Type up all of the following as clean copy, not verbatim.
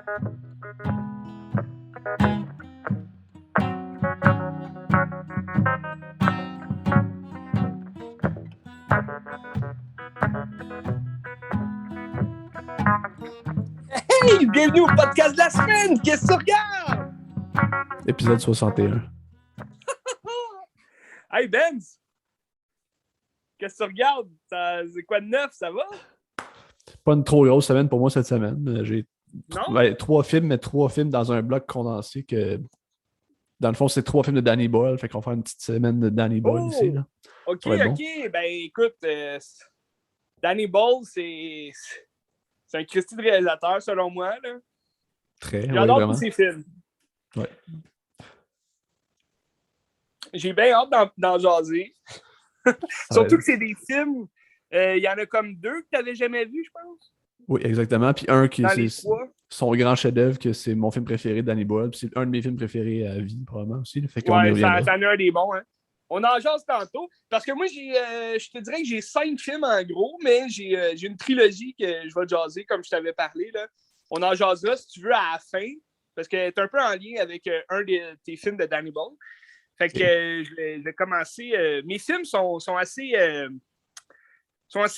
Hey, bienvenue au podcast de la semaine! Qu'est-ce que tu regardes? Épisode 61. Hey, Benz! Qu'est-ce que tu regardes? C'est quoi de neuf? Ça va? Pas une trop grosse semaine pour moi cette semaine. J'ai Non? 3 films, mais 3 films dans un bloc condensé que, dans le fond, c'est 3 films de Danny Boyle. Fait qu'on va faire une petite semaine de Danny Boyle ici. Là. OK, Ça va être bon. OK. Ben, écoute, Danny Boyle, c'est un Christy de réalisateur, selon moi. Là. Très, ouais, J'adore vraiment. tous ses films. Ouais. J'ai bien hâte d'en jaser. Surtout que c'est des films, il y en a comme 2 que tu n'avais jamais vus, je pense. Oui, exactement. Puis un qui Dans est les 3. son grand chef-d'œuvre, que c'est mon film préféré de Danny Boyle. Puis c'est un de mes films préférés à vie, probablement aussi. Là. Fait qu'on y Ouais, reviendra. ça en est un des bons. Hein. On en jase tantôt. Parce que moi, je te dirais que j'ai 5 films en gros, mais j'ai une trilogie que je vais jaser, comme je t'avais parlé. Là. On en jasera, si tu veux, à la fin. Parce que tu es un peu en lien avec un de tes films de Danny Boyle. Fait que je vais commencer. Mes films sont assez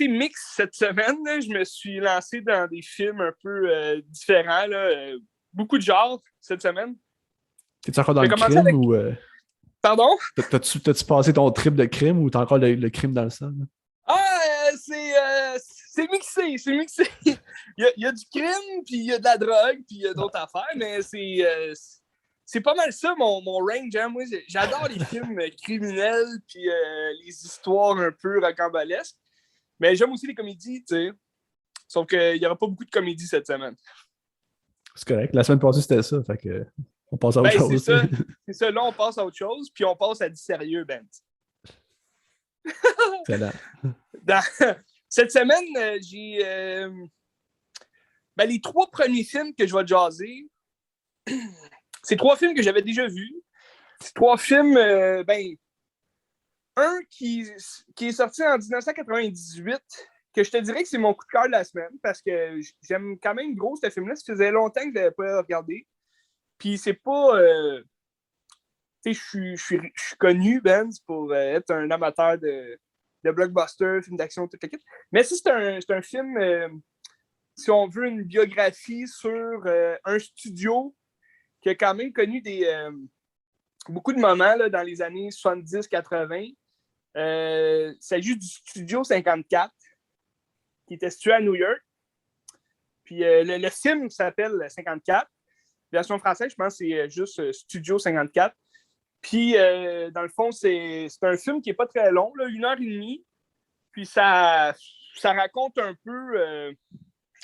mixtes cette semaine. Là. Je me suis lancé dans des films un peu différents. Là. Beaucoup de genres cette semaine. T'es-tu encore dans le crime avec... ou. Pardon? T'as-tu passé ton trip de crime ou t'as encore le crime dans le sang? Là? C'est mixé, c'est mixé. il y a du crime, puis il y a de la drogue, puis il y a d'autres affaires, mais c'est pas mal ça, mon range. Hein. Moi, j'adore les films criminels, puis les histoires un peu rocambolesques. Mais j'aime aussi les comédies, tu sais. Sauf qu'il n'y aura pas beaucoup de comédies cette semaine. C'est correct. La semaine passée, c'était ça. Fait que on passe à autre chose. C'est ça. Là, on passe à autre chose, puis on passe à du sérieux, Ben. Excellent. Cette semaine, j'ai les 3 premiers films que je vais jaser. C'est 3 films que j'avais déjà vus. C'est 3 films, un qui est sorti en 1998, que je te dirais que c'est mon coup de cœur de la semaine, parce que j'aime quand même gros ce film-là. Ça faisait longtemps que je ne l'avais pas regardé. Puis c'est pas... tu sais, je suis connu, Ben, pour être un amateur de blockbuster, film d'action, toute la kit. Mais si c'est un film, si on veut, une biographie sur un studio qui a quand même connu beaucoup de moments là, dans les années 70-80. Il s'agit du Studio 54, qui était situé à New York. Puis le film s'appelle 54. Version française, je pense que c'est juste Studio 54. Puis, dans le fond, c'est un film qui n'est pas très long, là, 1h30. Puis, ça raconte un peu,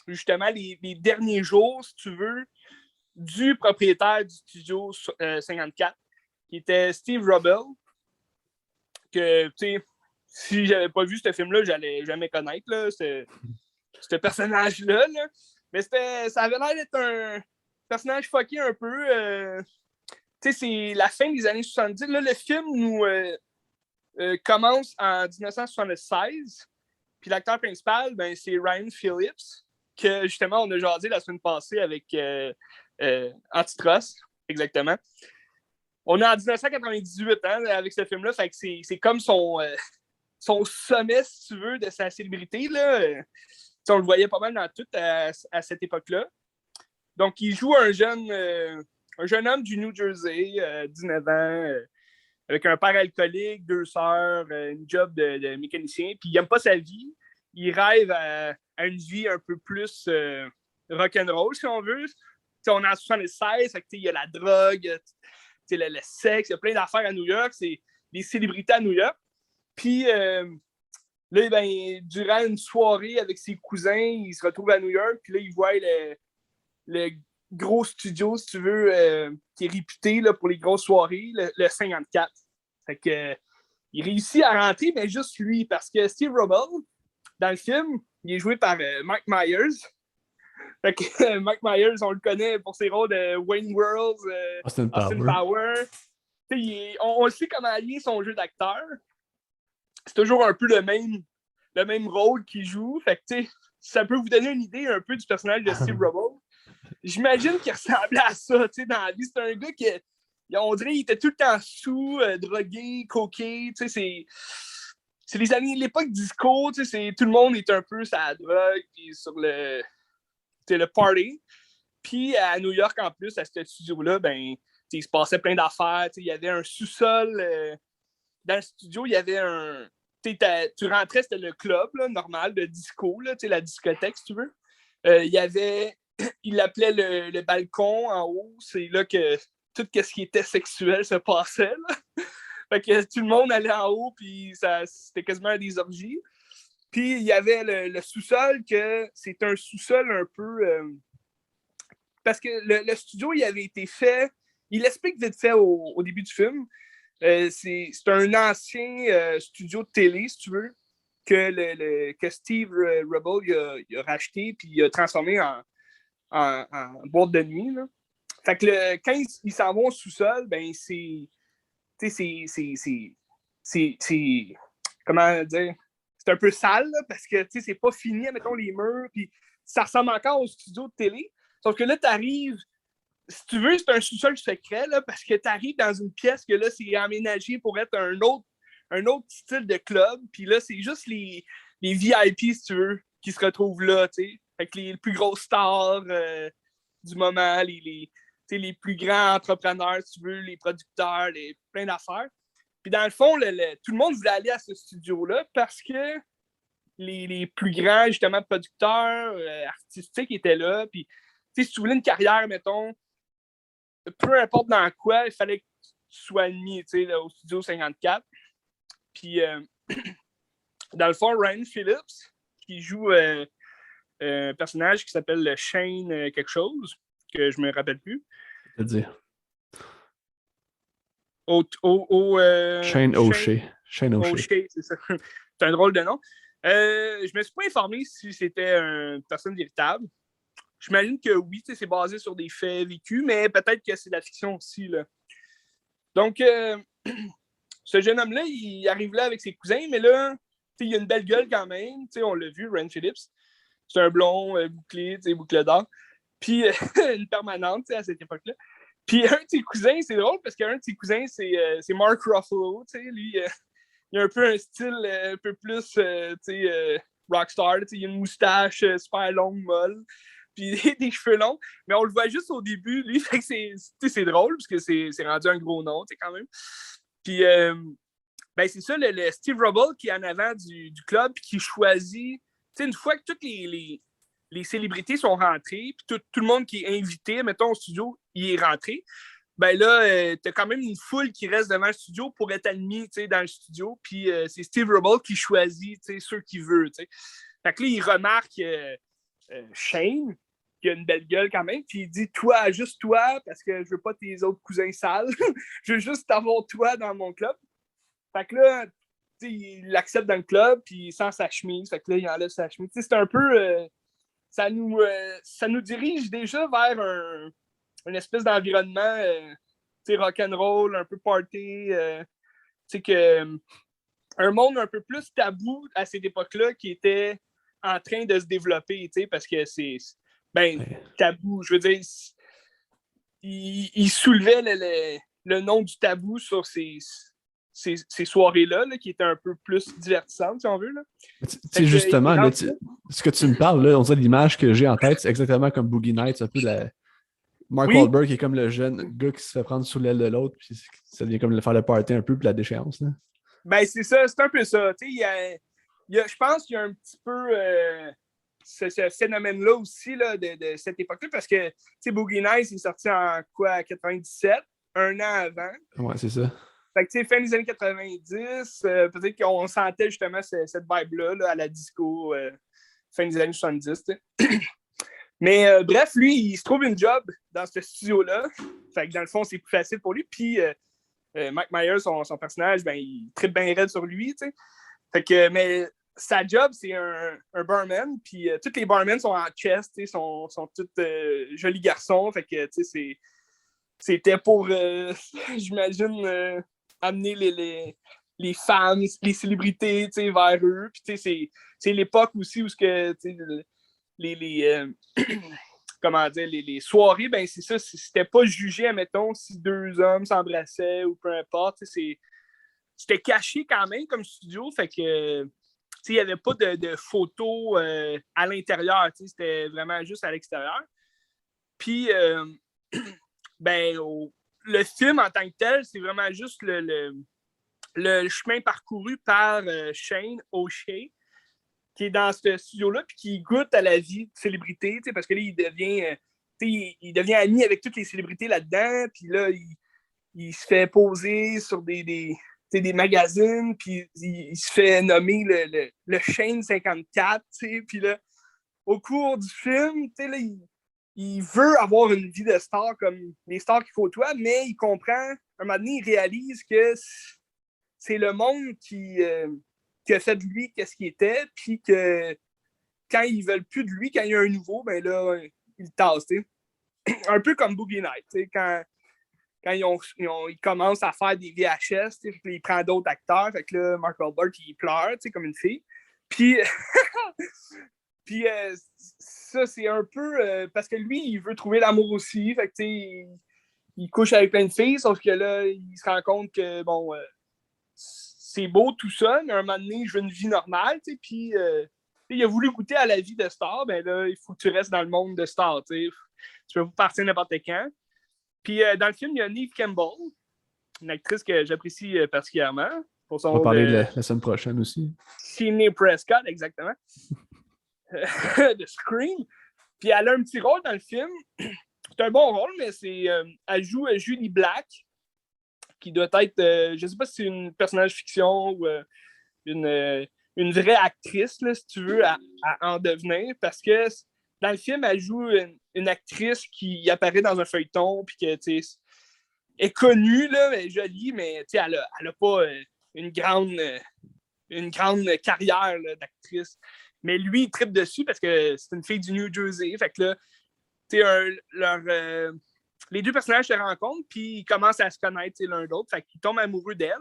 justement, les derniers jours, si tu veux, du propriétaire du Studio 54, qui était Steve Rubell, que, tu sais, si j'avais pas vu ce film-là, j'allais jamais connaître, là, ce personnage-là. Là. Mais ça avait l'air d'être un personnage fucké un peu. Tu sais, c'est la fin des années 70. Là, le film nous commence en 1976. Puis l'acteur principal, ben, c'est Ryan Phillips, que justement, on a jasé la semaine passée avec Antitrust, exactement. On est en 1998 hein, avec ce film-là. Fait que c'est comme son sommet, si tu veux, de sa célébrité. Là. On le voyait pas mal dans tout à cette époque-là. Donc, il joue un jeune homme du New Jersey, 19 ans, avec un père alcoolique, 2 sœurs, une job de mécanicien. Puis il n'aime pas sa vie. Il rêve à une vie un peu plus rock'n'roll, si on veut. T'sais, on est en 76, il y a la drogue, le sexe, il y a plein d'affaires à New York. C'est des célébrités à New York. Puis là, ben, durant une soirée avec ses cousins, il se retrouve à New York. Puis là, il voit le gros studio, si tu veux, qui est réputé là, pour les grosses soirées, le 54. Fait que, il réussit à rentrer, mais juste lui, parce que Steve Rubell, dans le film, il est joué par Mike Myers. Fait que Mike Myers, on le connaît pour ses rôles de Wayne World, Austin Power. On le sait comment allier son jeu d'acteur. C'est toujours un peu le même rôle qu'il joue. Fait que, ça peut vous donner une idée un peu du personnage de Steve Rubell. j'imagine qu'il ressemblait à ça, tu sais, dans la vie. C'est un gars qui, on dirait qu'il était tout le temps sous, drogué, coqué, tu sais, c'est l'époque disco, tu sais, tout le monde est un peu sur la drogue, puis sur le party. Puis à New York, en plus, à ce studio-là, ben, il se passait plein d'affaires. Il y avait un sous-sol. Dans le studio, il y avait un. Tu rentrais, c'était le club là, normal de disco, là, la discothèque, si tu veux. Il y avait. Il l'appelait le balcon en haut. C'est là que tout ce qui était sexuel se passait. Là. Fait que tout le monde allait en haut, puis c'était quasiment des orgies. Puis il y avait le sous-sol, que c'est un sous-sol un peu. Parce que le studio, il avait été fait. Il explique vite fait au début du film. C'est un ancien studio de télé, si tu veux, que Steve Rubble il a racheté puis il a transformé en boîte de nuit. Là. Fait que quand ils s'en vont au sous-sol, ben c'est. Comment dire? C'est un peu sale, là, parce que c'est pas fini, mettons, les murs, puis ça ressemble encore au studio de télé. Sauf que là, t'arrives, si tu veux, c'est un sous-sol secret, là, parce que t'arrives dans une pièce que là, c'est aménagé pour être un autre style de club, puis là, c'est juste les VIP, si tu veux, qui se retrouvent là, tu sais. Avec les plus grosses stars du moment, les plus grands entrepreneurs, si tu veux, les producteurs, plein d'affaires. Puis dans le fond, tout le monde voulait aller à ce studio-là parce que les plus grands, justement, producteurs artistiques étaient là. Puis, si tu voulais une carrière, mettons, peu importe dans quoi, il fallait que tu sois admis là, au studio 54. Puis, dans le fond, Ryan Phillips, qui joue un personnage qui s'appelle Shane quelque chose, que je me rappelle plus. C'est-à-dire? Shane O'Shea. Shane O'Shea, c'est ça. C'est un drôle de nom. Je me suis pas informé si c'était une personne véritable. J'imagine que oui, c'est basé sur des faits vécus, mais peut-être que c'est de la fiction aussi. Là. Donc, ce jeune homme-là, il arrive là avec ses cousins, mais là, il a une belle gueule quand même. On l'a vu, Ryan Phillips. C'est un blond bouclé, boucle d'or. Puis une permanente à cette époque-là. Puis un de ses cousins, c'est drôle parce qu'un de ses cousins, c'est Mark Ruffalo. Lui, il a un peu un style un peu plus rockstar. Il a une moustache super longue, molle. Puis des cheveux longs. Mais on le voit juste au début, lui. Fait que c'est drôle parce que c'est rendu un gros nom quand même. Puis ben c'est ça, le Steve Rubble qui est en avant du club puis qui choisit. Une fois que toutes les célébrités sont rentrées, puis tout le monde qui est invité, mettons, au studio, il est rentré, ben là, t'as quand même une foule qui reste devant le studio pour être admis dans le studio, puis c'est Steve Rubble qui choisit ceux qu'il veut. T'sais. Fait que là, il remarque Shane, qui a une belle gueule quand même, puis il dit « Toi, juste toi, parce que je veux pas tes autres cousins sales, je veux juste avoir toi dans mon club. » Fait que là, il l'accepte dans le club, puis sans sa chemise. Fait que là, il enlève sa chemise. C'est un peu... ça nous dirige déjà vers une espèce d'environnement rock'n'roll, un peu party. Un monde un peu plus tabou à cette époque-là qui était en train de se développer, parce que c'est tabou. Je veux dire, il soulevait le nom du tabou sur ces soirées-là, là, qui étaient un peu plus divertissantes, si on veut. Là. Justement, là, ce que tu me parles, là, on dirait l'image que j'ai en tête, c'est exactement comme Boogie Nights, un peu Mark Wahlberg qui est comme le jeune gars qui se fait prendre sous l'aile de l'autre, puis ça devient comme faire le party un peu, puis la déchéance. Là. Ben, c'est ça, c'est un peu ça. Je pense qu'il y a un petit peu ce phénomène-là aussi là, de cette époque-là, parce que Boogie Nights est sorti en quoi, 97, un an avant. Ouais, c'est ça. Fait que, fin des années 90, peut-être qu'on sentait justement cette vibe-là là, à la disco, fin des années 70. Mais bref, lui, il se trouve une job dans ce studio-là. Fait que dans le fond, c'est plus facile pour lui. Puis Mike Myers, son personnage, ben, il tripe bien raide sur lui. T'sais. Fait que, mais sa job, c'est un barman. Puis tous les barmen sont en chest, sont tous jolis garçons. Fait que c'était pour, j'imagine, amener les femmes, les célébrités vers eux. Puis c'est l'époque aussi où les comment dire, les soirées, ben c'est ça, c'était pas jugé, admettons, si deux hommes s'embrassaient ou peu importe. C'était caché quand même comme studio, fait que il n'y avait pas de photos à l'intérieur, c'était vraiment juste à l'extérieur. Puis, ben, le film en tant que tel, c'est vraiment juste le chemin parcouru par Shane O'Shea, qui est dans ce studio-là, puis qui goûte à la vie de célébrité, parce que là, il devient ami avec toutes les célébrités là-dedans, puis là, il se fait poser sur des magazines, puis il se fait nommer le Shane 54, puis là, au cours du film, là, il veut avoir une vie de star comme les stars qu'il côtoie, mais il comprend, à un moment donné, il réalise que c'est le monde qui a fait de lui qu'est-ce qu'il était, puis que quand ils veulent plus de lui, quand il y a un nouveau, ben là, il le tasse, un peu comme Boogie Night, quand ils commencent à faire des VHS, il prend d'autres acteurs, fait que là, Mark Wahlberg, il pleure, comme une fille. Puis, puis ça, c'est un peu parce que lui, il veut trouver l'amour aussi, fait que il couche avec plein de filles, sauf que là, il se rend compte que, bon, c'est beau tout ça, mais à un moment donné, je veux une vie normale, puis il a voulu goûter à la vie de star, ben là, il faut que tu restes dans le monde de star, tu peux pas partir n'importe quand. Puis dans le film, il y a Neve Campbell, une actrice que j'apprécie particulièrement. Pour son On va parler la semaine prochaine aussi. Sidney Prescott, exactement. De Scream. Puis elle a un petit rôle dans le film. C'est un bon rôle, mais elle joue Julie Black, qui doit être, je ne sais pas si c'est une personnage fiction ou une vraie actrice, là, si tu veux, à en devenir, parce que dans le film, elle joue une actrice qui apparaît dans un feuilleton, puis que, tu sais, est connue, là, elle est jolie, mais, tu sais, elle a pas une grande carrière là, d'actrice. Mais lui, il tripe dessus parce que c'est une fille du New Jersey. Fait que là, tu sais, les deux personnages se rencontrent, puis ils commencent à se connaître l'un l'autre. Fait qu'ils tombent amoureux d'elle.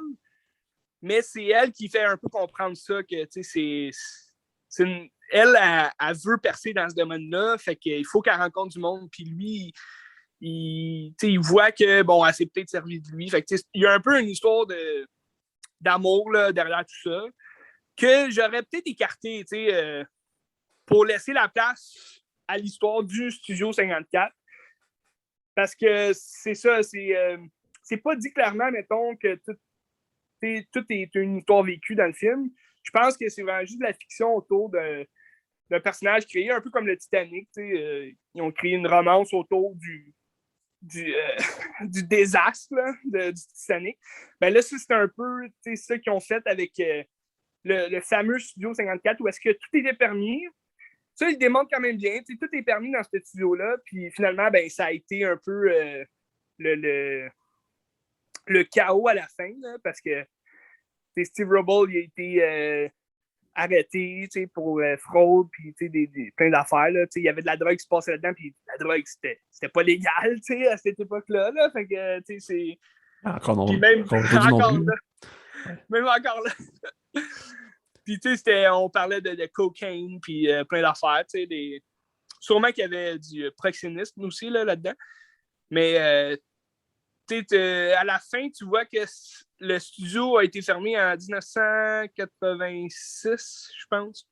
Mais c'est elle qui fait un peu comprendre ça, que tu sais, elle veut percer dans ce domaine-là. Fait qu'il faut qu'elle rencontre du monde. Puis lui, il voit que, bon, elle s'est peut-être servie de lui. Fait que, il y a un peu une histoire d'amour là, derrière tout ça que j'aurais peut-être écarté pour laisser la place à l'histoire du Studio 54. Parce que c'est ça, c'est pas dit clairement, mettons, que tout est une histoire vécue dans le film. Je pense que c'est vraiment juste de la fiction autour d'un personnage créé, un peu comme le Titanic. Ils ont créé une romance autour du désastre là, du Titanic. Ben là, c'est un peu ça qu'ils ont fait avec le fameux Studio 54 où est-ce que tout était permis. Ça, il démontre quand même bien. Tout est permis dans ce studio-là. Puis finalement, ben, ça a été un peu le chaos à la fin, là, parce que Steve Rubble il a été arrêté pour fraude, puis plein d'affaires. Là, il y avait de la drogue qui se passait là-dedans, puis la drogue, c'était pas légal à cette époque-là. Là, fait que, c'est... Encore non. Puis même encore là. Ouais. Même encore là. Puis, on parlait de cocaine, puis plein d'affaires, sûrement qu'il y avait du proxénétisme aussi là-dedans. Mais, à la fin, tu vois que le studio a été fermé en 1986, je pense.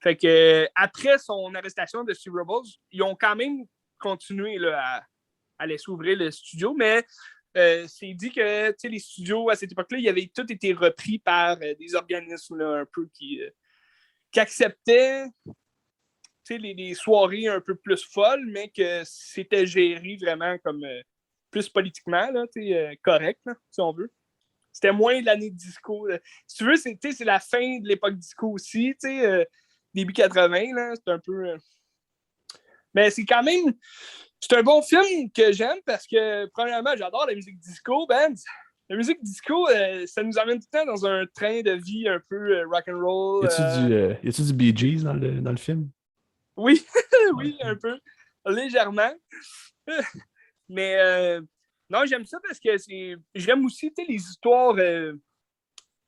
Fait que après son arrestation de Steve Rubble, ils ont quand même continué là, à laisser ouvrir le studio, mais c'est dit que les studios à cette époque-là, ils avaient tout été repris par des organismes là, un peu qui acceptaient les soirées un peu plus folles, mais que c'était géré vraiment comme plus politiquement là, correct, là, si on veut. C'était moins de l'année de disco. Là. Si tu veux, c'est la fin de l'époque disco aussi, début 80, là, c'est un peu... Mais c'est quand même... C'est un bon film que j'aime parce que, premièrement, j'adore la musique disco, Ben. La musique disco, ça nous amène tout le temps dans un train de vie un peu rock'n'roll. Y a-tu du Bee Gees dans le film? Oui, oui, un peu. Légèrement. Mais non, j'aime ça parce que j'aime aussi les histoires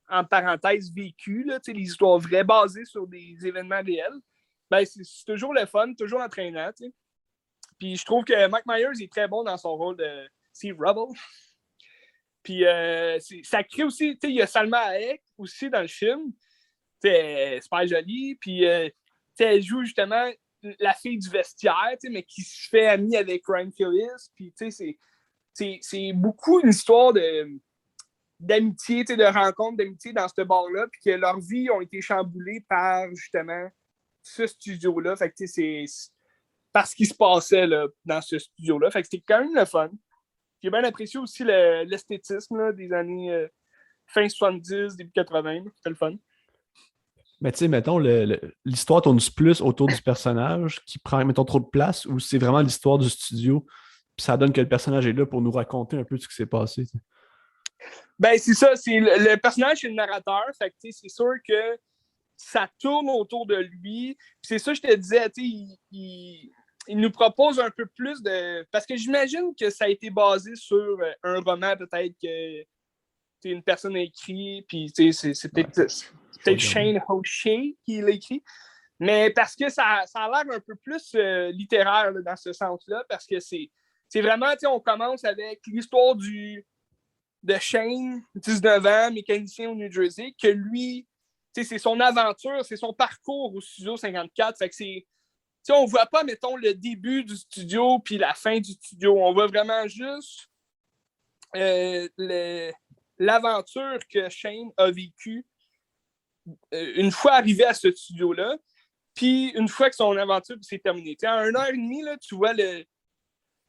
en parenthèse vécues, là, les histoires vraies basées sur des événements réels. Ben, c'est toujours le fun, toujours entraînant. T'sais. Puis je trouve que Mike Myers est très bon dans son rôle de Steve Rubble. Puis ça crée aussi, tu sais, il y a Salma Hayek aussi dans le film. C'est super jolie. Puis elle joue justement la fille du vestiaire, mais qui se fait amie avec Ryan Phillips. Puis c'est beaucoup une histoire d'amitié, de rencontre, d'amitié dans ce bar-là. Puis que leurs vies ont été chamboulées par justement ce studio-là. Fait que c'est parce qu'il se passait là, dans ce studio-là. Fait que c'était quand même le fun. J'ai bien apprécié aussi l'esthétisme là, des années fin 70, début 80. C'était le fun. Mais tu sais, mettons, l'histoire tourne plus autour du personnage qui prend, mettons, trop de place ou c'est vraiment l'histoire du studio puis ça donne que le personnage est là pour nous raconter un peu ce qui s'est passé. T'sais. Ben, c'est ça. C'est le personnage, c'est le narrateur. Fait que c'est sûr que ça tourne autour de lui. Puis c'est ça que je te disais, il nous propose un peu plus de... Parce que j'imagine que ça a été basé sur un roman peut-être que une personne a écrit, puis c'est peut-être Shane O'Shea qui l'a écrit. Mais parce que ça a l'air un peu plus littéraire là, dans ce sens-là, parce que c'est vraiment, on commence avec l'histoire de Shane, 19 ans, mécanicien au New Jersey, que lui, c'est son aventure, c'est son parcours au Studio 54. Fait que on ne voit pas, mettons, le début du studio puis la fin du studio. On voit vraiment juste l'aventure que Shane a vécue une fois arrivé à ce studio-là, puis une fois que son aventure s'est terminée. En 1h30, là, tu vois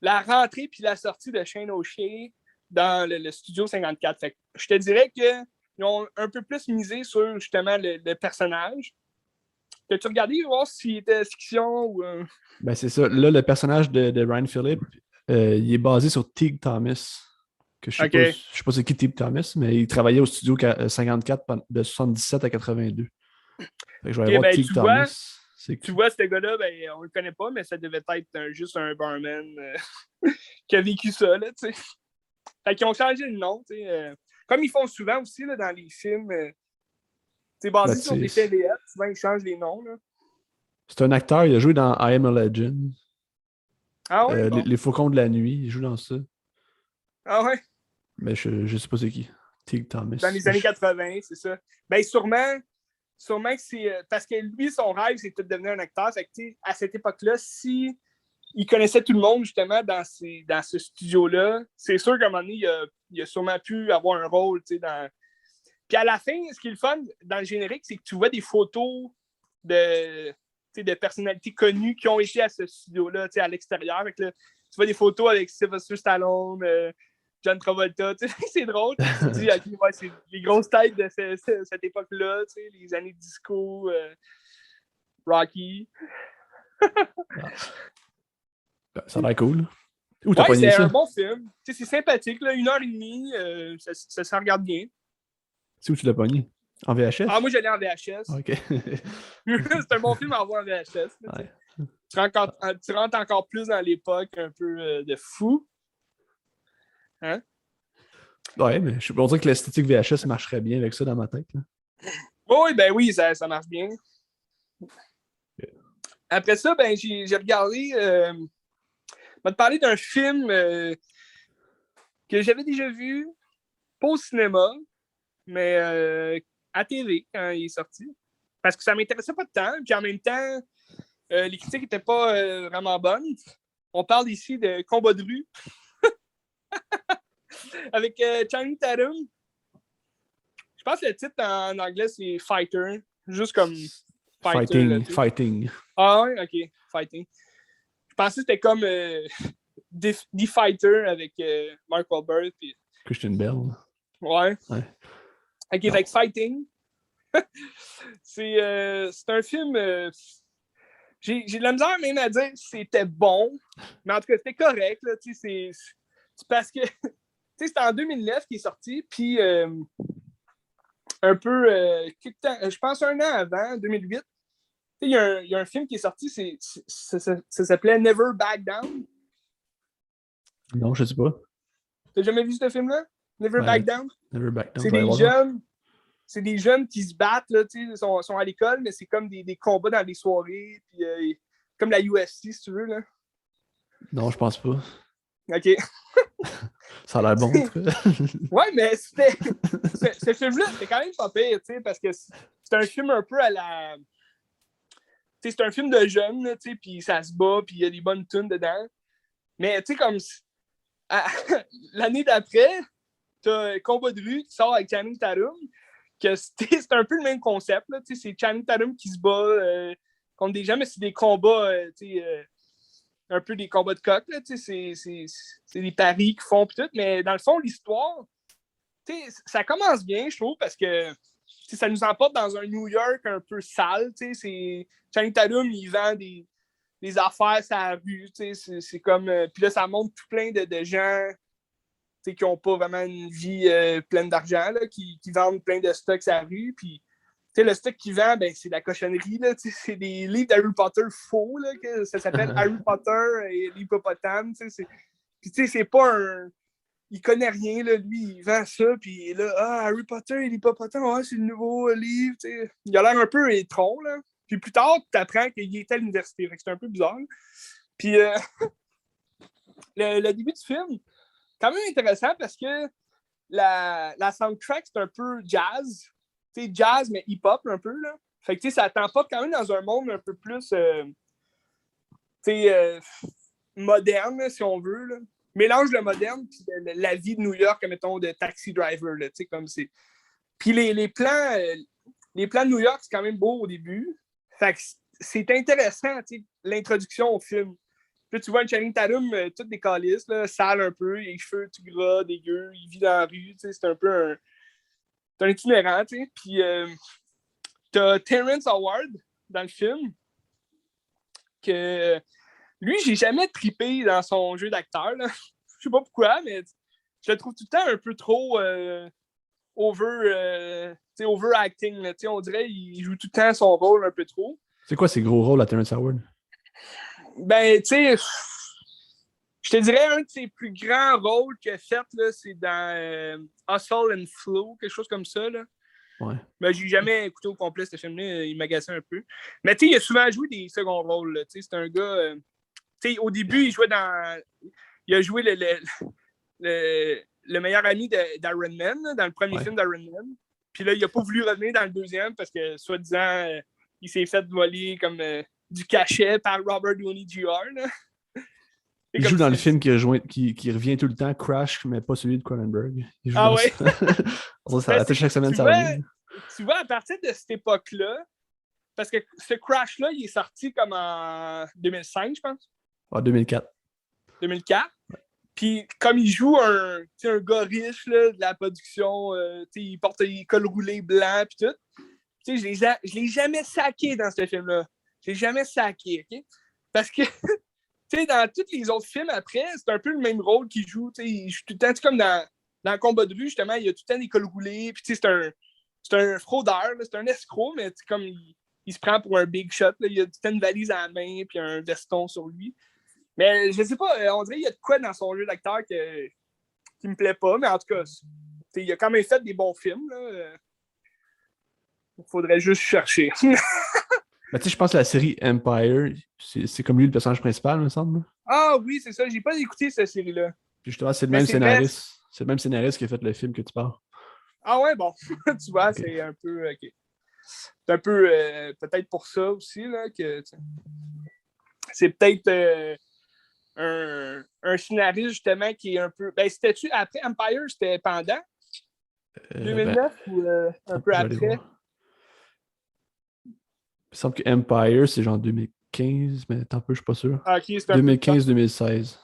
la rentrée puis la sortie de Shane O'Shea dans le Studio 54. Fait que je te dirais qu'ils ont un peu plus misé sur justement le personnage. As-tu regardé voir s'il était fiction ou... Ben c'est ça. Là, le personnage de Ryan Phillips, il est basé sur Teague Thomas. Que je sais pas c'est qui Teague Thomas, mais il travaillait au studio 54 de 77 à 82. Fait que je vais aller voir Teague Thomas. Tu vois, ce gars-là, ben, on le connaît pas, mais ça devait être juste un barman qui a vécu ça, là, tu sais. Fait qu'ils ont changé le nom, tu sais. Comme ils font souvent aussi, là, dans les films. C'est basé sur des faits réels. Souvent, ils changent les noms, là. C'est un acteur, il a joué dans I Am a Legend. Ah ouais? Les Faucons de la Nuit, il joue dans ça. Ah ouais? Mais je sais pas c'est qui. Teague Thomas. Dans les années 80, c'est ça. Ben sûrement que c'est... parce que lui, son rêve, c'est de devenir un acteur. Fait que, à cette époque-là, si il connaissait tout le monde, justement, dans ce studio-là, c'est sûr qu'à un moment donné, il a sûrement pu avoir un rôle, tu sais, dans... Puis à la fin, ce qui est le fun dans le générique, c'est que tu vois des photos de personnalités connues qui ont été à ce studio-là, à l'extérieur. Fait que là, tu vois des photos avec Sylvester Stallone, John Travolta. C'est drôle. Tu te dis, ouais, c'est les grosses têtes de cette époque-là, les années disco, Rocky. Ça a l'air cool. Où t'as pogné ça? C'est un bon film. C'est sympathique, là, 1h30, ça regarde bien. C'est où tu l'as pogné? En VHS? Ah, moi, j'allais en VHS. OK. C'est un bon film à voir en VHS. Ouais. Tu rentres encore plus dans l'époque un peu de fou. Hein? Ouais, mais on dirait que l'esthétique VHS marcherait bien avec ça dans ma tête. Là. Oui, ben oui, ça marche bien. Okay. Après ça, ben j'ai regardé... je vais te parler d'un film que j'avais déjà vu, pas au cinéma, mais à TV quand il est sorti. Parce que ça m'intéressait pas de temps, puis en même temps, les critiques n'étaient pas vraiment bonnes. On parle ici de Combat de rue. Avec Channing Tatum. Je pense que le titre en anglais, c'est Fighter. Juste comme Fighting. Ah ouais, ok. Fighting. Je pensais que c'était comme The Fighter avec Mark Wahlberg. Puis... Christian Bale. Ouais. Ok, fait que Fighting. C'est un film... j'ai de la misère même à dire si c'était bon. Mais en tout cas, c'était correct. Là, c'est parce que... c'était en 2009 qu'il est sorti, puis un peu, je pense un an avant, 2008, il y a un film qui est sorti, ça s'appelait Never Back Down. Non, je sais pas. T'as jamais vu ce film-là? Never Back Down? Never Back Down. C'est des jeunes qui se battent, là, sont à l'école, mais c'est comme des combats dans des soirées, puis comme la UFC, si tu veux. Là. Non, je pense pas. OK. Ça a l'air bon, en tout cas. Ouais, mais ce film-là, c'était quand même pas pire, tu sais, parce que c'est un film un peu à la... Tu sais, c'est un film de jeunes, tu sais, puis ça se bat, puis il y a des bonnes tunes dedans. Mais, tu sais, comme... L'année d'après, t'as Combat de rue qui sort avec Channing Tatum, que c'est un peu le même concept, là, tu sais, c'est Channing Tatum qui se bat contre des gens, mais c'est des combats, tu sais... un peu des combats de coq, là, c'est des paris qu'ils font, pis tout, mais dans le fond, l'histoire, ça commence bien, je trouve, parce que ça nous emporte dans un New York un peu sale, Channing Tatum, il vend des affaires sur la rue, c'est comme, puis là, ça montre tout plein de gens qui n'ont pas vraiment une vie pleine d'argent, là, qui vendent plein de stocks sur la rue, puis le stock qu'il vend, ben, c'est de la cochonnerie. Là, c'est des livres d'Harry Potter faux. Là, que ça s'appelle Harry Potter et l'hippopotame. Puis c'est pas un... Il connaît rien. Là, lui, il vend ça. Puis là, Harry Potter et l'hippopotame, ouais, c'est le nouveau livre. T'sais. Il a l'air un peu étron. Là. Puis plus tard, tu apprends qu'il était à l'université. C'est un peu bizarre. Là. Puis le début du film, quand même intéressant parce que la soundtrack, c'est un peu jazz. Jazz, mais hip-hop un peu. Là. Fait que ça t'emporte quand même dans un monde un peu plus moderne, si on veut. Là. Mélange le moderne et la vie de New York, mettons, de taxi driver. Là, comme c'est. Puis les plans de New York, c'est quand même beau au début. Fait que c'est intéressant, l'introduction au film. Puis là, tu vois un Channing Tatum, tout des calices, sale un peu, les cheveux tout gras, dégueu, il vit dans la rue. C'est un peu un itinérant, tu sais. Puis t'as Terrence Howard dans le film, que lui, j'ai jamais trippé dans son jeu d'acteur. Je sais pas pourquoi, mais je le trouve tout le temps un peu trop overacting. Là, on dirait qu'il joue tout le temps son rôle un peu trop. C'est quoi ces gros rôles à Terrence Howard? Ben, tu sais, je te dirais un de ses plus grands rôles qu'il a fait, là, c'est dans Hustle and Flow, quelque chose comme ça. Là. Ouais. Ben, j'ai jamais écouté au complet ce film-là, il m'agaçait un peu. Mais tu sais, il a souvent joué des seconds rôles. C'est un gars. Au début, il jouait dans. Il a joué le meilleur ami d'Iron Man, là, dans le premier film d'Iron Man. Puis là, il n'a pas voulu revenir dans le deuxième parce que, soi-disant, il s'est fait voler comme du cachet par Robert Downey Jr. Il joue dans le film qui revient tout le temps, Crash, mais pas celui de Cronenberg. Il joue ouais? Ça chaque semaine, ça revient. Tu vois, à partir de cette époque-là, parce que ce Crash-là, il est sorti comme en 2005, je pense. Ah, 2004. 2004. Puis comme il joue un gars riche là, de la production, il porte des cols roulés blancs puis tout. Je l'ai jamais saqué dans ce film-là. Je l'ai jamais saqué, OK? Parce que dans tous les autres films après, c'est un peu le même rôle qu'il joue. Il joue tout le temps, comme dans Combat de rue, justement, il a tout le temps des cols roulés. Puis c'est un fraudeur, là, c'est un escroc, mais comme il se prend pour un big shot. Là, il a tout le temps une valise à la main puis un veston sur lui. Mais je sais pas, on dirait qu'il y a de quoi dans son jeu d'acteur qui me plaît pas, mais en tout cas, il a quand même fait des bons films. Il faudrait juste chercher. Mais je pense que la série Empire, c'est comme lui le personnage principal, me semble. Ah oui, c'est ça, j'ai pas écouté cette série-là. Puis justement, c'est le même scénariste. C'est le même scénariste qui a fait le film que tu parles. Ah ouais, bon, tu vois, c'est un peu... OK. C'est un peu peut-être pour ça aussi, là, que c'est peut-être... un scénariste, justement, qui est un peu... Ben, c'était-tu après Empire? C'était pendant? 2009 ou un peu après? Il me semble que Empire, c'est genre 2015, mais tant peu, je suis pas sûr. Ah, OK, c'est 2015-2016.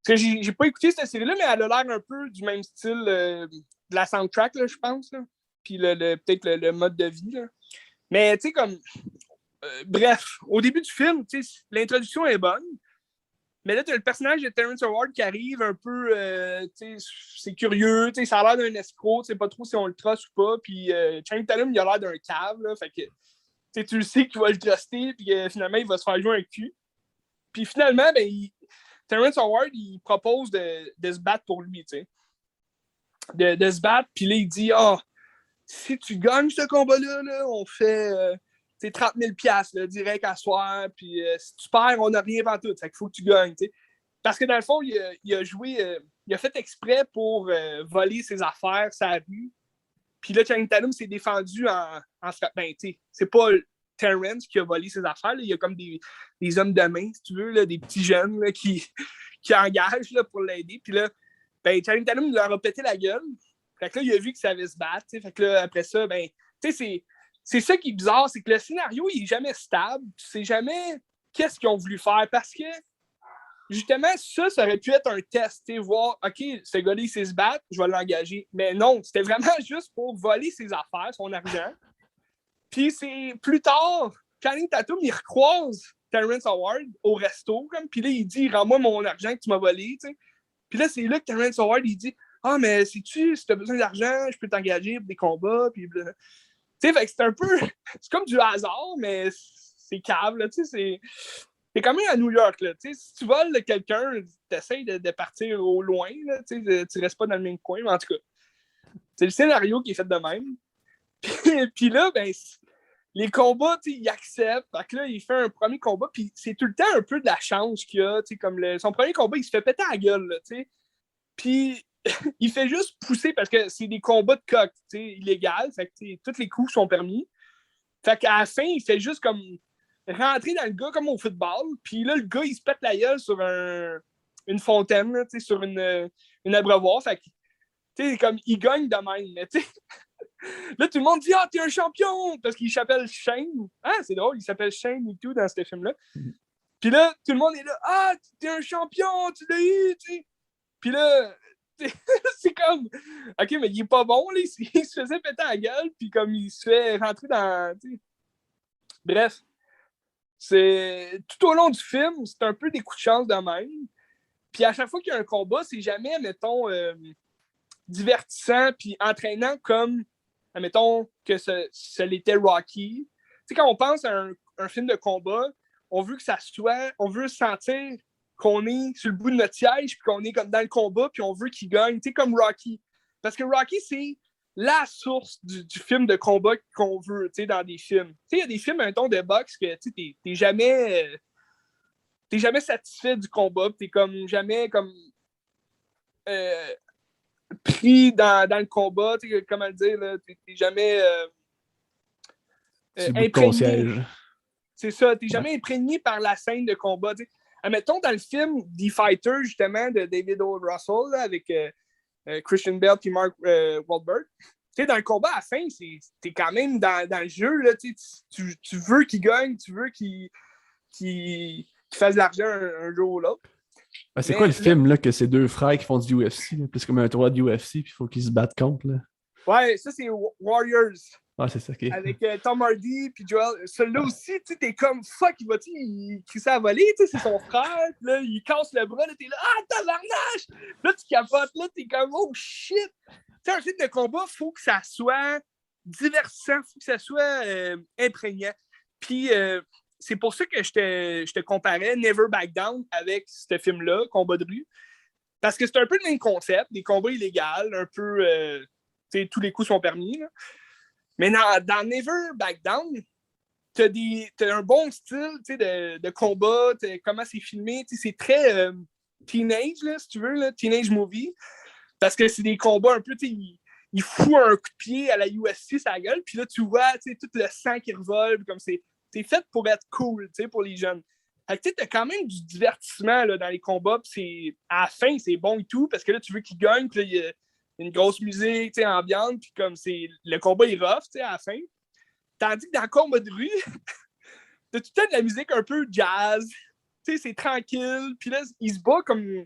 Parce que j'ai pas écouté cette série-là, mais elle a l'air un peu du même style de la soundtrack, là, je pense. Là. Puis peut-être le mode de vie. Là. Mais, tu sais, comme... bref, au début du film, l'introduction est bonne. Mais là, tu as le personnage de Terrence Howard qui arrive un peu, c'est curieux, ça a l'air d'un escroc, tu sais pas trop si on le truste ou pas. Puis Channing Tatum, il a l'air d'un cave, là, fait que tu le sais qu'il va le truster, puis finalement, il va se faire jouer un cul. Puis finalement, ben, Terrence Howard, il propose de se battre pour lui, tu sais. De se battre, puis là, il dit, si tu gagnes ce combat-là, là, on fait... 30 000 $, direct à soir, puis si tu perds, on n'a rien tout. Fait qu'il faut que tu gagnes, tu sais. Parce que dans le fond, il a joué, il a fait exprès pour voler ses affaires, sa rue. Puis là, Channing Tatum s'est défendu en ben, tu sais, c'est pas Terrence qui a volé ses affaires. Là. Il y a comme des hommes de main, si tu veux, là, des petits jeunes là, qui engagent là, pour l'aider. Puis là, ben, Channing Tatum leur a pété la gueule. Fait que là, il a vu que ça allait se battre. T'sais. Fait que là, après ça, ben, tu sais, c'est ça qui est bizarre, c'est que le scénario, il est jamais stable. Tu sais jamais qu'est-ce qu'ils ont voulu faire parce que justement, ça aurait pu être un test, voir, OK, ce gars-là, il sait se battre, je vais l'engager. Mais non, c'était vraiment juste pour voler ses affaires, son argent. Puis c'est plus tard, Channing Tatum, il recroise Terrence Howard au resto, comme, puis là, il dit, rends-moi mon argent que tu m'as volé, tu sais. Puis là, c'est là que Terrence Howard, il dit, ah, mais sais-tu, si tu as besoin d'argent, je peux t'engager pour des combats, puis tu sais, fait que c'est un peu, c'est comme du hasard, mais c'est cave, là, tu sais, c'est quand même à New York, là, tu sais, si tu voles de quelqu'un, tu essaies de partir au loin, là, tu restes pas dans le même coin, mais en tout cas, c'est le scénario qui est fait de même. Puis là, ben, les combats, il accepte. Fait que là, il fait un premier combat, puis c'est tout le temps un peu de la chance qu'il a. Comme son premier combat, il se fait péter la gueule. Là, puis il fait juste pousser parce que c'est des combats de coq, illégal. Fait que tous les coups sont permis. Fait qu'à la fin, il fait juste comme rentrer dans le gars comme au football. Puis là, le gars, il se pète la gueule sur une fontaine, là, sur une abreuvoir. Fait que, comme il gagne de même. Mais, là, tout le monde dit « Ah, t'es un champion! » Parce qu'il s'appelle Shane. Ah, c'est drôle, il s'appelle Shane et tout dans ce film-là. Puis là, tout le monde est là « Ah, t'es un champion! Tu l'as eu! » Puis là, c'est comme « OK, mais il est pas bon, là. Il se faisait péter la gueule, puis comme il se fait rentrer dans... » Bref, c'est tout au long du film, c'est un peu des coups de chance de même. Puis à chaque fois qu'il y a un combat, c'est jamais, mettons, divertissant puis entraînant comme admettons que ce l'était Rocky. Tu sais, quand on pense à un film de combat, on veut que ça soit, on veut sentir qu'on est sur le bout de notre siège, puis qu'on est comme dans le combat, puis on veut qu'il gagne, tu sais, comme Rocky. Parce que Rocky, c'est la source du film de combat qu'on veut, tu sais, dans des films. Tu sais, il y a des films, un ton de boxe, que tu sais, t'es jamais satisfait du combat, t'es comme jamais comme euh, pris dans le combat, tu sais, comment le dire, là, t'es jamais C'est le bout de ton imprégné. siège. C'est ça, t'es jamais imprégné par la scène de combat. T'sais. Admettons, dans le film The Fighter, justement, de David O. Russell, là, avec Christian Bale et Mark Wahlberg, dans le combat, à la fin, t'es quand même dans le jeu. Là, tu veux qu'il gagne, tu veux qu'il fasse de l'argent un jour ou l'autre. Ben, c'est quoi le film, là, que c'est deux frères qui font du UFC, là, plus comme un tournoi de UFC, puis il faut qu'ils se battent contre, là? Ouais, ça, c'est Warriors. Ah, c'est ça, ok. Avec Tom Hardy puis Joel. Celui-là aussi, tu sais, t'es comme fuck, il crie ça à voler, tu sais, c'est son frère. Là, il casse le bras, là, t'es là, ah, tabarnache! Là, tu capotes, là, t'es comme, oh shit! Tu sais, un film de combat, faut que ça soit divertissant, faut que ça soit imprégnant. Puis, c'est pour ça que je te comparais Never Back Down avec ce film-là, Combat de rue. Parce que c'est un peu le même concept, des combats illégaux, un peu, tu sais, tous les coups sont permis, là. Mais dans Never Back Down, t'as un bon style de combat, comment c'est filmé. C'est très teenage, là, si tu veux, là, teenage movie. Parce que c'est des combats un peu, il fout un coup de pied à la UFC sa gueule, puis là, tu vois tout le sang qui revole, comme c'est fait pour être cool pour les jeunes. Fait que t'as quand même du divertissement là, dans les combats, puis à la fin, c'est bon et tout, parce que là, tu veux qu'il gagne, puis là, il y a une grosse musique ambiante, puis comme le combat est rough à la fin. Tandis que dans le combat de rue, t'as tout le temps de la musique un peu jazz, c'est tranquille, puis là, il se bat comme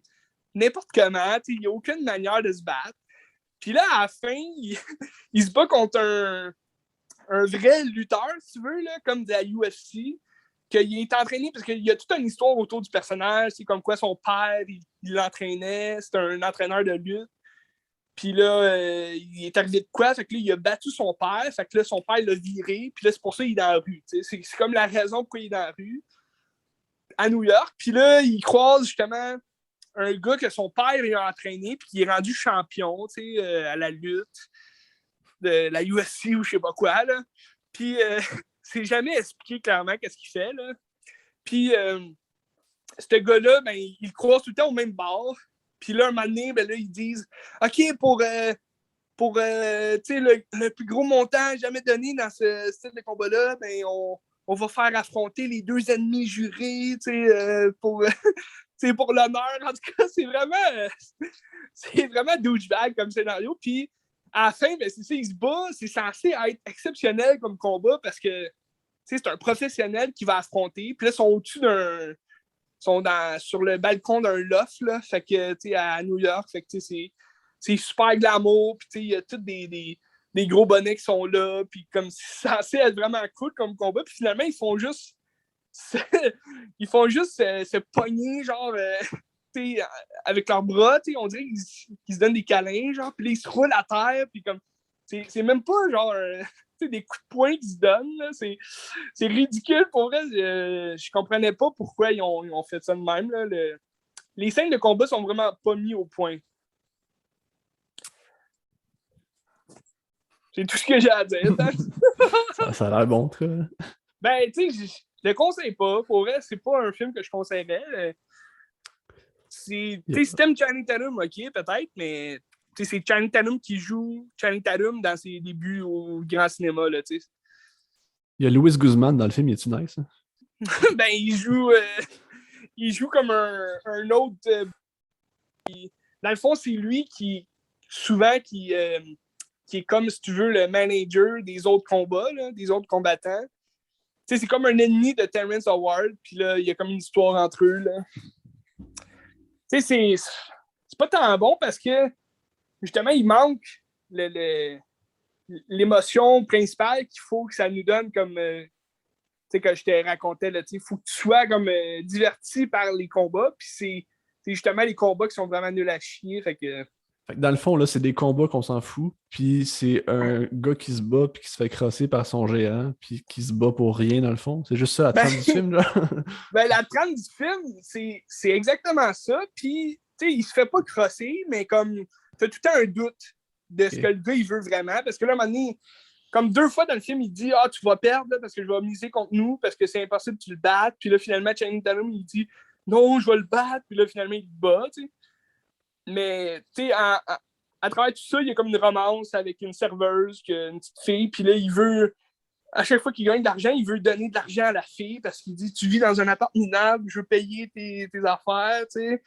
n'importe comment, il n'y a aucune manière de se battre. Puis là, à la fin, il se bat contre un vrai lutteur, si tu veux, là, comme de la UFC, qu'il est entraîné, parce qu'il y a toute une histoire autour du personnage, c'est comme quoi son père, il l'entraînait, c'est un entraîneur de lutte. Puis là, il est arrivé de quoi? Fait que là, il a battu son père. Fait que là, son père l'a viré. Puis là, c'est pour ça qu'il est dans la rue. C'est comme la raison pourquoi il est dans la rue à New York. Puis là, il croise justement un gars que son père a entraîné puis qui est rendu champion à la lutte de la UFC ou je sais pas quoi. Là. Puis c'est jamais expliqué clairement qu'est-ce qu'il fait. Là. Puis ce gars-là, ben, il le croise tout le temps au même bar. Puis là, un moment donné, ben, là, ils disent OK, pour le plus gros montant jamais donné dans ce style de combat-là, ben, on va faire affronter les 2 ennemis jurés pour l'honneur. En tout cas, c'est vraiment douchebag comme scénario. Puis à la fin, ben, c'est ça, il se bat. C'est censé être exceptionnel comme combat parce que c'est un professionnel qui va affronter. Puis là, ils sont au-dessus sur le balcon d'un loft, là, fait que, à New York. Fait que, c'est super glamour. Puis il y a tous des gros bonnets qui sont là. Puis comme c'est censé être vraiment cool comme combat. Puis finalement, ils font juste se pogner, genre, avec leurs bras, on dirait qu'ils se donnent des câlins, genre, puis ils se roulent à terre, puis comme, c'est même pas, genre, des coups de poing qu'ils se donnent, là, c'est ridicule, pour vrai, je comprenais pas pourquoi ils ont fait ça de même, là, les scènes de combat sont vraiment pas mis au point. C'est tout ce que j'ai à dire. ça a l'air bon, toi. Ben, tu sais, je le conseille pas. Pour vrai, c'est pas un film que je conseillerais. Si t'aimes Channing Tatum, ok, peut-être, mais c'est Channing Tatum qui joue Channing Tatum dans ses débuts au grand cinéma, là, tu sais. Il y a Louis Guzman dans le film, il est-tu nice? Hein? Ben, il joue comme un autre... dans le fond, c'est lui qui est comme, si tu veux, le manager des autres combats, là, des autres combattants. T'sais, c'est comme un ennemi de Terrence Howard, puis là, il y a comme une histoire entre eux, là. Tu sais, c'est pas tant bon parce que, justement, il manque l'émotion principale qu'il faut que ça nous donne comme, tu sais, que je te racontais, là, il faut que tu sois comme diverti par les combats, puis c'est justement les combats qui sont vraiment nuls à chier, fait que dans le fond, là, c'est des combats qu'on s'en fout, puis c'est un gars qui se bat, puis qui se fait crosser par son géant, puis qui se bat pour rien, dans le fond. C'est juste ça, la trame du film, là. Ben, la trame du film, c'est exactement ça, puis, tu sais, il se fait pas crosser, mais comme, t'as tout le temps un doute de ce que le gars, il veut vraiment, parce que là, à un moment donné, comme 2 fois dans le film, il dit « Ah, tu vas perdre, là, parce que je vais miser contre nous, parce que c'est impossible que tu le battes. » Puis là, finalement, Channing Tatum, il dit « Non, je vais le battre. » Puis là, finalement, il le bat, tu sais. Mais, tu sais, à travers tout ça, il y a comme une romance avec une serveuse, une petite fille, puis là, il veut, à chaque fois qu'il gagne de l'argent, il veut donner de l'argent à la fille parce qu'il dit, tu vis dans un appart minable, je veux payer tes affaires, tu sais.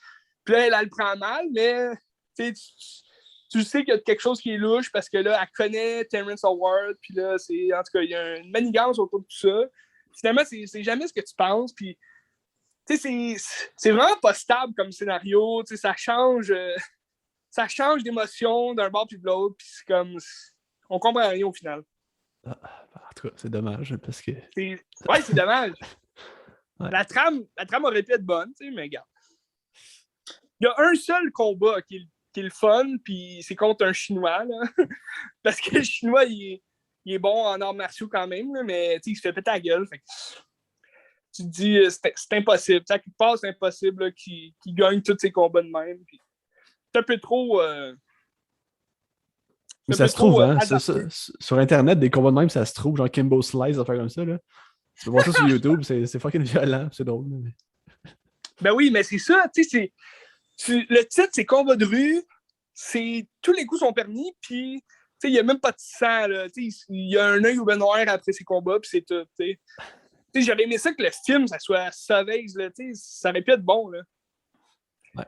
Puis là, elle le prend mal, mais, tu sais qu'il y a quelque chose qui est louche parce que là, elle connaît Terrence Howard, puis là, en tout cas, il y a une manigance autour de tout ça. Finalement, c'est jamais ce que tu penses, puis c'est vraiment pas stable comme scénario. Ça change d'émotion d'un bord puis de l'autre. Puis c'est comme. On comprend rien au final. En tout cas, c'est dommage parce que. Ouais, c'est dommage. Ouais. La trame aurait pu être bonne, mais regarde. Il y a un seul combat qui est le fun, puis c'est contre un Chinois. Là. Parce que le Chinois, il est bon en arts martiaux quand même, là, mais il se fait péter la gueule. Fait que tu te dis, c'est impossible. À quelque part, c'est impossible qu'il gagne tous ses combats de même. Puis, c'est un peu trop. Mais ça se trouve, hein? Sur Internet, des combats de même, ça se trouve, genre Kimbo Slice, des affaires comme ça. Là. Tu peux voir ça sur YouTube, c'est fucking violent, c'est drôle. Mais... Ben oui, mais c'est ça, tu sais, le titre, c'est combat de rue, tous les coups sont permis, puis il n'y a même pas de sang, là. Il y a un œil au noir après ces combats, puis c'est tout, tu sais. J'aurais aimé ça que le film, ça soit sauvage, là, ça aurait pu être bon, là. Ouais.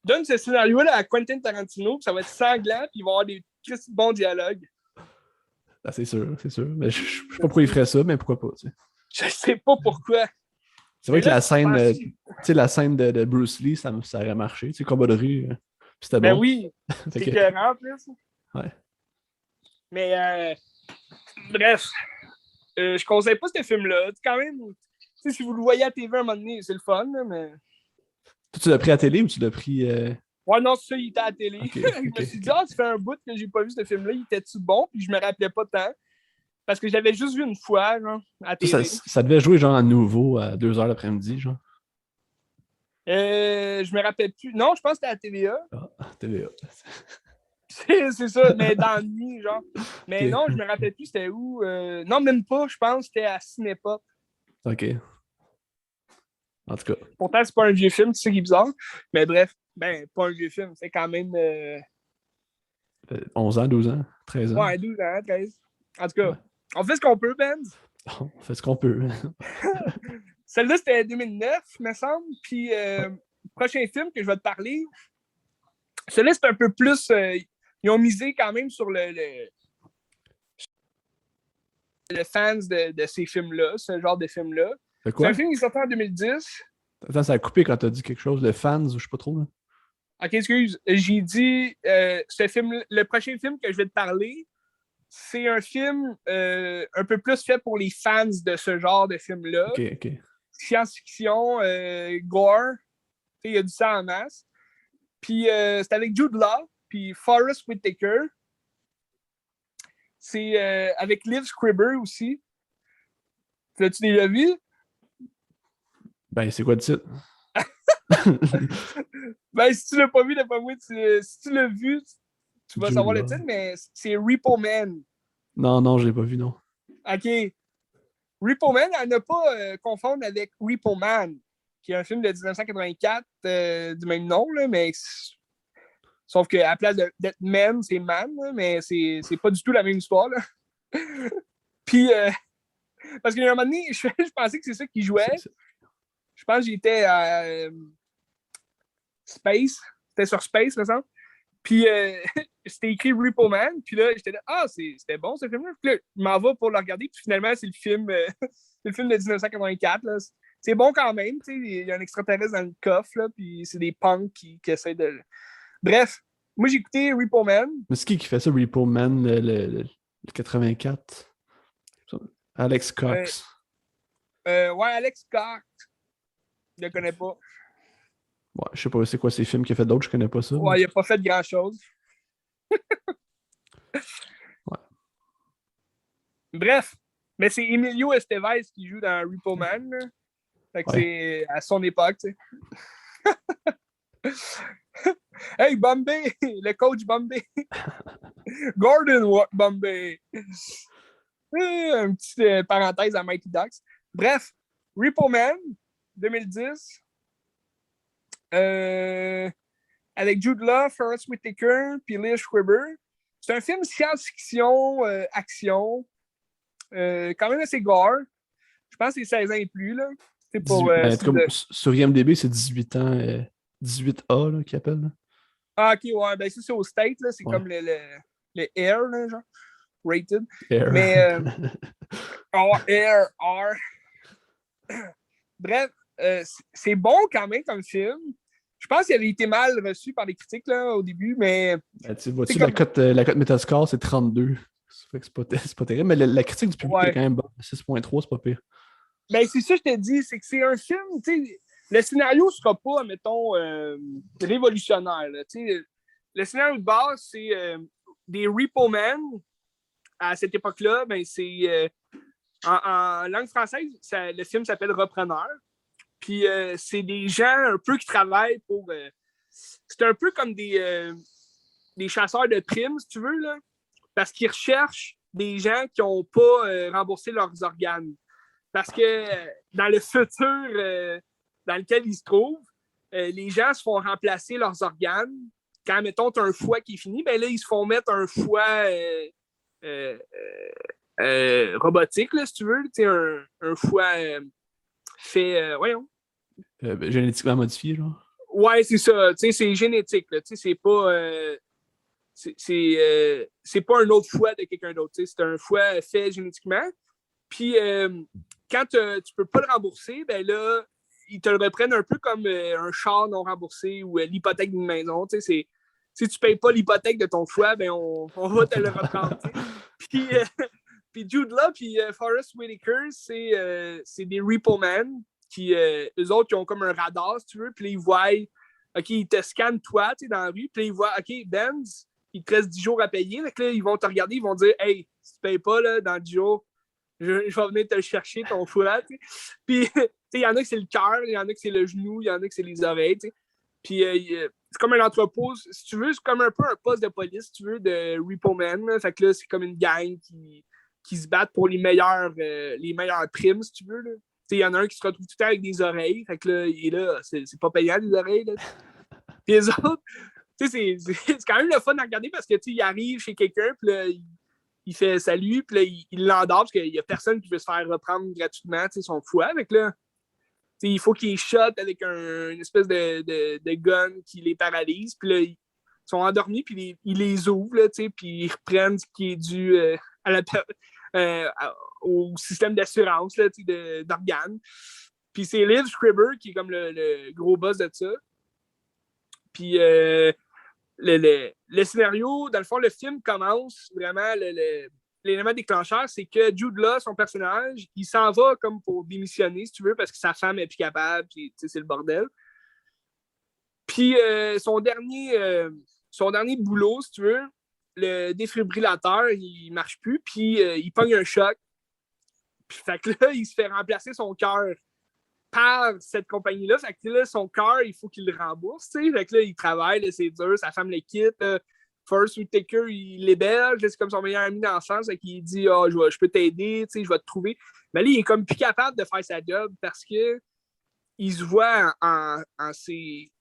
Donne ce scénario-là à Quentin Tarantino, puis ça va être sanglant, puis il va y avoir des bons dialogues. Ah, c'est sûr. Mais je sais pas pourquoi il ferait ça, mais pourquoi pas, tu sais. Je sais pas pourquoi. C'est vrai que la scène de Bruce Lee, ça aurait marché. Tu sais, combat de rue, c'était ben bon. Oui, c'est écœurant en plus. Ouais. Mais bref, je conseille pas ce film-là. Quand même, si vous le voyez à la TV à un moment donné, c'est le fun, là, mais... Toi, tu l'as pris à la télé ou tu l'as pris... Ouais, non, c'est ça, il était à la télé. Okay, je me suis dit, tu fais un bout que j'ai pas vu ce film-là, il était-tu bon? Puis je me rappelais pas tant. Parce que j'avais juste vu une fois, genre, à la télé. Ça devait jouer, genre, à nouveau à 2h l'après-midi, genre. Je me rappelle plus. Non, je pense que c'était à la TVA. Ah, TVA. c'est ça, mais dans la nuit, genre. Mais okay. Non, je me rappelle plus c'était où. Non, même pas, je pense que c'était à Cinépop. OK. En tout cas. Pourtant, c'est pas un vieux film, tu sais qui est bizarre. Mais bref, pas un vieux film. C'est quand même... 11 ans, 12 ans, 13 ans. Ouais, 12 ans, 13. En tout cas, Ouais. on fait ce qu'on peut, Ben. On fait ce qu'on peut. Celle-là, c'était 2009, me semble. Puis, Ouais. prochain film que je vais te parler, celui-là, c'est un peu plus... ils ont misé quand même sur le fans de ces films-là, ce genre de film-là. De C'est quoi? un film qui est sorti en 2010. Attends, ça a coupé quand t'as dit quelque chose. Le fans, ou je sais pas trop. Là. Ok, excuse. J'ai dit, ce film, le prochain film que je vais te parler, c'est un film un peu plus fait pour les fans de ce genre de film-là. Ok. Science-fiction, gore. Il y a du sang en masse. Puis c'est avec Jude Law, puis Forrest Whitaker. C'est avec Liv Schreiber aussi. L'as-tu déjà vu? Ben, c'est quoi le titre? Si tu l'as pas vu, d'après moi, si tu l'as vu, tu vas savoir le titre, mais c'est Repo Man. Non, je l'ai pas vu, non. OK. Repo Man, à ne pas confondre avec Repo Man, qui est un film de 1984 du même nom, là, mais sauf qu'à la place d'être Man, c'est Man, là, mais c'est pas du tout la même histoire. Là. Puis, parce qu'à un moment donné, je pensais que c'est ça qui jouait. Je pense que j'étais à Space. C'était sur Space, me semble. Puis, c'était écrit Repo Man. Puis là, j'étais là, c'était bon ce film-là. Puis là, je m'en vais pour le regarder. Puis finalement, c'est le film, c'est le film de 1984. Là. C'est bon quand même. Il y a un extraterrestre dans le coffre. Là, puis c'est des punks qui essaient de. Bref, moi, j'ai écouté Repo Man. Mais c'est qui fait ça, Repo Man, le 84? Alex Cox. Ouais, Alex Cox. Je le connais pas. Ouais, je sais pas c'est quoi ces films qu'il a fait d'autres, je connais pas ça. Ouais, il a pas fait grand-chose. Ouais. Bref, mais c'est Emilio Estevez qui joue dans Repo Man. Là. Fait que c'est à son époque, tu sais. Hey, Bombay! Le coach Bombay! Gordon Bombay! Une petite parenthèse à Mighty Ducks. Bref, Repo Man, 2010. Avec Jude Law, Forrest Whitaker, puis Liv Schreiber. C'est un film science-fiction, action. Quand même assez gore. Je pense que c'est 16 ans et plus. Là. C'est pour, sur IMDb, c'est 18 ans, 18A là, qu'ils appellent. Là. Ah, ok, ouais. Ben, ça, c'est au State. Là. C'est comme le Air, là, genre. Rated. Air. Mais. Air, R. Bref, c'est bon quand même comme film. Je pense qu'il avait été mal reçu par les critiques là, au début, mais. Ben, vois-tu, la cote Metascore, c'est 32. Ça fait que c'est pas terrible, mais la critique du public est quand même bonne. 6.3, c'est pas pire. Ben, c'est ça que je te dis, c'est que c'est un film, tu sais, le scénario ne sera pas, mettons, révolutionnaire. Là, le scénario de base, c'est des Repo Men. À cette époque-là, ben, c'est en langue française, le film s'appelle Repreneur. Puis c'est des gens un peu qui travaillent pour. C'est un peu comme des chasseurs de primes, si tu veux, là, parce qu'ils recherchent des gens qui n'ont pas remboursé leurs organes. Parce que dans le futur dans lequel ils se trouvent, les gens se font remplacer leurs organes. Quand, mettons, tu as un foie qui est fini, ben là, ils se font mettre un foie robotique, là, si tu veux. Un foie fait, voyons. Génétiquement modifié, genre. Ouais, c'est ça. C'est génétique. Là, c'est pas. C'est pas un autre foie de quelqu'un d'autre. C'est un foie fait génétiquement. Puis, quand tu peux pas le rembourser, ben là, ils te le reprennent un peu comme un char non remboursé ou l'hypothèque d'une maison. Si tu payes pas l'hypothèque de ton foie, ben on va te le reprendre. Puis, puis Jude Law puis Forrest Whitaker, c'est des Repo Man qui, eux autres, qui ont comme un radar, si tu veux, puis là, ils voient, OK, ils te scannent toi, dans la rue, puis là, ils voient, OK, Benz, il te reste 10 jours à payer, donc là, ils vont te regarder, ils vont dire, hey, si tu payes pas, là, dans 10 jours, je vais venir te le chercher, ton foie, t'sais. Puis, il y en a que c'est le cœur, il y en a que c'est le genou, il y en a que c'est les oreilles, t'sais. Puis, c'est comme un entrepôt, si tu veux, c'est comme un peu un poste de police, si tu veux, de Repo Man, là. Fait que là, c'est comme une gang qui se battent pour les meilleures primes, si tu veux, là. il y en a un qui se retrouve tout le temps avec des oreilles. Fait que là, il est là, c'est pas payant, des oreilles. Là. Puis les autres, c'est quand même le fun à regarder parce que il arrive chez quelqu'un, puis là, il fait salut, puis là, il l'endort parce qu'il y a personne qui veut se faire reprendre gratuitement son foie. Avec là, il faut qu'il shot avec une espèce de gun qui les paralyse. Puis là, ils sont endormis, puis ils les ouvrent, là, puis ils reprennent ce qui est dû au système d'assurance d'organes. Puis c'est Liv Schreiber qui est comme le gros boss de ça. Puis le scénario, dans le fond, le film commence vraiment, l'élément déclencheur, c'est que Jude Law, son personnage, il s'en va comme pour démissionner, si tu veux, parce que sa femme est plus capable, puis c'est le bordel. Puis son dernier boulot, si tu veux, le défibrillateur, il marche plus, puis il pogne un choc. Puis, fait que là, il se fait remplacer son cœur par cette compagnie-là. Fait que là, son cœur, il faut qu'il le rembourse. T'sais. Fait que là, il travaille, là, c'est dur, sa femme le quitte. First Whitaker, il l'héberge, c'est comme son meilleur ami d'enfance. Fait qu'il dit je peux t'aider, je vais te trouver. Mais là, il est comme plus capable de faire sa job parce que il se voit en ses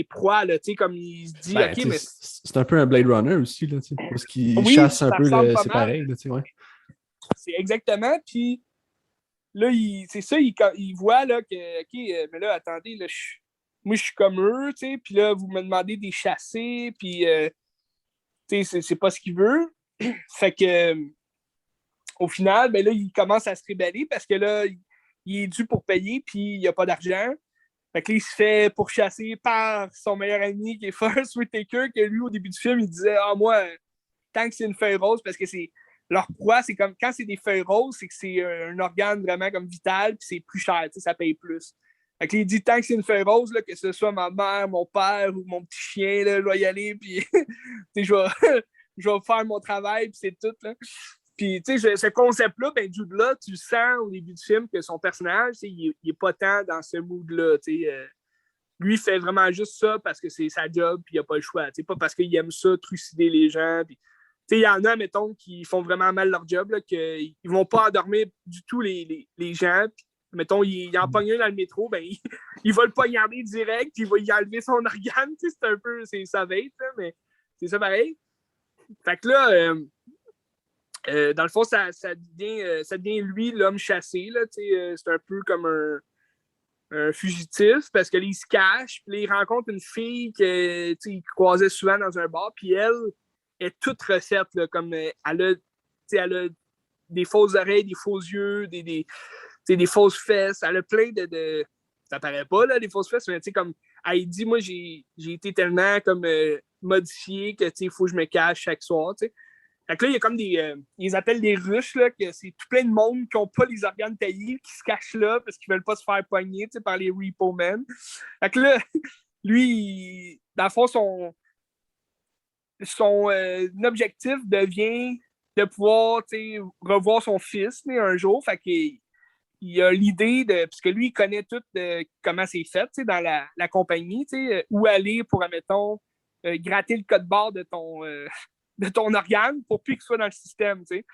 proies, là, comme il se dit, OK, mais... C'est un peu un Blade Runner aussi, là, parce qu'il chasse un peu, c'est pareil, là, ouais. C'est exactement, puis là, c'est ça, il voit, là, que, OK, mais là, attendez, là, moi, je suis comme eux, tu sais, puis là, vous me demandez de les chasser, puis, tu sais, c'est pas ce qu'il veut. Fait que, au final, ben là, il commence à se rébeller parce que là, il est dû pour payer, puis il n'y a pas d'argent. Fait que là, il se fait pourchasser par son meilleur ami qui est Forrest Whitaker, que lui, au début du film, il disait moi, tant que c'est une feuille rose, parce que c'est leur proie, c'est comme quand c'est des feuilles roses, c'est que c'est un organe vraiment comme vital, puis c'est plus cher, ça paye plus. Fait que là, il dit tant que c'est une feuille rose, là, que ce soit ma mère, mon père ou mon petit chien, là, je vais y aller, puis je vais faire mon travail, puis c'est tout. Là. Puis, tu sais, ce concept-là, ben, Jude Law, tu sens au début du film que son personnage, il est pas tant dans ce mood-là. Lui, il fait vraiment juste ça parce que c'est sa job, puis il n'a pas le choix. Pas parce qu'il aime ça, trucider les gens. Il y en a, mettons, qui font vraiment mal leur job, là, qu'ils ne vont pas endormir du tout les gens. Puis, mettons, il en pogne un dans le métro, ben, il va le poignarder direct, puis il va y enlever son organe. C'est un peu, ça va être, mais c'est ça pareil. Fait que là, dans le fond, ça devient lui l'homme chassé. Là, c'est un peu comme un fugitif parce que là, il se cache. Puis là, il rencontre une fille qu'il croisait souvent dans un bar. Puis elle est toute recette. Là, comme elle a des fausses oreilles, des faux yeux, des fausses fesses. Elle a plein de ça paraît pas, là, des fausses fesses, mais comme elle dit, moi, j'ai été tellement comme modifié que il faut que je me cache chaque soir. T'sais. Fait que là, il y a comme ils appellent des ruches, là, que c'est tout plein de monde qui n'ont pas les organes taillés, qui se cachent là parce qu'ils veulent pas se faire pogner par les repo men. Fait que là, lui, dans le fond, son objectif devient de pouvoir revoir son fils un jour. Fait qu'il a l'idée de. Parce que lui, il connaît tout comment c'est fait dans la compagnie, où aller pour, admettons, gratter le code barre de ton organe pour plus qu'il soit dans le système. T'sais.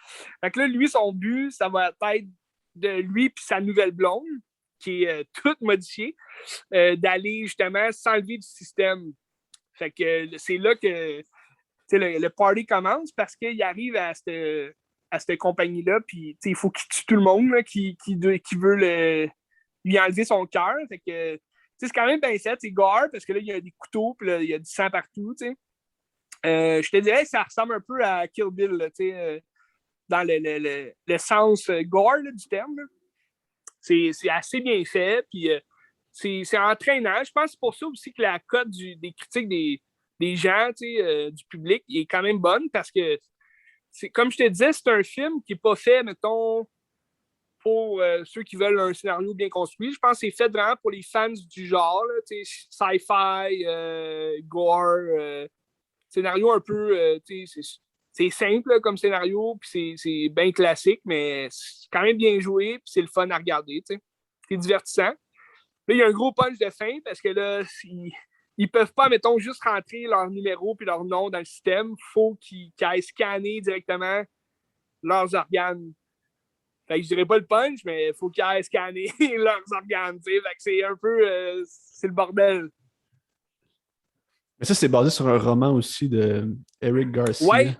Fait que là, lui, son but, ça va être de lui et sa nouvelle blonde, qui est toute modifiée, d'aller justement s'enlever du système. Fait que c'est là que le party commence parce qu'il arrive à cette compagnie-là, puis il faut qu'il tue tout le monde là, qui veut lui enlever son cœur. Fait que c'est quand même bien fait, c'est gore parce que là, il y a des couteaux, puis là, il y a du sang partout, tu sais. Je te dirais que ça ressemble un peu à Kill Bill, là, dans le sens gore là, du terme. Là. C'est assez bien fait, puis c'est entraînant. Je pense que c'est pour ça aussi que la cote des critiques des gens, du public, est quand même bonne, parce que, comme je te disais, c'est un film qui n'est pas fait, mettons, pour ceux qui veulent un scénario bien construit. Je pense que c'est fait vraiment pour les fans du genre, là, sci-fi, gore, scénario un peu, c'est simple là, comme scénario, puis c'est bien classique, mais c'est quand même bien joué, puis c'est le fun à regarder. T'sais. C'est divertissant. Là, il y a un gros punch de fin parce que là, ils peuvent pas, mettons, juste rentrer leur numéro puis leur nom dans le système. Il faut qu'ils aillent scanner directement leurs organes. Fait que je dirais pas le punch, mais il faut qu'ils aillent scanner leurs organes, tu sais. Fait que c'est un peu... c'est le bordel. Mais ça, c'est basé sur un roman aussi de Eric Ouais, Garcia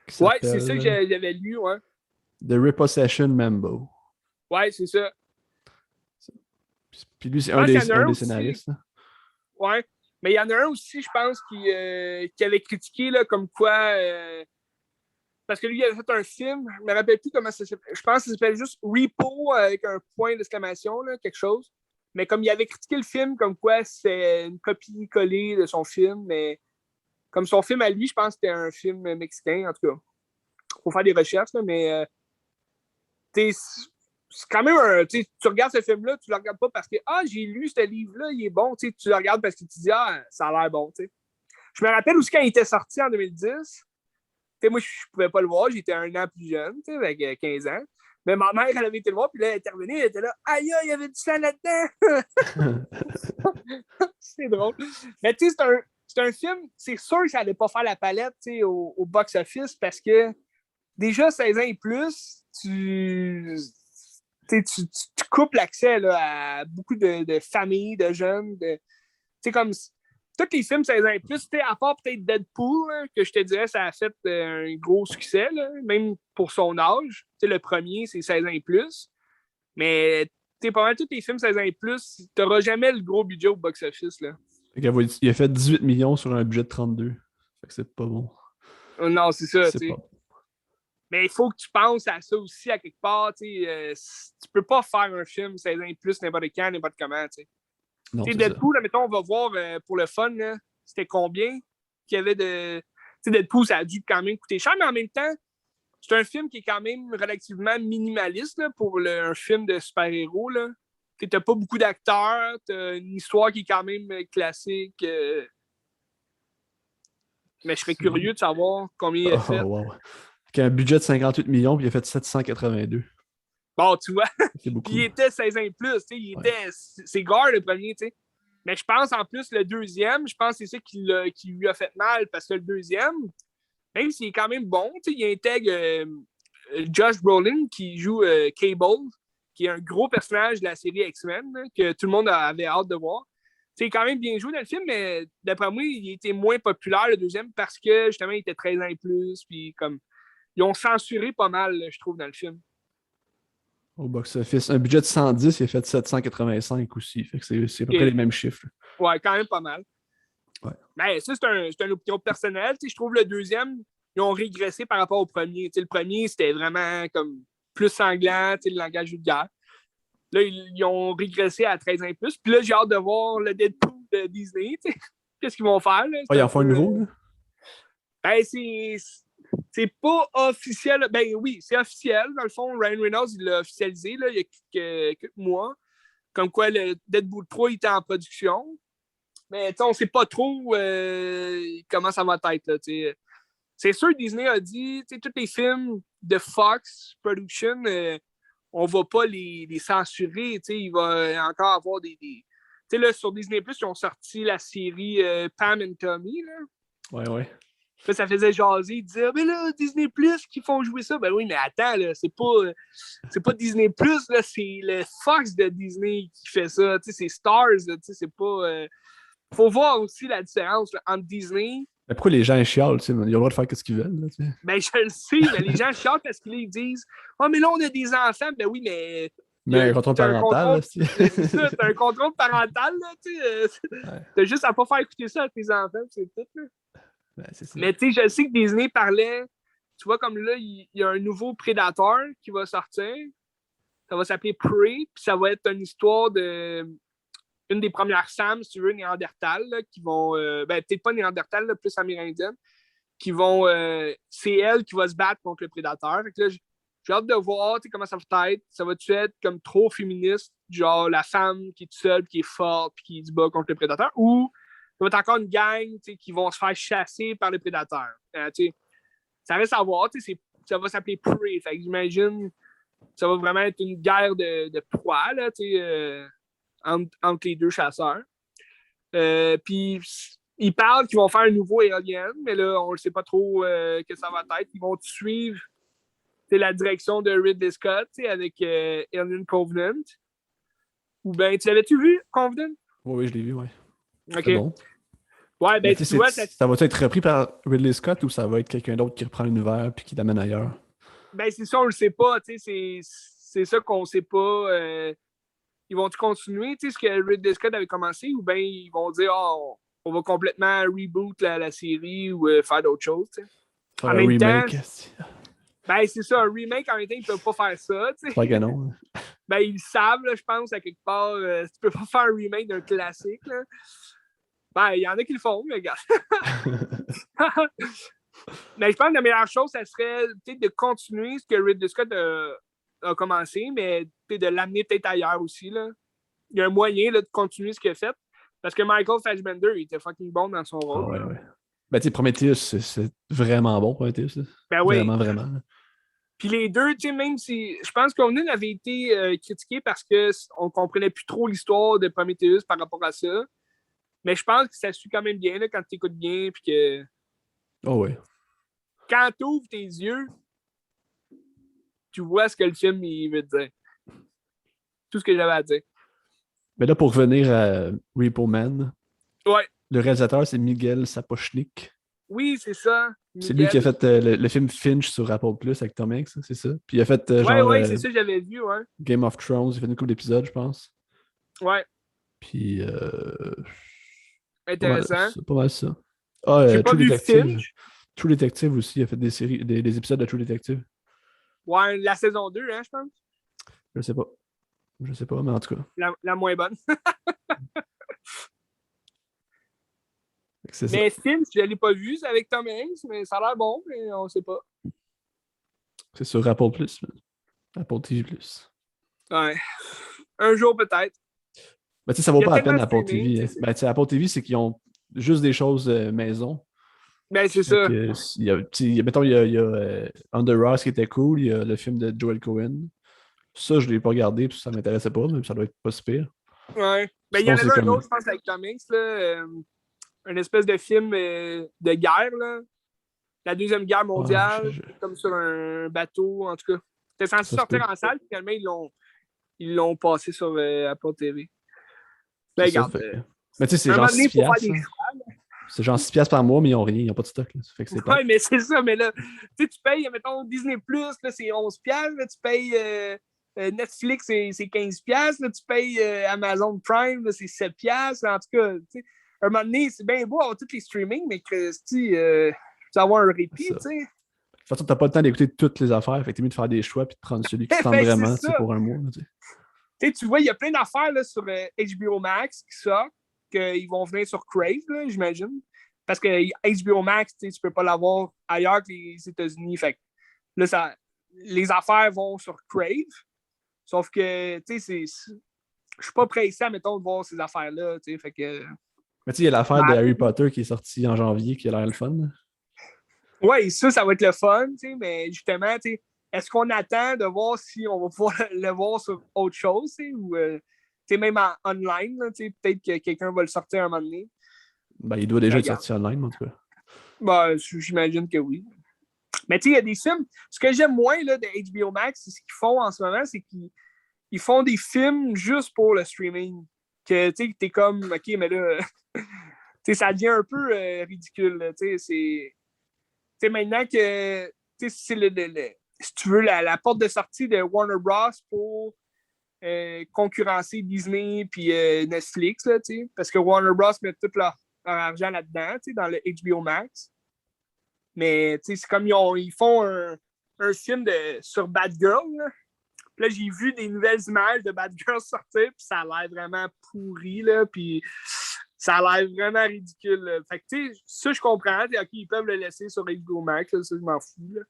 qui ouais, c'est ça que s'appelle j'avais lu, ouais. The Repossession Mambo. Ouais, c'est ça. Puis lui, c'est Je pense qu'il y en a un un des aussi. scénaristes. Là. Ouais. Mais il y en a un aussi, je pense, qui avait critiqué là, comme quoi. Parce que lui, il avait fait un film. Je me rappelle plus comment ça s'appelle. Je pense que ça s'appelle juste Repo avec un point d'exclamation, là, quelque chose. Mais comme il avait critiqué le film, comme quoi c'est une copie collée de son film, mais comme son film à lui, je pense que c'était un film mexicain, en tout cas. Faut faire des recherches, là, mais c'est quand même un. Tu regardes ce film-là, tu le regardes pas parce que j'ai lu ce livre-là, il est bon. Tu le regardes parce que tu dis ça a l'air bon. T'sais. Je me rappelle aussi quand il était sorti en 2010. Moi, je pouvais pas le voir, j'étais un an plus jeune, avec 15 ans. Mais ma mère, elle avait été le voir, puis là, elle est intervenue, elle était là, aïe, il y avait du sang là-dedans. C'est drôle. Mais tu sais, c'est un film, c'est sûr que ça allait pas faire la palette au box-office parce que déjà 16 ans et plus, tu coupes l'accès là, à beaucoup de familles, de jeunes. Comme tous les films 16 ans et plus, à part peut-être Deadpool, là, que je te dirais, ça a fait un gros succès, là, même pour son âge. Le premier, c'est 16 ans et plus. Mais pas mal tous les films 16 ans et plus, tu n'auras jamais le gros budget au box-office. Là. Il a fait 18 millions sur un budget de 32. Fait que c'est pas bon. Non, c'est ça. C'est pas bon. Mais il faut que tu penses à ça aussi à quelque part. Tu peux pas faire un film 16 ans et plus n'importe quand, n'importe comment. Non, c'est Deadpool, là, mettons, on va voir pour le fun, là, c'était combien qu'il y avait de. Deadpool, ça a dû quand même coûter cher, mais en même temps, c'est un film qui est quand même relativement minimaliste là, pour un film de super-héros. Tu n'as pas beaucoup d'acteurs, tu as une histoire qui est quand même classique. Mais je serais curieux de savoir combien il a fait. Wow. Il a un budget de 58 millions, puis il a fait 782. Bon, tu vois, c'est beaucoup. Puis il était 16 ans et plus. C'est gore le premier. T'sais. Mais je pense en plus le deuxième, je pense que c'est ça qui lui a fait mal parce que le deuxième, même s'il est quand même bon, il intègre Josh Brolin qui joue Cable, qui est un gros personnage de la série X-Men là, que tout le monde avait hâte de voir. C'est quand même bien joué dans le film, mais d'après moi, il était moins populaire le deuxième parce que justement, il était 13 ans et plus. Puis comme ils ont censuré pas mal, je trouve, dans le film. Au box-office. Un budget de 110, il a fait 785 aussi. Fait que c'est à peu près les mêmes chiffres. Ouais, quand même pas mal. Ouais. Ben, ça, c'est une opinion personnelle. Je trouve le deuxième, ils ont régressé par rapport au premier. Le premier, c'était vraiment comme plus sanglant, le langage vulgaire. Là, ils ont régressé à 13 ans et plus. Puis là, j'ai hâte de voir le Deadpool de Disney. Qu'est-ce qu'ils vont faire? Là? Ils en font un nouveau, là? Ben, c'est pas officiel. Ben oui, c'est officiel. Dans le fond, Ryan Reynolds, il l'a officialisé là, il y a quelques mois. Comme quoi, le Deadpool 3 était en production. Mais on ne sait pas trop comment ça va être. Là, c'est sûr, Disney a dit tous les films de Fox Production, on ne va pas les censurer. Il va encore avoir des. Là, sur Disney, ils ont sorti la série Pam and Tommy. Là. Ouais. Là, ça faisait jaser. Ils disaient, mais là, Disney Plus qui font jouer ça. Ben oui, mais attends, là, c'est pas Disney Plus, là, c'est le Fox de Disney qui fait ça. C'est Stars, là, c'est pas. Faut voir aussi la différence là, entre Disney. Mais pourquoi les gens chialent? Ils ont le droit de faire ce qu'ils veulent. Là, ben, je le sais, mais les gens chialent parce qu'ils disent mais là, on a des enfants. Ben oui, mais. Mais un contrôle parental. C'est ça, t'as un contrôle parental. Là, t'as juste à pas faire écouter ça à tes enfants, c'est tout. Là. Ben, c'est ça. Mais je sais que Disney parlait. Tu vois, comme là, il y a un nouveau Predator qui va sortir. Ça va s'appeler Prey, puis ça va être une histoire de. Une des premières femmes, si tu veux, néandertales, là, qui vont. Peut-être pas néandertales, là, plus amérindiennes, qui vont. C'est elle qui va se battre contre le prédateur. Fait que là, j'ai hâte de voir comment ça va être. Ça va-tu être comme trop féministe, genre la femme qui est seule, qui est forte, puis qui se bat contre le prédateur, ou ça va être encore une gang qui vont se faire chasser par le prédateur. Ça reste à voir. Ça va s'appeler Prey. Fait que j'imagine ça va vraiment être une guerre de proies là, entre les deux chasseurs. Puis ils parlent qu'ils vont faire un nouveau Alien, mais là, on ne sait pas trop que ça va être. Ils vont suivre. la direction de Ridley Scott, avec Alien Covenant. Ou bien, tu l'avais-tu vu, Covenant? Oui, je l'ai vu, ouais. OK. C'est bon. Ouais, ben tu vois, ça va être repris par Ridley Scott ou ça va être quelqu'un d'autre qui reprend l'univers puis qui l'amène ailleurs? Ben c'est ça, on le sait pas, c'est ça qu'on sait pas. Ils vont-tu continuer, ce que Ridley Scott avait commencé, ou bien ils vont dire, on va complètement reboot la série ou faire d'autres choses, t'sais. Faire En un même temps, remake. ben c'est ça, un remake, en même temps, ils peuvent pas faire ça, C'est pas canon. Ben ils le savent, là, je pense, à quelque part, tu peux pas faire un remake d'un classique, là. Ben, il y en a qui le font, mais regarde. Mais je pense que la meilleure chose, ça serait peut-être de continuer ce que Ridley Scott a commencé, mais de l'amener peut-être ailleurs aussi. Là. Il y a un moyen là, de continuer ce qu'il a fait. Parce que Michael Fassbender, il était fucking bon dans son rôle. Ah ouais. Ben, tu sais, Prometheus, c'est vraiment bon, Prometheus. Ben oui. Vraiment, vraiment. Puis les deux, tu sais, même si. Je pense qu'Onen avait été critiqué parce qu'on comprenait plus trop l'histoire de Prometheus par rapport à ça. Mais je pense que ça suit quand même bien là, quand tu écoutes bien. Puis que. Oh ouais. Quand tu ouvres tes yeux, tu vois ce que le film il veut dire. Tout ce que j'avais à dire. Mais là, pour revenir à Repo Man, ouais. Le réalisateur, c'est Miguel Sapochnik. Oui, c'est ça. Miguel. C'est lui qui a fait le film Finch sur Apple Plus avec Tom Hanks, c'est ça? Puis il a fait Ouais, c'est ça, j'avais vu, ouais. Game of Thrones, il a fait une couple d'épisodes, je pense. Ouais. Puis. Intéressant. C'est pas mal ça. Ah, j'ai pas True vu Detective. Finch. True Detective aussi, il a fait des épisodes de True Detective. Ouais, la saison 2, hein, je pense. Je sais pas, mais en tout cas. La moins bonne. C'est mais ça. Finch, je l'ai pas vu, c'est avec Tom Hanks, mais ça a l'air bon, mais on sait pas. C'est sur Apple Plus. Apple TV Plus. Ouais. Un jour peut-être. Ben, ça vaut pas la peine Apple TV. Ben, Apple TV, c'est qu'ils ont juste des choses maison. Ben, c'est ça. Mettons, il y a Under Rocks qui était cool, il y a le film de Joel Cohen. Ça, je ne l'ai pas regardé parce que ça ne m'intéressait pas, mais ça doit être pas si pire. Ouais. Ben, il y en avait un autre, je pense, avec Tom Hanks, là, une espèce de film de guerre, là. La Deuxième Guerre mondiale, comme sur un bateau, en tout cas. C'était censé sortir en salle, finalement, ils l'ont passé sur Apple TV. Ben, regarde. Mais tu sais, c'est genre 6 piastres. C'est genre 6 piastres par mois, mais ils n'ont rien, ils n'ont pas de stock. Là. Ça fait que c'est ouais, mais c'est ça, mais là, tu payes, mettons, Disney+, là, c'est 11 piastres, là, tu payes Netflix, c'est 15 piastres, là, tu payes Amazon Prime, là, c'est 7 piastres, en tout cas, tu sais, un moment donné, c'est bien beau avoir tous les streamings, mais Christy, tu vas avoir un répit, tu sais. De toute façon, tu n'as pas le temps d'écouter toutes les affaires, fait que t'es mieux de faire des choix et de prendre celui qui te tente vraiment pour un mois. Tu vois, il y a plein d'affaires là, sur HBO Max qui sortent, qu'ils vont venir sur Crave, là, j'imagine. Parce que HBO Max, tu peux pas l'avoir ailleurs que les États-Unis. Fait que là, les affaires vont sur Crave. Sauf que, tu sais, je suis pas pressé, mettons, de voir ces affaires-là. Fait que. Mais tu sais, il y a l'affaire de Harry Potter qui est sortie en janvier qui a l'air le fun. Oui, ça va être le fun, mais justement, est-ce qu'on attend de voir si on va pouvoir le voir sur autre chose, ou même online, peut-être que quelqu'un va le sortir un moment donné? Ben, il doit déjà être sorti online, en tout cas. Ben, j'imagine que oui. Mais tu sais, il y a des films. Ce que j'aime moins là, de HBO Max, c'est ce qu'ils font en ce moment, c'est qu'ils font des films juste pour le streaming. Que tu sais, t'es comme, OK, mais là, ça devient un peu ridicule. Tu sais, maintenant que c'est si tu veux, la porte de sortie de Warner Bros. Pour concurrencer Disney puis Netflix, là, parce que Warner Bros. Met tout leur argent là-dedans, dans le HBO Max. Mais c'est comme ils font un film sur Batgirl. Là. Puis là, j'ai vu des nouvelles images de Batgirl sortir, puis ça a l'air vraiment pourri, là, puis ça a l'air vraiment ridicule. Là. Fait que, tu sais, ça, je comprends. OK, ils peuvent le laisser sur HBO Max, là, ça, je m'en fous. Là.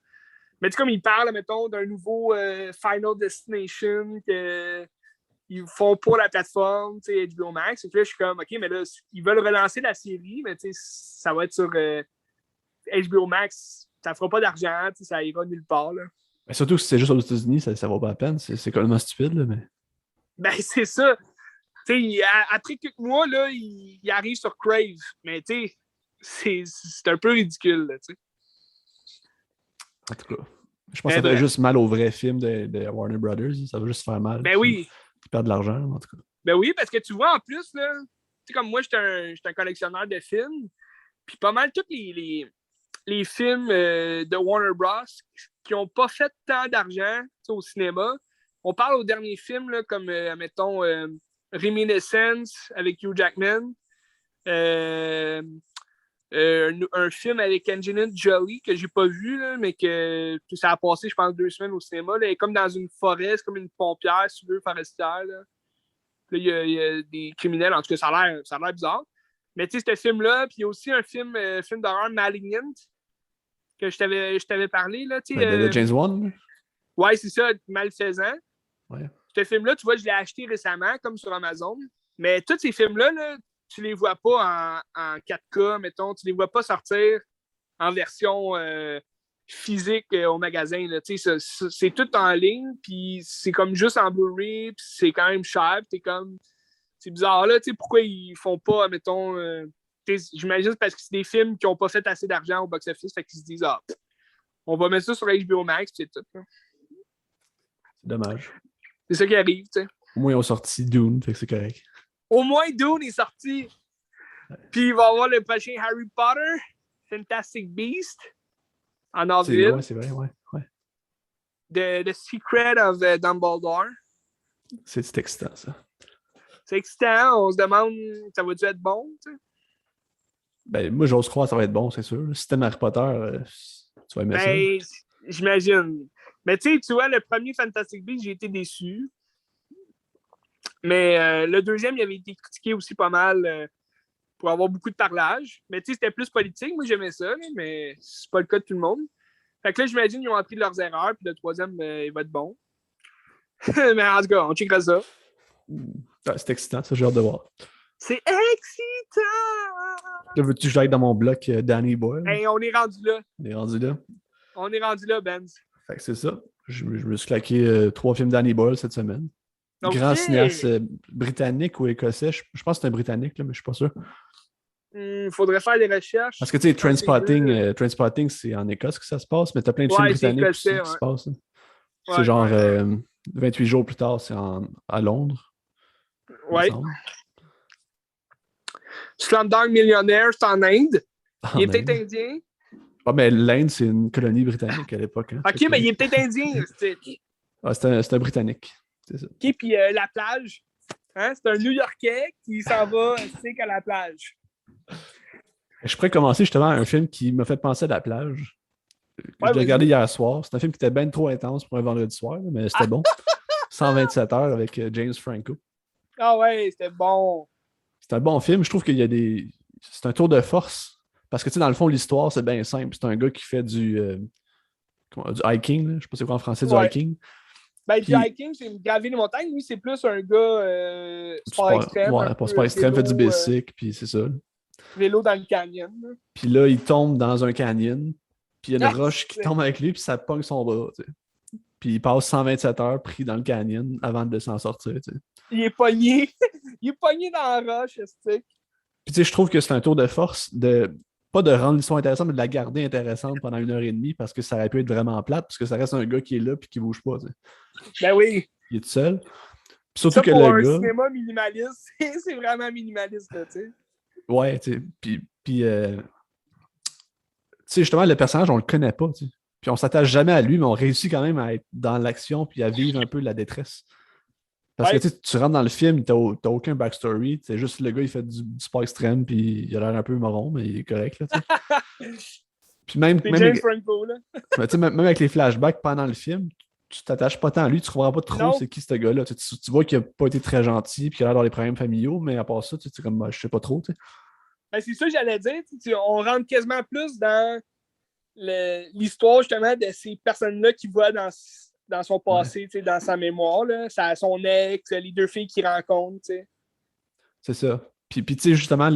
Mais tu sais, comme ils parlent, mettons, d'un nouveau Final Destination qu'ils font pour la plateforme, tu sais, HBO Max. Et puis là, je suis comme, OK, mais là, ils veulent relancer la série, mais tu sais, ça va être sur HBO Max. Ça fera pas d'argent, ça ira nulle part, là. Mais surtout si c'est juste aux États-Unis, ça vaut pas la peine. C'est complètement stupide, là, mais. Ben, c'est ça. Tu sais, après quelques mois, là, il arrive sur Crave. Mais tu sais, c'est un peu ridicule, là, tu sais. En tout cas. Je pense que ça fait juste mal aux vrais films de Warner Brothers. Ça va juste faire mal. Ben oui. Ils perdent de l'argent, en tout cas. Ben oui, parce que tu vois, en plus, là, tu sais, comme moi, j'étais un collectionneur de films, puis pas mal tous les films de Warner Bros. Qui n'ont pas fait tant d'argent au cinéma. On parle au dernier film, là, comme, mettons, Reminiscence avec Hugh Jackman. Un film avec Angelina Jolie que j'ai pas vu, là, mais que ça a passé, je pense, 2 semaines au cinéma. Là, elle est comme dans une forêt, c'est comme une pompière, si tu veux, forestière. Là, il y a des criminels, en tout cas, ça a l'air bizarre. Mais tu sais, ce film-là, puis il y a aussi un film d'horreur Malignant que je t'avais parlé. Là, de James Wan? Ouais, c'est ça, Malfaisant. Ouais. Ce film-là, tu vois, je l'ai acheté récemment, comme sur Amazon. Mais tous ces films-là, là, tu les vois pas en 4K, mettons. Tu les vois pas sortir en version physique au magasin. Là. C'est tout en ligne, puis c'est comme juste en Blu-ray, puis c'est quand même cher. C'est bizarre, là. Pourquoi ils font pas, mettons... j'imagine parce que c'est des films qui n'ont pas fait assez d'argent au box-office, fait qu'ils se disent, on va mettre ça sur HBO Max, puis c'est tout. Là. C'est dommage. C'est ça qui arrive, tu sais. Au moins, ils ont sorti Dune, fait que c'est correct. Au moins, Dune est sorti. Puis il va y avoir le prochain Harry Potter, Fantastic Beast, en avril. C'est vrai, ouais. The Secret of Dumbledore. C'est excitant, ça. C'est excitant. On se demande, ça va-tu être bon, tu sais? Ben, moi, j'ose croire que ça va être bon, c'est sûr. Si t'aimes Harry Potter, tu vas aimer ça. J'imagine. Mais tu sais, tu vois, le premier Fantastic Beasts, j'ai été déçu. Mais le deuxième, il avait été critiqué aussi pas mal pour avoir beaucoup de parlage. Mais tu sais, c'était plus politique. Moi, j'aimais ça, là, mais c'est pas le cas de tout le monde. Fait que là, j'imagine qu'ils ont appris de leurs erreurs, puis le troisième, il va être bon. Mais en tout cas, on checkera ça. C'est excitant, ça, j'ai hâte de voir. C'est excitant! Là, veux-tu que j'aille dans mon bloc Danny Boyle? Hey, on est rendu là. On est rendu là, Benz. Fait que c'est ça. Je me suis claqué 3 films Danny Boyle cette semaine. Okay. Grand cinéaste britannique ou écossais. Je pense que c'est un britannique, là, mais je suis pas sûr. Faudrait faire des recherches. Parce que tu sais, Trainspotting, c'est en Écosse que ça se passe, mais t'as plein de films britanniques qui se passent. Ouais. C'est genre 28 jours plus tard, c'est à Londres. Ouais. Slumdog Millionnaire, c'est en Inde. Il est peut-être indien. Ah, mais l'Inde, c'est une colonie britannique à l'époque. Hein. OK, mais il est peut-être indien. C'est un Britannique. C'est ça. OK, puis la plage. Hein? C'est un New-Yorkais qui s'en va à la plage. Je pourrais commencer justement un film qui m'a fait penser à la plage. Je l'ai regardé hier soir. C'est un film qui était bien trop intense pour un vendredi soir, mais c'était bon. 127 heures avec James Franco. Ah ouais, c'était bon. C'est un bon film. Je trouve qu'il y a des... C'est un tour de force. Parce que, tu sais, dans le fond, l'histoire, c'est bien simple. C'est un gars qui fait du hiking. Là. Je sais pas c'est quoi en français, du hiking. Ben, du hiking, c'est graver les montagnes. Lui, c'est plus un gars sport extrême. Ouais, pour sport extrême, fait du basic, puis c'est ça. Vélo dans le canyon. Puis là, il tombe dans un canyon. Puis il y a une roche qui tombe avec lui, puis ça pogne son bras. Tu sais. Puis il passe 127 heures pris dans le canyon avant de s'en sortir. Tu sais. Il est pogné. Il est pogné dans la roche, stick. Puis tu sais, je trouve que c'est un tour de force de pas de rendre l'histoire intéressante, mais de la garder intéressante pendant 1h30 parce que ça aurait pu être vraiment plate, parce que ça reste un gars qui est là puis qui bouge pas. Tu sais. Ben oui. Il est tout seul. Puis surtout ça, que pour le un gars. Cinéma minimaliste, c'est vraiment minimaliste, là, tu sais. Ouais, tu sais. Puis tu sais, justement, le personnage, on le connaît pas, tu sais. Puis on s'attache jamais à lui, mais on réussit quand même à être dans l'action puis à vivre un peu la détresse. Parce que tu rentres dans le film, t'as aucun backstory. C'est juste le gars, il fait du sport extrême, puis il a l'air un peu marron, mais il est correct. Là, puis même Franco, là. même avec les flashbacks pendant le film, tu t'attaches pas tant à lui, tu comprends pas trop c'est qui ce gars-là. Tu vois qu'il a pas été très gentil, puis qu'il a l'air d'avoir des problèmes familiaux, mais à part ça, tu sais, comme je sais pas trop. Ben, c'est ça que j'allais dire. On rentre quasiment plus dans l'histoire justement de ces personnes-là qui voient dans son passé, dans sa mémoire, là, son ex, les 2 filles qu'il rencontre. T'sais. C'est ça. Puis tu sais, justement,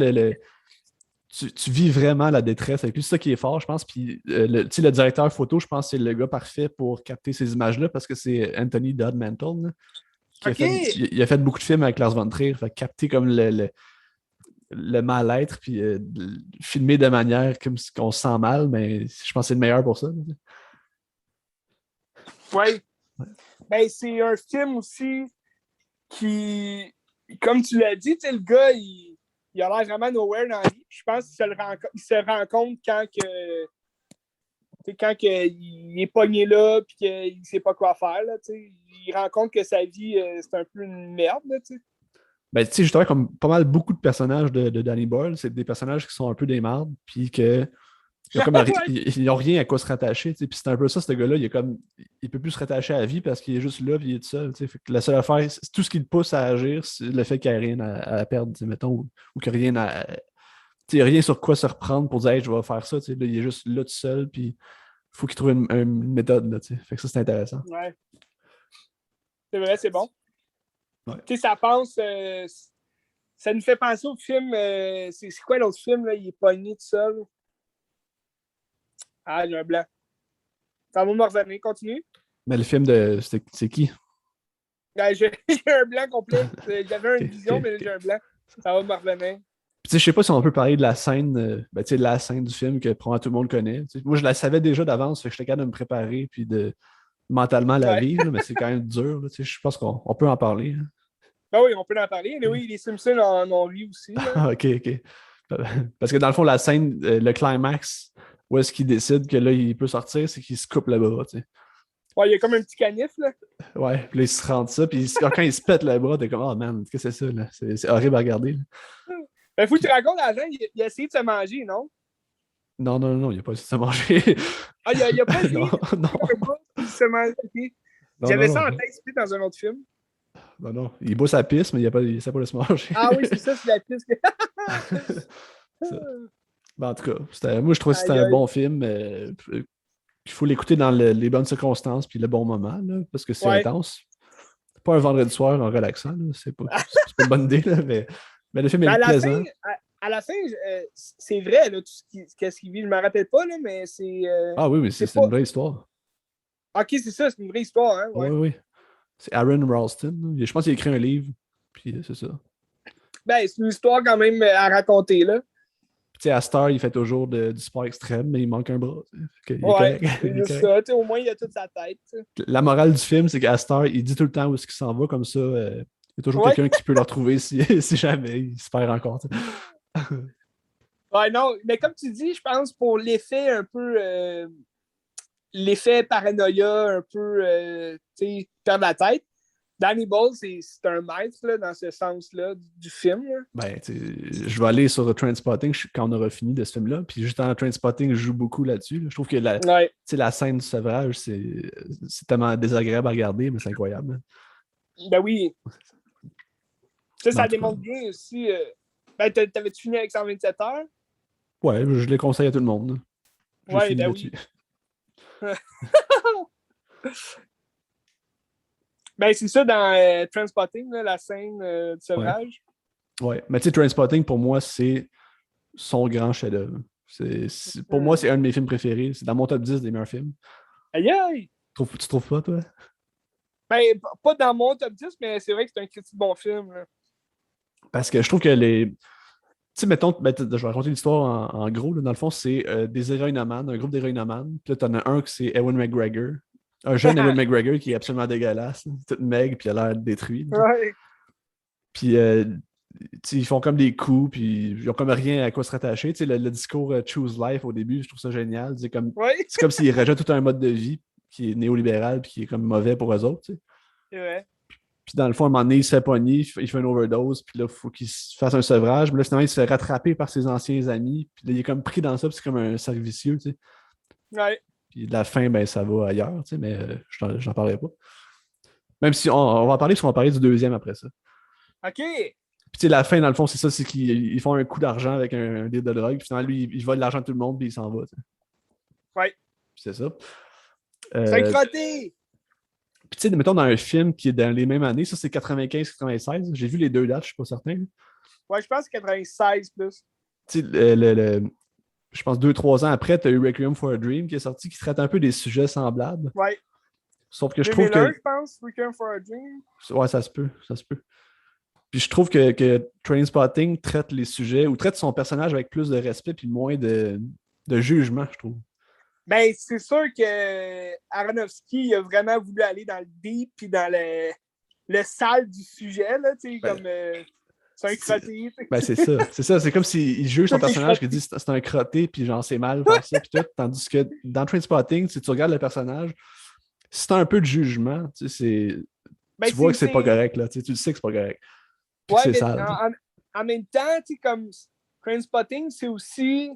tu vis vraiment la détresse avec lui. C'est ça qui est fort, je pense. Puis le directeur photo, je pense que c'est le gars parfait pour capter ces images-là parce que c'est Anthony Dodd Mantle. Il a fait beaucoup de films avec Lars von Trier. Fait capter comme le mal-être, puis filmer de manière comme si on se sent mal, mais je pense que c'est le meilleur pour ça. Ouais. Ouais. Ben, c'est un film aussi qui, comme tu l'as dit, le gars, il a l'air vraiment nowhere dans la vie. Je pense qu'il se rend compte quand il est pogné là puis qu'il ne sait pas quoi faire. Là, il rend compte que sa vie, c'est un peu une merde. Là, Ben, tu sais, justement, comme pas mal beaucoup de personnages de Danny Boyle, c'est des personnages qui sont un peu des mardes, puis que ils ont, comme, ils ont rien à quoi se rattacher. Puis c'est un peu ça, ce gars-là, il peut plus se rattacher à la vie parce qu'il est juste là, puis il est tout seul. Fait que la seule affaire, tout ce qui le pousse à agir, c'est le fait qu'il n'y a rien à perdre, mettons, ou qu'il n'y a rien sur quoi se reprendre pour dire hey, je vais faire ça. Là, il est juste là tout seul, puis il faut qu'il trouve une méthode. Là, fait que ça, c'est intéressant. Ouais. C'est vrai, c'est bon. Ouais. Ça nous fait penser au film. C'est quoi l'autre film? Là? Il est pogné tout seul. Ah, j'ai un blanc. Ça va me revenir. Continue. Mais le film c'est qui? J'ai un blanc complet. J'avais une vision, mais okay. j'ai un blanc. Ça va me revenir. Je sais pas si on peut parler de la scène, la scène du film que probablement tout le monde connaît. Moi, je la savais déjà d'avance, fait que j'étais capable de me préparer puis de mentalement la vivre, là, mais c'est quand même dur. Là, je pense qu'on peut en parler. Hein. Ben oui, on peut en parler. Mais oui, les Simpsons en ont vu aussi. OK. Parce que dans le fond, la scène, le climax, où est-ce qu'il décide que là, il peut sortir, c'est qu'il se coupe le bras. Ouais, il y a comme un petit canif, là. Ouais, puis là, il se rend ça, puis quand il se pète le bras, t'es comme, oh man, qu'est-ce que c'est ça, là? C'est horrible à regarder. Là. Ben, faut que tu racontes à la fin, il a essayé de se manger, non? Non, il a pas essayé de se manger. Ah, il a pas essayé non. de se manger. Okay. J'avais ça en tête, c'était dans un autre film. Non. Il boit sa pisse, mais il essaie pas de se manger. Ah oui, c'est ça, c'est la piste. Ben, en tout cas, moi, je trouve que c'était un bon film. Il faut l'écouter dans les bonnes circonstances puis le bon moment, là, parce que c'est intense. Pas un vendredi soir en relaxant, là, c'est pas une bonne idée, là, mais le film est plaisant. À la fin, c'est vrai, là, tout ce qu'il vit. Je ne me rappelle pas, là, mais c'est. Ah oui, c'est une vraie histoire. Ok, c'est ça, c'est une vraie histoire. Hein, ouais. Oui. C'est Aaron Ralston. Je pense qu'il a écrit un livre, puis c'est ça. Ben, c'est une histoire quand même à raconter, là. Puis, à Star, il fait toujours du sport extrême, mais il manque un bras. Ouais, c'est juste ça. Au moins, il a toute sa tête. T'sais. La morale du film, c'est qu'à Star, il dit tout le temps où est-ce qu'il s'en va, comme ça, il y a toujours quelqu'un qui peut le retrouver si jamais il se perd encore. Ouais, non, mais comme tu dis, je pense pour l'effet un peu. L'effet paranoïa, un peu. Perdre la tête. Danny Boyle, c'est un maître là, dans ce sens-là du film. Là. Ben, je vais aller sur Trainspotting quand on aura fini de ce film-là. Puis juste en Trainspotting, je joue beaucoup là-dessus. Là. Je trouve que la scène du sevrage, c'est tellement désagréable à regarder, mais c'est incroyable. Ben oui. Ça démontre bien aussi. Ben, t'avais-tu fini avec 127 heures? Ouais, je les conseille à tout le monde. J'ai fini là-dessus. Oui. Ben, c'est ça dans Trainspotting, la scène du sevrage. Ouais, mais tu sais, Trainspotting, pour moi, c'est son grand chef-d'œuvre. Pour moi, c'est un de mes films préférés. C'est dans mon top 10 des meilleurs films. Aïe aïe! Tu trouves pas, toi? Ben, pas dans mon top 10, mais c'est vrai que c'est un critique bon film. Là. Parce que je trouve que les. Tu sais, mettons, je vais raconter l'histoire en gros. Là, dans le fond, c'est des héroïnomanes, un groupe d'héroïnomanes. Puis là, t'en as un qui c'est Ewan McGregor. Un jeune Ewan McGregor qui est absolument dégueulasse. Tout maigre, puis il a l'air détruit. Ouais. Puis ils font comme des coups, puis ils ont comme rien à quoi se rattacher. Tu sais, le discours Choose Life au début, je trouve ça génial. C'est comme s'ils rejettent tout un mode de vie qui est néolibéral, puis qui est comme mauvais pour eux autres. Tu sais. C'est vrai. Puis dans le fond, à un moment donné, il se fait pogner, il fait une overdose, puis là, il faut qu'il fasse un sevrage. Mais là, finalement, il se fait rattraper par ses anciens amis, puis là, il est comme pris dans ça, puis c'est comme un cercle vicieux. Tu sais. Ouais. Puis la fin, ben, ça va ailleurs, tu sais, mais j'en parlerai pas. Même si on va en parler, parce qu'on va parler du deuxième après ça. OK. Puis, tu sais, la fin, dans le fond, c'est ça, c'est qu'ils font un coup d'argent avec un deal de drogue, puis finalement, lui, il vole l'argent de tout le monde, puis il s'en va. T'sais. Ouais. Puis c'est ça. C'est un crotté! Puis, tu sais, mettons, dans un film qui est dans les mêmes années, ça, c'est 95-96. J'ai vu les deux dates, je suis pas certain. Ouais, je pense 96 plus. Tu sais, je pense 2-3 ans après, tu as eu Requiem for a Dream qui est sorti, qui traite un peu des sujets semblables. Ouais. Sauf que je trouve que. Je pense, Requiem for a Dream. Ouais, ça se peut. Puis je trouve que Trainspotting traite les sujets ou traite son personnage avec plus de respect puis moins de jugement, je trouve. Ben, c'est sûr que Aronofsky a vraiment voulu aller dans le deep puis dans le sale du sujet, là, tu sais, comme c'est un crotté. Ben, c'est ça. C'est ça. C'est comme s'il juge son personnage qui dit c'est un crotté, puis genre, c'est mal faire ça, puis tout. Tandis que dans Trainspotting, si tu regardes le personnage, si t'as un peu de jugement, tu sais, Ben, tu vois que c'est pas correct, là. Tu le sais que c'est pas correct. Puis ouais, que c'est mais sale. en même temps, tu sais, comme Trainspotting, c'est aussi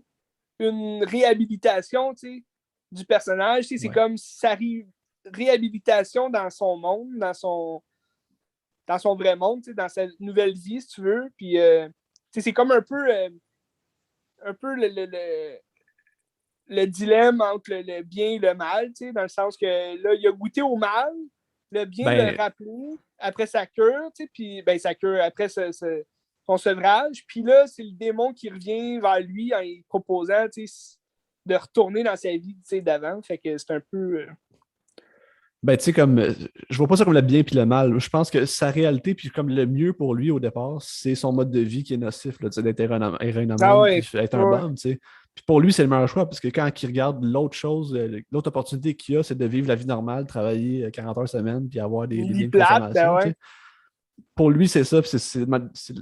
une réhabilitation, tu sais, du personnage. Tu sais, c'est comme sa réhabilitation dans son monde, dans son vrai monde, tu sais, dans sa nouvelle vie, si tu veux. Puis, tu sais, c'est comme un peu le dilemme entre le bien et le mal, tu sais, dans le sens que là, il a goûté au mal, le bien le rappeler après sa cure, tu sais, puis ben, sa cure après son sevrage. Puis là, c'est le démon qui revient vers lui en lui proposant, tu sais, de retourner dans sa vie, tu sais, d'avant. Fait que c'est un peu... Ben, tu sais, comme, je vois pas ça comme le bien puis le mal. Je pense que sa réalité, puis comme le mieux pour lui au départ, c'est son mode de vie qui est nocif, là, d'être héroïnomane, puis être un bum, tu sais. Puis pour lui, c'est le meilleur choix, parce que quand il regarde l'autre chose, l'autre opportunité qu'il a, c'est de vivre la vie normale, travailler 40 heures semaine, puis avoir des biens de consommation, tu sais. Pour lui, c'est ça, puis c'est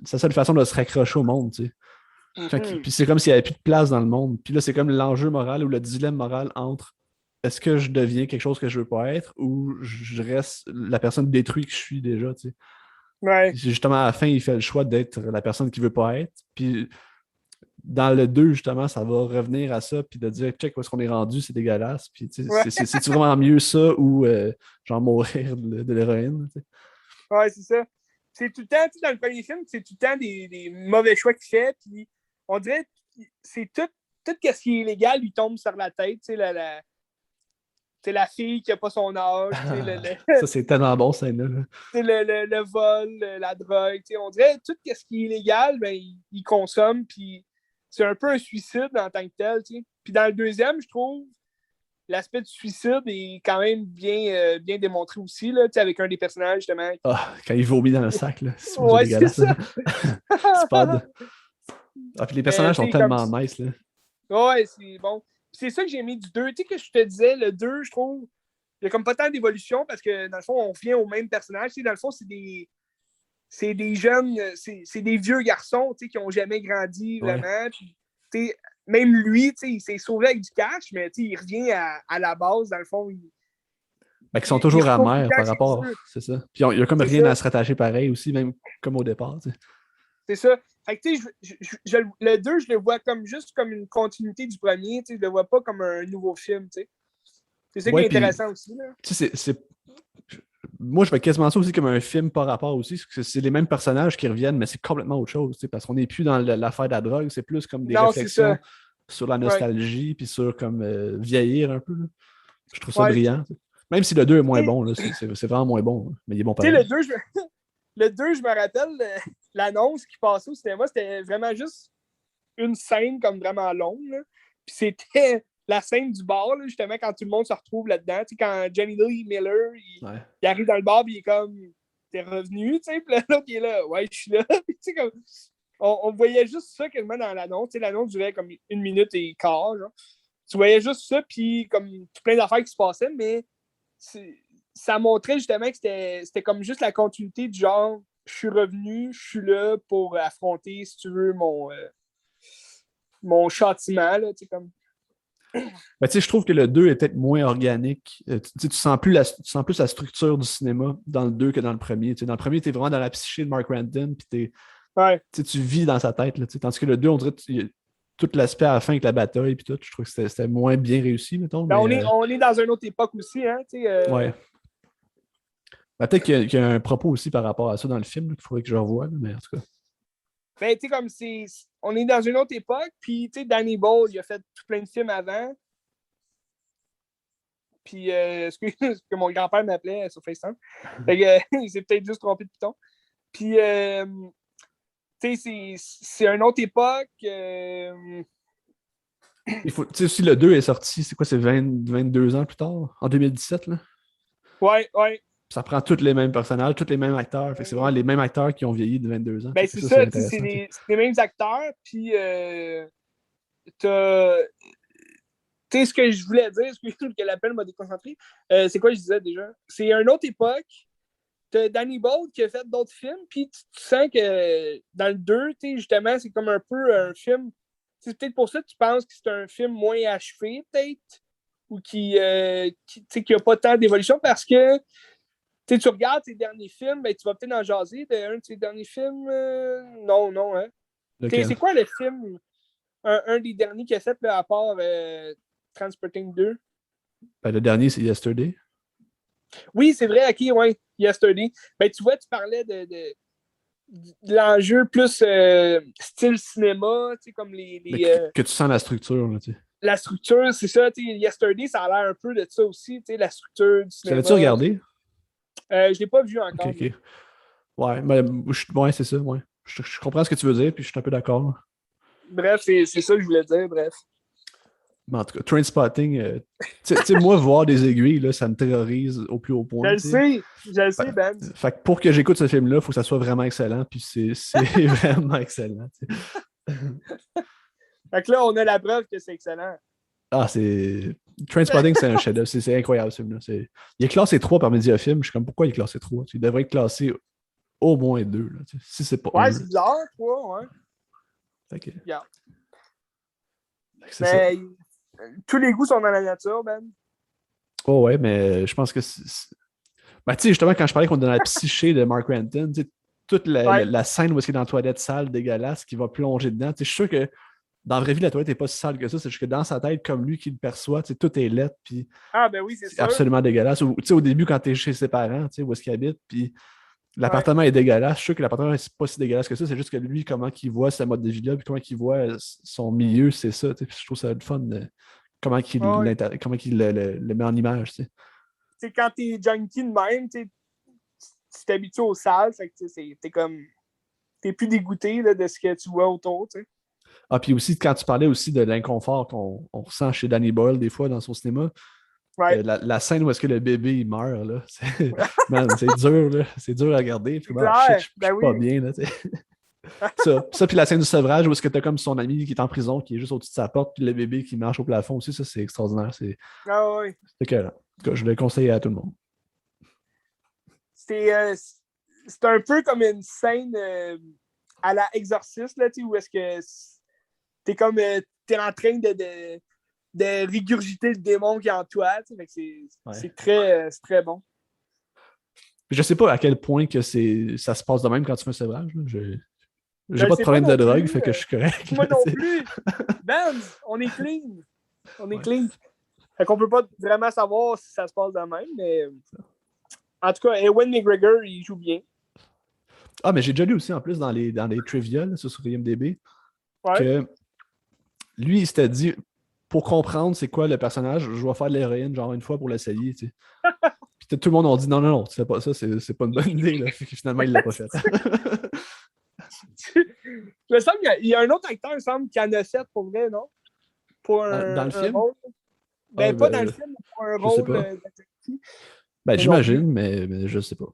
sa seule façon de se raccrocher au monde, tu sais. Puis c'est comme s'il n'y avait plus de place dans le monde. Puis là, c'est comme l'enjeu moral ou le dilemme moral entre est-ce que je deviens quelque chose que je veux pas être ou je reste la personne détruite que je suis déjà, tu sais. Ouais. Justement, à la fin, il fait le choix d'être la personne qu'il veut pas être. Puis dans le 2 justement, ça va revenir à ça, puis de dire, check, où est-ce qu'on est rendu, c'est dégueulasse. Puis, tu sais, c'est-tu vraiment mieux ça ou genre mourir de l'héroïne, tu sais? Ouais, c'est ça. C'est tout le temps, tu sais, dans le premier film, c'est tout le temps des mauvais choix qu'il fait, puis on dirait que c'est tout ce qui est illégal lui tombe sur la tête, tu sais, la fille qui n'a pas son âge, ça, c'est tellement bon, ça, là. Le vol, la drogue. On dirait tout ce qui est illégal, ben, il consomme, puis c'est un peu un suicide en tant que tel. T'sais. Puis dans le deuxième, je trouve, l'aspect du suicide est quand même bien démontré aussi, là, avec un des personnages, justement. Quand il vomit dans le sac, là. C'est ouais, dégueulasse. C'est ça. Spud. Puis les personnages sont tellement nice, là. Ouais, c'est bon. C'est ça que j'ai aimé du 2. Tu sais que je te disais, le 2, je trouve, il n'y a comme pas tant d'évolution parce que dans le fond, on revient au même personnage. Dans le fond, c'est des jeunes, c'est des vieux garçons qui n'ont jamais grandi vraiment. Puis, même lui, il s'est sauvé avec du cash, mais il revient à la base, dans le fond. Ils sont toujours amers par rapport, c'est ça. Puis il n'y a comme rien à se rattacher pareil aussi, même comme au départ. T'sais. C'est ça. Fait que, le 2, je le vois juste comme une continuité du premier. Je le vois pas comme un nouveau film. T'sais. C'est ça qui est intéressant aussi. Là. Moi, je fais quasiment ça aussi comme un film par rapport aussi. Parce que c'est les mêmes personnages qui reviennent, mais c'est complètement autre chose. Parce qu'on n'est plus dans l'affaire de la drogue. C'est plus comme des réflexions sur la nostalgie puis sur comme vieillir un peu. Là. Je trouve ça brillant. T'sais. Même si le 2 est moins bon. Là, c'est vraiment moins bon. Mais il est bon pareil. Le 2, je me rappelle, l'annonce qui passait au cinéma, c'était vraiment juste une scène comme vraiment longue. Là. Puis c'était la scène du bar, là, justement, quand tout le monde se retrouve là-dedans. Tu sais, quand Johnny Lee Miller, il arrive dans le bar, puis il est comme, t'es revenu, tu sais, puis l'autre, il est là, ouais, je suis là. Tu sais, comme, on voyait juste ça quasiment dans l'annonce. Tu sais, l'annonce durait comme 1 minute et quart, genre. Tu voyais juste ça, puis comme tout plein d'affaires qui se passaient, mais ça montrait justement que c'était comme juste la continuité du genre, je suis revenu, je suis là pour affronter, si tu veux, mon châtiment, là, tu sais, comme... Ben, je trouve que le 2 est peut-être moins organique. Tu sens plus la structure du cinéma dans le 2 que dans le premier. Dans le premier, tu es vraiment dans la psyché de Mark Renton, puis tu vis dans sa tête. Là, tandis que le 2, on dirait tout l'aspect à la fin avec la bataille, puis tout, je trouve que c'était moins bien réussi, mettons. Ben, mais, on est dans une autre époque aussi, hein, Ouais. Ben, peut-être qu'il y a un propos aussi par rapport à ça dans le film, qu'il faudrait que je revoie, mais en tout cas. Ben, tu sais, comme on est dans une autre époque, puis, tu sais, Danny Boyle, il a fait tout plein de films avant. Puis, excuse que mon grand-père m'appelait sur FaceTime. Fait que, il s'est peut-être juste trompé de piton. Puis, tu sais, c'est une autre époque. Tu sais, si le 2 est sorti, c'est quoi, c'est 22 ans plus tard, en 2017, là? Ouais. Ça prend tous les mêmes personnages, tous les mêmes acteurs. Fait que c'est vraiment les mêmes acteurs qui ont vieilli de 22 ans. Ben, c'est ça, c'est les mêmes acteurs, puis Tu sais, ce que je voulais dire, excuse-moi que l'appel m'a déconcentré, c'est quoi je disais déjà? C'est une autre époque. T'as Danny Boyle qui a fait d'autres films, puis tu sens que dans le 2, justement, c'est comme un peu un film. C'est peut-être pour ça que tu penses que c'est un film moins achevé, peut-être, ou qui n'a pas tant d'évolution, parce que tu regardes ses derniers films, ben, tu vas peut-être en jaser d'un de ses derniers films. Non, hein. C'est quoi le film, un des derniers qu'il a fait, là, à part Transporting 2? Ben, le dernier, c'est Yesterday. Oui, c'est vrai, ok, ouais, Yesterday. Ben, tu vois, tu parlais de l'enjeu plus style cinéma, tu sais, comme que tu sens la structure, là, tu sais. La structure, c'est ça, tu sais, Yesterday, ça a l'air un peu de ça aussi, tu sais, la structure du cinéma. L'avais-tu regardé? Je l'ai pas vu encore. Ok. Ouais, mais, ouais, c'est ça, ouais. Je comprends ce que tu veux dire, puis je suis un peu d'accord. Bref, c'est ça que je voulais dire, bref. Mais en tout cas, Trainspotting, tu sais, moi, voir des aiguilles, là, ça me terrorise au plus haut point. Je le sais, Ben. Fait que pour que j'écoute ce film-là, il faut que ça soit vraiment excellent, puis c'est vraiment excellent. Fait que là, on a la preuve que c'est excellent. Ah, c'est. Trainspotting, c'est un chef-d'œuvre. C'est incroyable, ce film-là. Il est classé 3 par Mediafilm. Je suis comme, pourquoi il est classé 3? Il devrait être classé au moins 2. Là, si c'est pas ouais, 1. c'est bizarre, 3, ouais. Okay. Yeah. C'est ça. Tous les goûts sont dans la nature, Ben. Oh ouais, mais je pense que ben, tu sais, justement, quand je parlais qu'on est dans la psyché de Mark Renton, toute la scène où il est dans la toilette sale, dégueulasse, qui va plonger dedans, je suis sûr que dans la vraie vie, la toilette n'est pas si sale que ça. C'est juste que dans sa tête, comme lui qui le perçoit, tout est laid, puis ben oui, c'est absolument dégueulasse. Au début, quand tu es chez ses parents, où est-ce qu'il habite, puis l'appartement est dégueulasse. Je suis sûr que l'appartement n'est pas si dégueulasse que ça. C'est juste que lui, comment il voit sa mode de vie-là, puis comment il voit son milieu, c'est ça. Puis je trouve ça le fun. Comment il le met en image. C'est quand t'es junkie de même, tu t'habitues aux salles, fait que t'es comme. T'es plus dégoûté là, de ce que tu vois autour, tu sais. Ah, puis aussi, quand tu parlais aussi de l'inconfort qu'on ressent chez Danny Boyle des fois dans son cinéma, la scène où est-ce que le bébé il meurt, là, c'est dur, là. C'est dur à regarder. Puis, je suis pas bien, là, ça, puis la scène du sevrage où est-ce que tu as comme son ami qui est en prison, qui est juste au-dessus de sa porte, puis le bébé qui marche au plafond aussi, ça, c'est extraordinaire. C'est écœurant. En tout cas, je le conseille à tout le monde. C'est un peu comme une scène à la Exorciste, là, où est-ce que t'es comme t'es en train de régurgiter le démon qui est en toi. C'est très bon. Je sais pas à quel point que ça se passe de même quand tu fais un sevrage. J'ai pas de problème de drogue, fait que je suis correct. Moi non plus. Ben, on est clean. On est clean. Fait qu'on peut pas vraiment savoir si ça se passe de même, mais en tout cas, Ewan McGregor, il joue bien. Ah, mais j'ai déjà lu aussi, en plus, dans les trivia là, sur IMDb, que lui, il s'était dit, pour comprendre c'est quoi le personnage, je vais faire de l'héroïne genre une fois pour l'essayer. Puis tout le monde a dit non, tu fais pas ça, c'est pas une bonne idée. Là. Finalement, il l'a pas fait. Il me semble qu'il y a un autre acteur, il me semble, qui en a fait pour vrai, non? Pour dans le film? Rôle. Ben, pas dans le film, mais pour un rôle. Ben, j'imagine, mais je sais pas.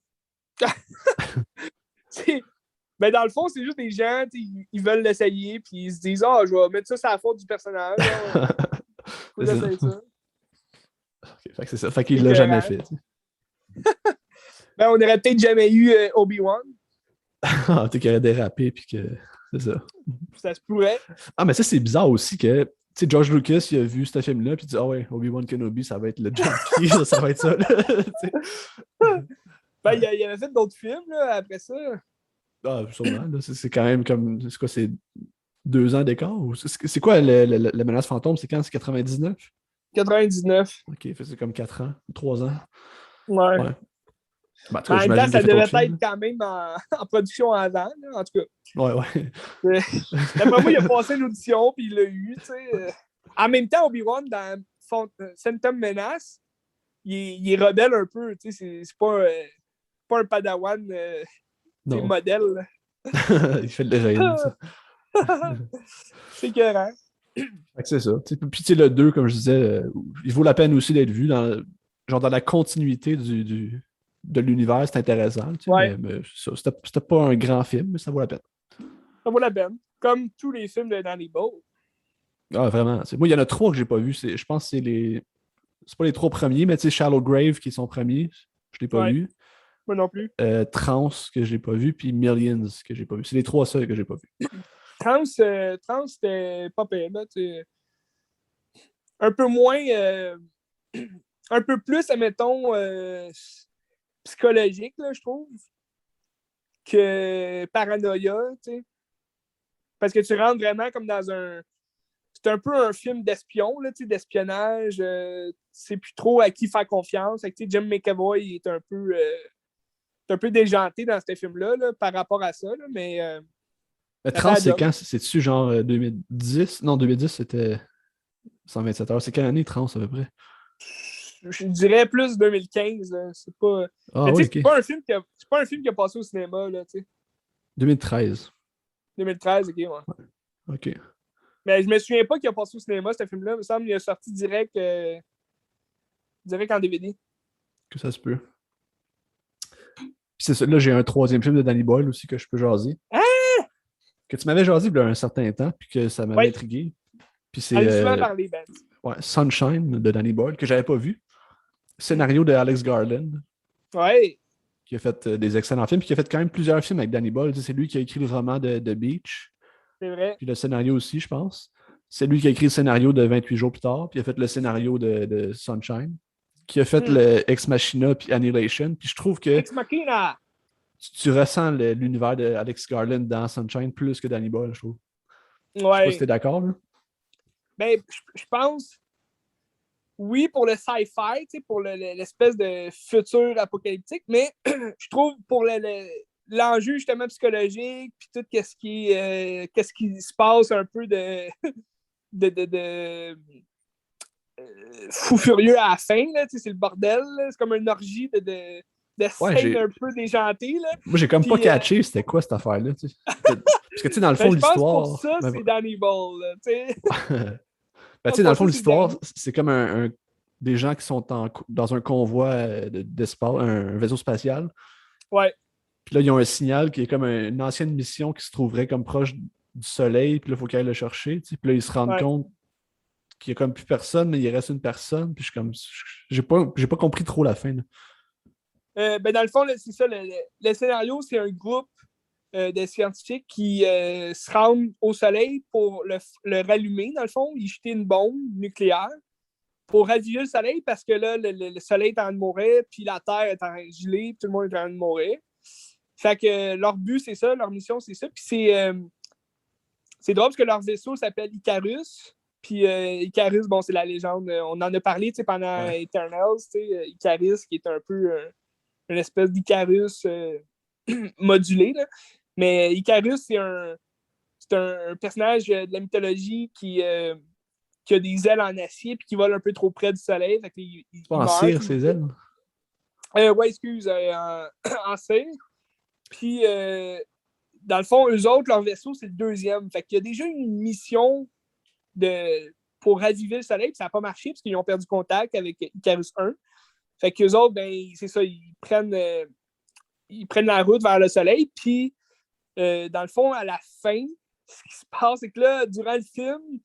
Ben, dans le fond, c'est juste des gens, ils veulent l'essayer, puis ils se disent je vais mettre ça sur la faute du personnage. Faut essayer ça. Okay, fait que c'est ça. Fait qu'il l'a jamais fait. Ben, on n'aurait peut-être jamais eu Obi-Wan. Tu qu'il aurait dérapé, puis que. C'est ça. Ça se pourrait. Ah, mais ça, c'est bizarre aussi que. Tu sais, George Lucas, il a vu ce film-là, puis il dit ouais, Obi-Wan Kenobi, ça va être le junkie, ça va être ça. Ben, il avait fait d'autres films là, après ça. Ah, sûrement. Là, c'est quand même comme. C'est quoi, c'est 2 ans d'écart? C'est quoi la menace fantôme? C'est quand? C'est 99? 99. Ok, c'est comme 4 ans, 3 ans. Ouais. Ben, en même temps, ça devait être quand même en production avant, là, en tout cas. Ouais. D'après moi, il a passé l'audition, puis il l'a eu, tu sais. En même temps, Obi-Wan, dans Phantom Menace, il est rebelle un peu, tu sais. C'est pas un padawan modèle. Il fait de l'héroïne, ça. C'est écœurant. C'est ça. Puis le 2, comme je disais, il vaut la peine aussi d'être vu dans la continuité de l'univers, c'est intéressant. Mais c'était pas un grand film, mais ça vaut la peine. Ça vaut la peine. Comme tous les films de Danny Boyle. Ah, vraiment. Moi, il y en a 3 que j'ai pas vus. Je pense que c'est pas les 3 premiers, mais tu sais, Shallow Grave qui est son premier, je l'ai pas Ouais, vu. moi non plus. Trans que j'ai pas vu, puis Millions que j'ai pas vu. C'est les 3 seuls que j'ai pas vus. Trans, c'était pas pire, là, un peu moins, un peu plus, admettons, psychologique, là, je trouve, que Paranoia, tu sais. Parce que tu rentres vraiment comme dans un... C'est un peu un film d'espion, là, d'espionnage. C'est plus trop à qui faire confiance. Fait que, Jim McAvoy est un peu déjanté dans ce film-là là, par rapport à ça, là, mais ça fait Trans, la c'est job. quand? C'est-tu genre 2010? Non, 2010, c'était 127 heures. C'est quelle année, Trans, à peu près? Je dirais plus 2015. Là. C'est pas... Ah Mais tu oui, sais, ok. c'est pas un film qui a passé au cinéma, là, tu sais. 2013. 2013, ok, ouais. Ok. Mais je me souviens pas qu'il a passé au cinéma, ce film-là. Il me semble qu'il est sorti direct en DVD. Que ça se peut. Puis c'est ça, là, j'ai un 3e film de Danny Boyle aussi que je peux jaser. Hein? Que tu m'avais jasé il y a un certain temps, puis que ça m'avait Oui, intrigué. Puis on c'est a souvent parlé, Ben. ouais, Sunshine de Danny Boyle, que j'avais pas vu. Scénario de Alex Garland, Ouais, qui a fait des excellents films, puis qui a fait quand même plusieurs films avec Danny Boyle. C'est lui qui a écrit le roman de Beach, c'est vrai. puis le scénario aussi, je pense. C'est lui qui a écrit le scénario de 28 jours plus tard, puis il a fait le scénario de Sunshine, qui a fait Hmm. le Ex Machina puis Annihilation. Puis je trouve que Ex Machina! tu ressens l'univers de Alex Garland dans Sunshine plus que Danny Boyle, je trouve. Je sais pas si t'es Ouais. d'accord, là. Ben, je pense, oui, pour le sci-fi, pour l'espèce de futur apocalyptique, mais je trouve pour l'enjeu justement psychologique, puis tout qu'est-ce qui se passe un peu de fou furieux à la fin, là, c'est le bordel, là, c'est comme une orgie de Ouais, scènes un peu déjantées, là. moi, j'ai comme pas Puis, catché c'était quoi cette affaire-là, tu sais. Parce que, tu sais, dans le ben, fond, je pense pour l'histoire. ça, c'est Danny Ball, là, tu sais. Ben, tu sais, dans le Pour fond, ça, c'est l'histoire, Danny. c'est comme des gens qui sont dans un convoi d'espace, un vaisseau spatial. Ouais, Puis là, ils ont un signal qui est comme une ancienne mission qui se trouverait comme proche du Soleil. Puis là, il faut qu'ils aillent le chercher. Tu sais. Puis là, ils se rendent ouais. compte qu'il n'y a comme plus personne, mais il reste une personne. Puis je suis comme. J'ai pas compris trop la fin, là. Ben, dans le fond, c'est ça. Le scénario, c'est un groupe de scientifiques qui se rendent au Soleil pour le rallumer, dans le fond, y jeter une bombe nucléaire pour raviver le Soleil parce que là, le Soleil est en train de mourir, puis la Terre est en train de geler, puis tout le monde est en train de mourir. Fait que leur but, c'est ça, leur mission, c'est ça. Puis c'est drôle parce que leur vaisseau s'appelle Icarus. Puis Icarus, bon, c'est la légende. On en a parlé pendant Ouais. Eternals, Icarus, qui est un peu une espèce d'Icarus modulé. Là. Mais Icarus, c'est un personnage de la mythologie qui a des ailes en acier et qui vole un peu trop près du soleil. Fait C'est pas il en meurt. cire, ses ailes. Ouais, excuse, en cire. Puis, dans le fond, eux autres, leur vaisseau, c'est le deuxième. Fait qu'il y a déjà une mission pour raviver le soleil, puis ça n'a pas marché parce qu'ils ont perdu contact avec Icarus 1. Fait qu'eux autres, ben, c'est ça, ils prennent la route vers le soleil, puis dans le fond, à la fin, ce qui se passe, c'est que là, durant le film,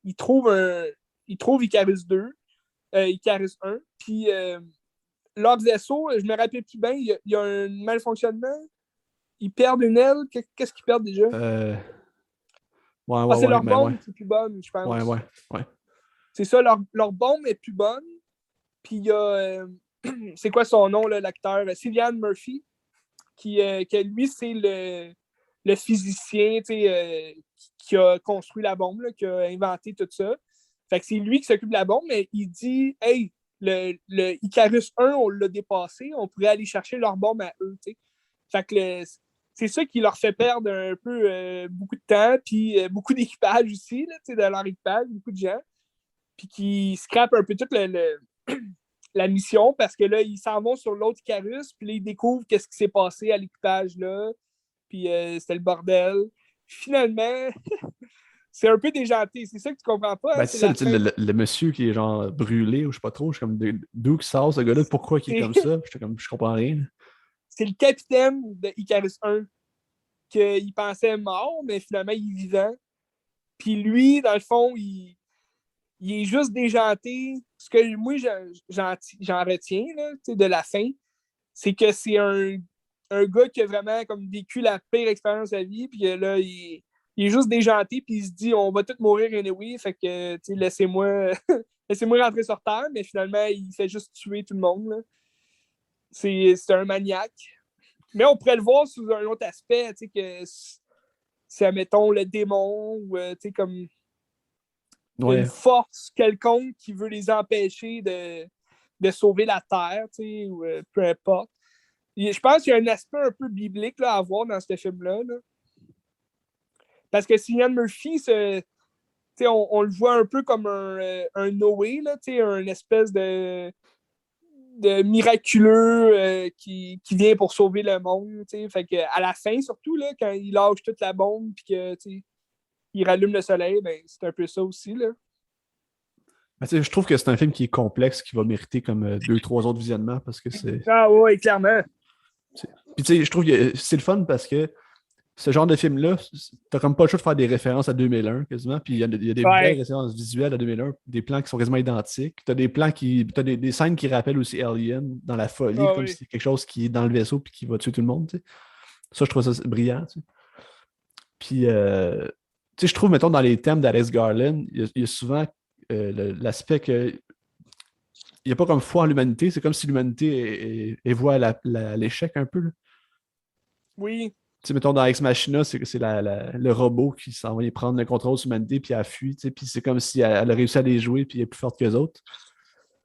ils trouvent Icarus 2, Icarus 1, puis leur vaisseau, je me rappelle plus bien, il y a un malfonctionnement, ils perdent une aile, qu'est-ce qu'ils perdent déjà? Euh, Ouais, Ah, ouais, c'est ouais, leur mais ouais. bombe qui est plus bonne, je Ouais, pense. ouais, ouais. C'est ça, leur bombe est plus bonne, puis il y a, c'est quoi son nom, là, l'acteur? Cillian Murphy, que lui, c'est le physicien qui a construit la bombe, là, qui a inventé tout ça. Fait que c'est lui qui s'occupe de la bombe, mais il dit hey, le Icarus 1, on l'a dépassé, on pourrait aller chercher leur bombe à eux. T'sais. Fait que c'est ça qui leur fait perdre un peu beaucoup de temps, puis beaucoup d'équipage aussi, là, de leur équipage, beaucoup de gens, puis qui scrapent un peu toute la mission parce que là, ils s'en vont sur l'autre Icarus, puis là, ils découvrent qu'est-ce qui s'est passé à l'équipage là, puis c'était le bordel. Finalement, c'est un peu déjanté. C'est ça que tu comprends pas, hein? Ben, C'est c'est ça, la fin. le monsieur qui est genre brûlé ou je sais pas trop. Je suis comme d'où qui sort ce gars-là, pourquoi il est comme ça? J'étais comme je comprends rien. C'est le capitaine de Icarus 1 qu'il pensait mort, mais finalement, il est vivant. Puis lui, dans le fond, il est juste déjanté. Ce que moi, j'en retiens là, de la fin, c'est que c'est un gars qui a vraiment comme vécu la pire expérience de sa vie, puis là, il est juste déjanté, puis il se dit on va tous mourir anyway, fait que laissez-moi laissez-moi rentrer sur Terre, mais finalement, il fait juste tuer tout le monde. Là. C'est un maniaque. Mais on pourrait le voir sous un autre aspect, que c'est, mettons, le démon, ou comme une force quelconque qui veut les empêcher de sauver la Terre, ou peu importe. Je pense qu'il y a un aspect un peu biblique là, à voir dans ce film-là. Là. Parce que Cillian Murphy, on le voit un peu comme un Noé, là, une espèce de miraculeux qui vient pour sauver le monde. Fait que, à la fin, surtout, là, quand il lâche toute la bombe et qu'il rallume le soleil, ben, c'est un peu ça aussi. Là. Ben, je trouve que c'est un film qui est complexe, qui va mériter comme 2-3 autres visionnements parce que c'est. Ah oui, clairement. Puis je trouve que c'est le fun parce que ce genre de film-là, t'as comme pas le choix de faire des références à 2001 quasiment, puis il y a des belles références visuelles à 2001, des plans qui sont quasiment identiques. T'as des scènes qui rappellent aussi Alien dans la folie, comme si c'est quelque chose qui est dans le vaisseau puis qui va tuer tout le monde. T'sais. Ça, je trouve ça brillant. T'sais. Puis, je trouve, mettons, dans les thèmes d'Alex Garland, il y a souvent l'aspect que il n'y a pas comme foi en l'humanité, c'est comme si l'humanité est voie à l'échec un peu. Là. Oui. Tu sais, mettons, dans Ex Machina, c'est le robot qui s'en va prendre le contrôle de l'humanité, puis elle fuit, puis c'est comme si elle a réussi à les jouer, puis elle est plus forte qu'eux autres.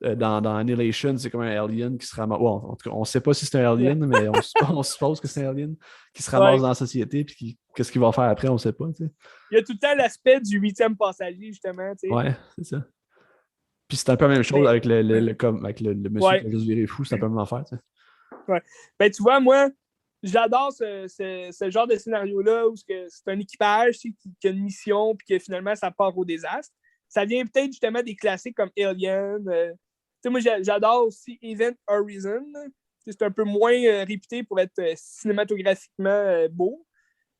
Dans Annihilation, c'est comme un alien qui se ramasse. En tout cas, on ne sait pas si c'est un alien, mais on suppose que c'est un alien qui se ramasse dans la société, puis qu'est-ce qu'il va faire après, on ne sait pas. T'sais. Il y a tout le temps l'aspect du 8e passager, justement. T'sais. Ouais, c'est ça. Puis c'est un peu la même chose avec le monsieur qui a juste viré fou, c'est un peu la même affaire. Ouais. Ben, tu vois, moi, j'adore ce genre de scénario-là où c'est un équipage qui a une mission puis que finalement ça part au désastre. Ça vient peut-être justement des classiques comme Alien. Moi, j'adore aussi Event Horizon. C'est un peu moins réputé pour être cinématographiquement beau.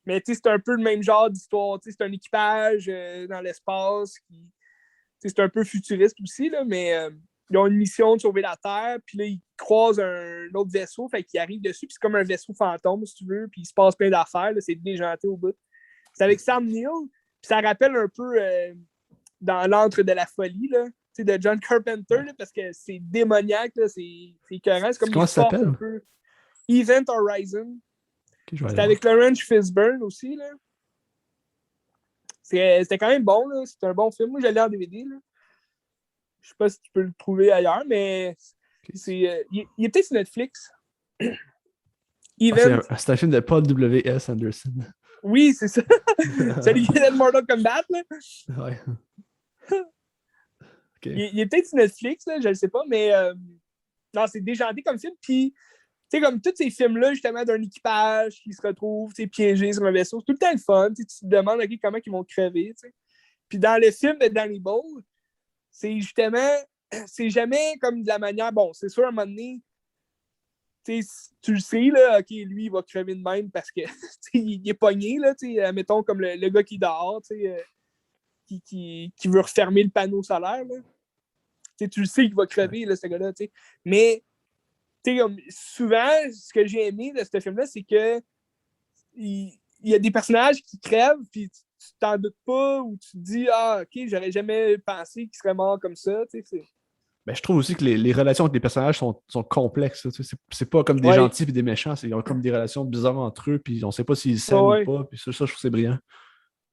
Mais c'est un peu le même genre d'histoire. C'est un équipage dans l'espace qui. C'est un peu futuriste aussi, là, mais ils ont une mission de sauver la Terre, puis là, ils croisent un autre vaisseau, fait qu'ils arrivent dessus, puis c'est comme un vaisseau fantôme, si tu veux, puis il se passe plein d'affaires, là, c'est déjanté au bout. C'est avec Sam Neill, puis ça rappelle un peu dans l'antre de la folie, là, de John Carpenter, là, parce que c'est démoniaque, là, c'est écœurant, c'est comme comment ça s'appelle? Un peu. Event Horizon. Okay, c'est avec Lawrence Fishburne aussi, là. C'était quand même bon, là. C'était un bon film. Moi, je l'ai en DVD. Là. Je sais pas si tu peux le trouver ailleurs, mais il est peut-être sur Netflix. C'est un film de Paul W.S. Anderson. Oui, c'est ça. C'est lui qui est de Mortal Kombat. Là. Ouais. Okay. Il est peut-être sur Netflix, là, je ne sais pas, mais non, c'est déjanté comme film. Puis, tu sais, comme tous ces films-là, justement, d'un équipage qui se retrouve piégé sur un vaisseau, c'est tout le temps le fun. Tu te demandes comment ils vont crever. T'sais. Puis dans le film de Danny Boyle, c'est justement, c'est jamais comme de la manière, bon, c'est sûr, à un moment donné, tu le sais, là, OK, lui, il va crever de même parce que il est pogné, là, mettons, comme le gars qui dort, qui veut refermer le panneau solaire, là. Tu le sais qu'il va crever, là, ce gars-là, mais comme, souvent, ce que j'ai aimé de ce film-là, c'est que il y a des personnages qui crèvent, puis tu t'en doutes pas, ou tu te dis, ah, OK, j'aurais jamais pensé qu'il serait mort comme ça. Ben, je trouve aussi que les relations avec les personnages sont complexes. C'est pas comme des gentils et des méchants. Ils ont comme des relations bizarres entre eux, puis on sait pas s'ils s'aiment ou pas. Puis ça, je trouve que c'est brillant.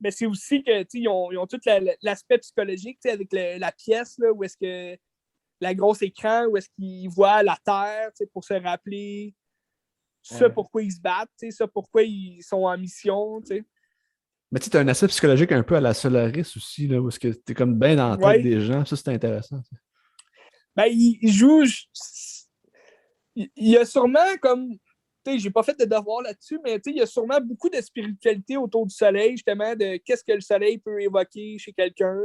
Mais c'est aussi que ils ont tout l'aspect psychologique avec la pièce, là, où est-ce que la grosse écran, où est-ce qu'ils voient la Terre pour se rappeler ça pourquoi ils se battent, ça pourquoi ils sont en mission. T'sais. Mais tu as un aspect psychologique un peu à la Solaris aussi, là, où est-ce que tu es comme bien dans la tête des gens. Ça, c'est intéressant. T'sais. Ben, il joue. Il y a sûrement comme. J'ai pas fait de devoir là-dessus, mais il y a sûrement beaucoup de spiritualité autour du soleil, justement, de qu'est-ce que le soleil peut évoquer chez quelqu'un.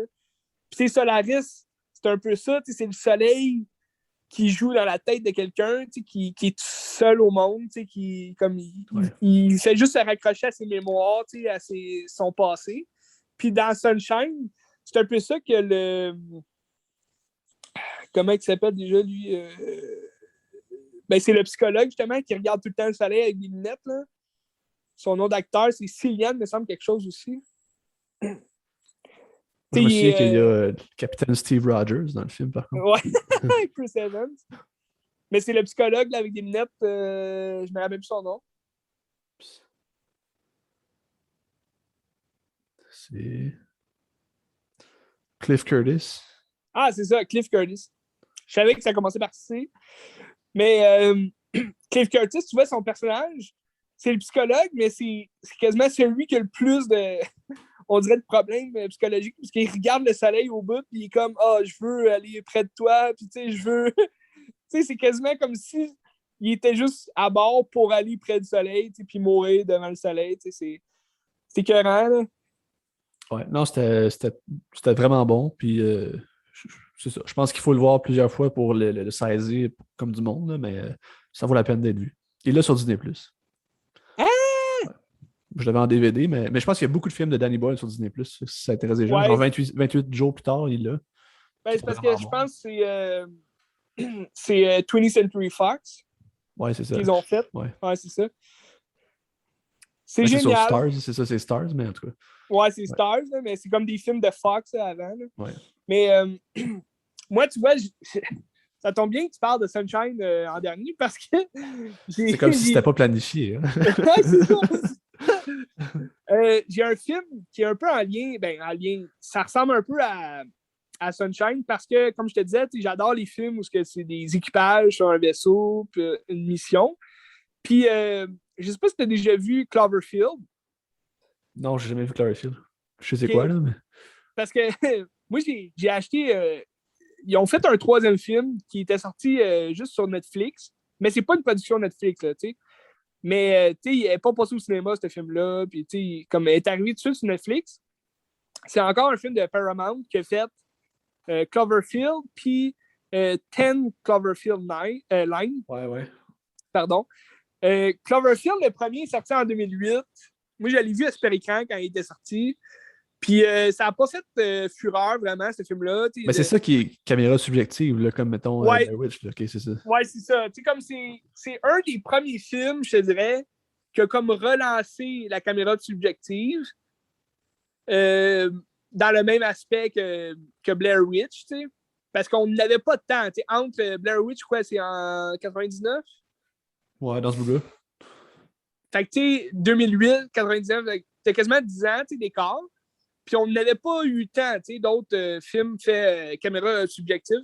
Puis Solaris, c'est un peu ça, c'est le soleil qui joue dans la tête de quelqu'un, qui est tout seul au monde, qui comme il fait juste se raccrocher à ses mémoires, à son passé. Puis dans Sunshine, c'est un peu ça que le... Comment il s'appelle déjà, lui? Ben, c'est le psychologue, justement, qui regarde tout le temps le soleil avec des lunettes, là. Son nom d'acteur, c'est Cillian, me semble, quelque chose aussi. Je me souviens qu'il y a le capitaine Steve Rogers dans le film, par contre. Ouais, Chris Evans. Mais c'est le psychologue là, avec des lunettes, je me rappelle plus son nom. C'est Cliff Curtis. Ah, c'est ça, Cliff Curtis. Je savais que ça commençait par C. Mais Cliff Curtis, tu vois, son personnage, c'est le psychologue, mais c'est quasiment celui qui a le plus de, on dirait, de problèmes psychologiques, parce qu'il regarde le soleil au bout, puis il est comme, je veux aller près de toi, puis tu sais, je veux... tu sais, c'est quasiment comme si il était juste à bord pour aller près du soleil, puis mourir devant le soleil, tu sais, c'est écœurant, là. Ouais, non, c'était vraiment bon, puis c'est ça. Je pense qu'il faut le voir plusieurs fois pour le saisir comme du monde, là, mais ça vaut la peine d'être vu. Il est là sur Disney+. Ah! Ouais. Je l'avais en DVD, mais je pense qu'il y a beaucoup de films de Danny Boyle sur Disney+. Si ça intéresse les gens. Ouais. Genre 28 jours plus tard, il est là. Ben, c'est parce que je pense que c'est 20th Century Fox. Ouais, c'est ça. Qu'ils ont fait. Ouais, c'est ça. C'est génial. C'est sur Stars, c'est ça, c'est Stars, mais en tout cas. Ouais, c'est Stars, là, mais c'est comme des films de Fox là, avant. Là. Ouais. Mais moi, tu vois, ça tombe bien que tu parles de Sunshine en dernier parce que... c'est comme si c'était pas planifié. Hein? C'est ça. J'ai un film qui est un peu en lien. Ça ressemble un peu à Sunshine parce que, comme je te disais, j'adore les films où c'est des équipages sur un vaisseau, puis une mission. Puis, je sais pas si tu as déjà vu Cloverfield. Non, j'ai jamais vu Cloverfield. Je sais quoi, là, mais... Parce que moi, j'ai acheté... ils ont fait un 3e film qui était sorti juste sur Netflix, mais c'est pas une production Netflix, là, tu sais. Mais, tu sais, il n'est pas passé au cinéma, ce film-là, puis, tu sais, comme il est arrivé tout de suite sur Netflix, c'est encore un film de Paramount qui a fait Cloverfield, puis 10 Cloverfield Line. Ouais. Pardon. Cloverfield, le premier est sorti en 2008. Moi, je l'ai vu à Super Écran quand il était sorti. Puis ça n'a pas fait fureur, vraiment, ce film-là. Mais c'est ça qui est caméra subjective, là, comme, mettons, Blair Witch. Là. OK, c'est ça. Ouais, c'est ça. Comme c'est un des premiers films, je te dirais, qui a comme relancé la caméra subjective dans le même aspect que Blair Witch, tu sais. Parce qu'on n'avait pas de temps. Entre Blair Witch, quoi, c'est en 99? Ouais, dans ce bout-là. Fait que, tu sais, 2008, 99, t'as quasiment 10 ans, tu sais, d'écart. Puis on n'avait pas eu le temps, tu sais, d'autres films faits caméra subjective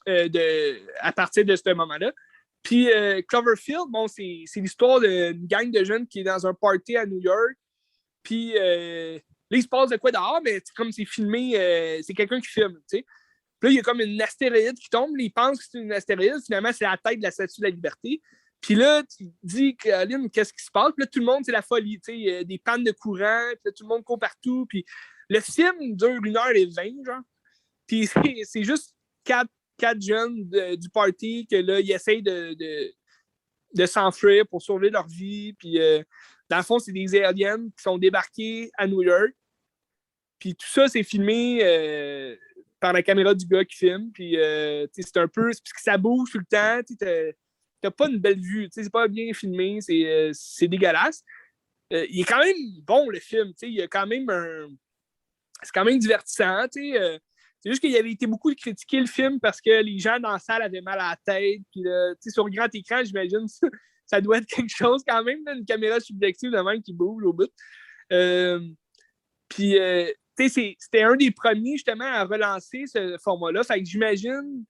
à partir de ce moment-là. Puis Cloverfield, bon, c'est l'histoire d'une gang de jeunes qui est dans un party à New York. Puis là, il se passe de quoi dehors, mais comme c'est filmé, c'est quelqu'un qui filme, tu sais. Puis là, il y a comme une astéroïde qui tombe, ils pensent que c'est une astéroïde, finalement, c'est la tête de la Statue de la Liberté. Puis là, tu te dis, Caroline, qu'est-ce qui se passe? Puis là, tout le monde, c'est la folie, tu sais, des pannes de courant, puis là, tout le monde court partout. Puis le film dure 1h20, genre. Puis c'est juste quatre jeunes du party que là, ils essayent de s'enfuir pour sauver leur vie. Puis dans le fond, c'est des aliens qui sont débarqués à New York. Puis tout ça, c'est filmé par la caméra du gars qui filme. Puis c'est un peu... C'est parce que ça bouge tout le temps. T'as pas une belle vue. C'est pas bien filmé. C'est dégueulasse. Il est quand même bon, le film. Il y a quand même c'est quand même divertissant. C'est juste qu'il avait été beaucoup critiqué, le film, parce que les gens dans la salle avaient mal à la tête. Puis sur le grand écran, j'imagine, ça doit être quelque chose quand même, là, une caméra subjective de même qui bouge au bout. Puis, c'était un des premiers, justement, à relancer ce format-là. Fait que j'imagine,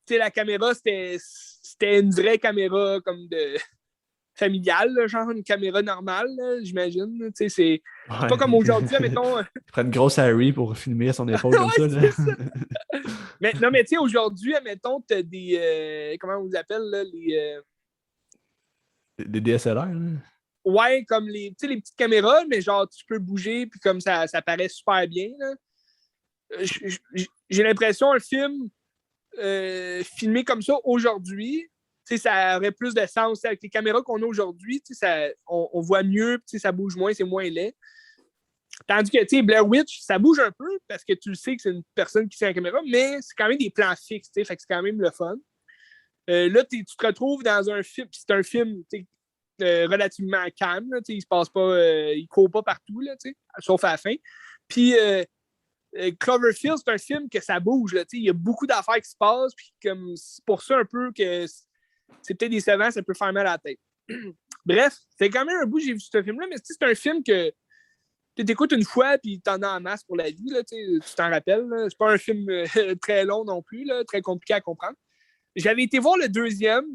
la caméra, c'était une vraie caméra comme de familiale, là, genre une caméra normale, là, j'imagine. C'est pas comme aujourd'hui, mettons. Il prend une grosse Harry pour filmer à son épaule comme ça. Là. Ça. Mais tu sais, aujourd'hui, mettons, t'as des. Comment on les appelle, là, des DSLR, là. Ouais, comme les petites caméras, mais genre, tu peux bouger, puis comme ça paraît super bien. Là. J'ai l'impression, un film filmé comme ça aujourd'hui, ça aurait plus de sens. Avec les caméras qu'on a aujourd'hui, on voit mieux, ça bouge moins, c'est moins laid. Tandis que, tu sais, Blair Witch, ça bouge un peu parce que tu le sais que c'est une personne qui tient la caméra, mais c'est quand même des plans fixes, tu sais, fait que c'est quand même le fun. Là, tu te retrouves dans un film, c'est un film, relativement calme, là, il se passe pas, il court pas partout, là, sauf à la fin. Puis Cloverfield, c'est un film que ça bouge, il y a beaucoup d'affaires qui se passent, puis comme c'est pour ça un peu que c'est peut-être décevant, ça peut faire mal à la tête. Bref, c'est quand même un bout que j'ai vu ce film-là, mais c'est un film que tu t'écoutes une fois puis t'en as en masse pour la vie, là, tu t'en rappelles. Là. C'est pas un film très long non plus, là, très compliqué à comprendre. J'avais été voir le deuxième,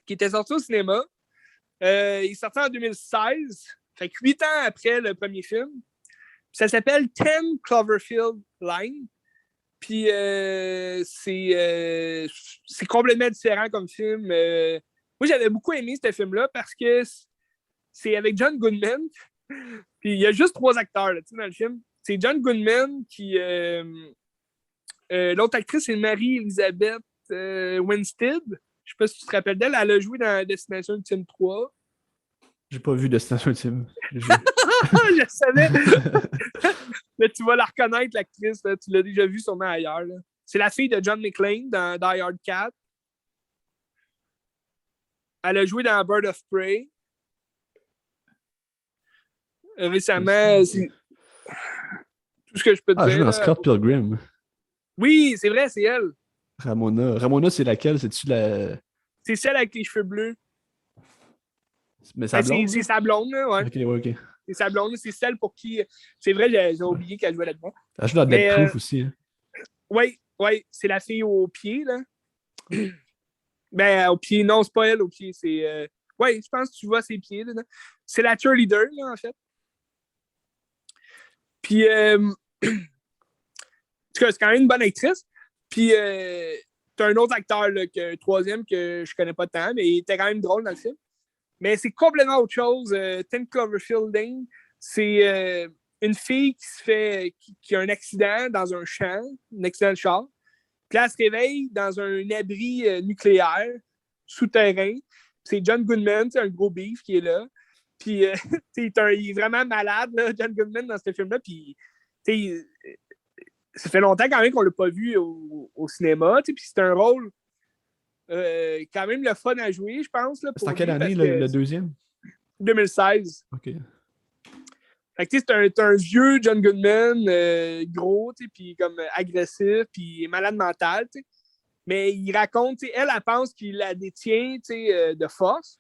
qui était sorti au cinéma. Il est sorti en 2016, fait que 8 ans après le premier film. Ça s'appelle 10 Cloverfield Line. Puis c'est complètement différent comme film. Moi, j'avais beaucoup aimé ce film-là parce que c'est avec John Goodman. Puis il y a juste 3 acteurs là, dans le film. C'est John Goodman qui. L'autre actrice, c'est Marie-Elisabeth Winstead. Je sais pas si tu te rappelles d'elle. Elle a joué dans Destination Ultime 3. J'ai pas vu Destination Ultime. Je savais. Mais tu vas la reconnaître, l'actrice. Là. Tu l'as déjà vue sûrement ailleurs. Là. C'est la fille de John McClane dans Die Hard 4. Elle a joué dans Bird of Prey. Récemment, c'est tout ce que je peux te dire. Ah, elle joue dans Scott Pilgrim. Oui, c'est vrai, c'est elle. Ramona. Ramona, c'est laquelle? C'est-tu la... C'est celle avec les cheveux bleus. Mais sa blonde? C'est sa blonde, là, ouais. Ok, ouais, ok. C'est sa blonde, c'est celle pour qui... C'est vrai, j'ai oublié qu'elle jouait là-dedans. Elle joue dans Dead Proof aussi. Hein. Oui, c'est la fille au pied, là. Ben, au pied, non, c'est pas elle au pied, c'est... Oui, je pense que tu vois ses pieds, là. C'est la cheerleader, là, en fait. Puis, en tout cas, c'est quand même une bonne actrice. Puis, t'as un autre acteur, là, troisième, que je connais pas tant, mais il était quand même drôle dans le film. Mais c'est complètement autre chose. 10 Cloverfield Lane, c'est une fille qui a un accident dans un champ, un accident de char. Puis là, elle se réveille dans un abri nucléaire souterrain. C'est John Goodman, un gros beef qui est là. Puis il est vraiment malade, là, John Goodman, dans ce film-là. Puis ça fait longtemps quand même qu'on l'a pas vu au cinéma. Puis c'est un rôle quand même le fun à jouer, je pense. Là, c'est en quelle année, le deuxième? 2016. OK. Fait que c'est un vieux John Goodman, gros, puis comme agressif, puis malade mental, t'sais. Mais il raconte, elle pense qu'il la détient de force,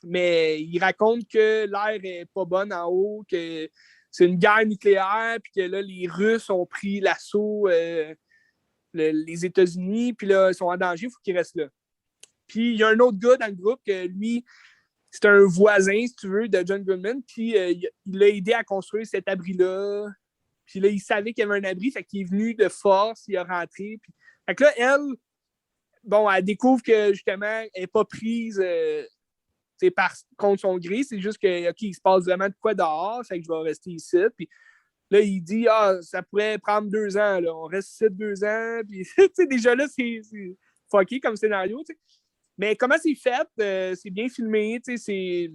mais il raconte que l'air est pas bon en haut, que c'est une guerre nucléaire, puis que là, les Russes ont pris l'assaut les États-Unis, puis là, ils sont en danger, il faut qu'ils restent là. Puis il y a un autre gars dans le groupe que lui, c'est un voisin, si tu veux, de John Goodman, puis il l'a aidé à construire cet abri-là. Puis là, il savait qu'il y avait un abri, fait qu'il est venu de force, il a rentré. Puis... Fait que là, elle, bon, elle découvre que, justement, elle n'est pas prise contre son gré, c'est juste que, OK, il se passe vraiment de quoi dehors, fait que je vais rester ici. Puis là, il dit, ça pourrait prendre 2 ans, là. On reste ici 2 ans, puis, tu sais, déjà là, c'est fucké comme scénario, tu sais. Mais comment c'est fait, c'est bien filmé, c'est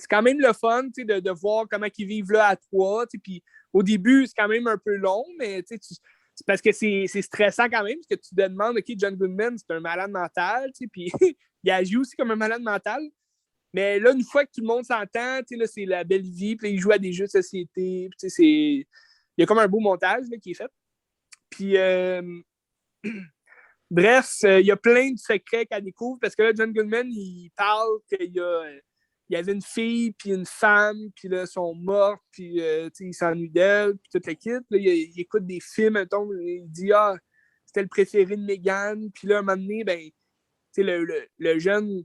quand même le fun de voir comment ils vivent là à 3. Puis au début, c'est quand même un peu long, mais c'est parce que c'est stressant quand même, parce que tu te demandes, OK, John Goodman, c'est un malade mental, puis il agit aussi comme un malade mental. Mais là, une fois que tout le monde s'entend, là, c'est la belle vie, puis il joue à des jeux de société, puis il y a comme un beau montage là, qui est fait. Puis... Bref, il y a plein de secrets qu'elle découvre parce que là, John Goodman, il parle qu'il y avait une fille puis une femme, puis là, elles sont mortes, puis il s'ennuie d'elle, puis toute l'équipe. Là, il écoute des films, mettons, il dit c'était le préféré de Megan, puis là, un moment donné, ben, le jeune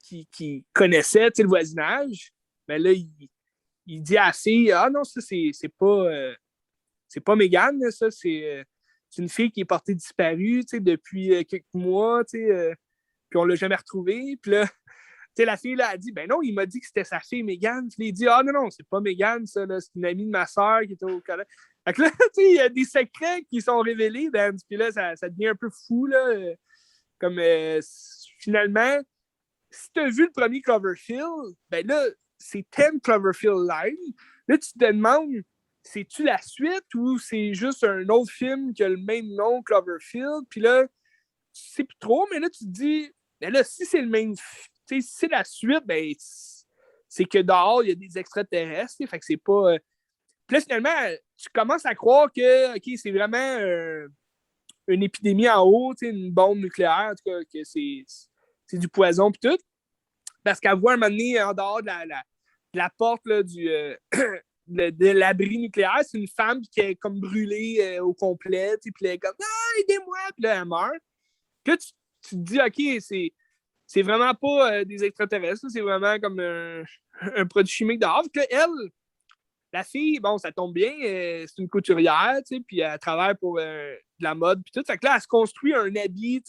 qui connaissait le voisinage, ben là, il dit à la fille, non, ça, c'est pas Megan, ça, c'est une fille qui est portée disparue depuis quelques mois, puis on l'a jamais retrouvée. Puis là, la fille là, a dit, ben non, il m'a dit que c'était sa fille, Megan. Puis il dit, non, c'est pas Megan, ça, là, c'est une amie de ma soeur qui était au collège. Fait que là, il y a des secrets qui sont révélés, ben, puis là, ça devient un peu fou, là. Comme finalement, si tu as vu le premier Cloverfield, ben là, c'est 10 Cloverfield Line. Là, tu te demandes, c'est-tu la suite ou c'est juste un autre film qui a le même nom, Cloverfield? Puis là, tu sais plus trop, mais là, tu te dis, ben là, si c'est le même, si c'est la suite, ben, c'est que dehors, il y a des extraterrestres, fait que c'est pas. Puis là, finalement, tu commences à croire que, OK, c'est vraiment une épidémie en haut, une bombe nucléaire, en tout cas, que c'est du poison, puis tout. Parce qu'elle voit un moment donné, en dehors de la porte là, de l'abri nucléaire, c'est une femme qui est comme brûlée au complet, puis elle est comme ah, aidez-moi, puis là, elle meurt. Puis là, tu te dis, OK, c'est vraiment pas des extraterrestres, c'est vraiment comme un produit chimique dehors. Puis là, elle, la fille, bon, ça tombe bien, c'est une couturière, puis elle travaille pour de la mode, puis tout. Fait que là, elle se construit un habit,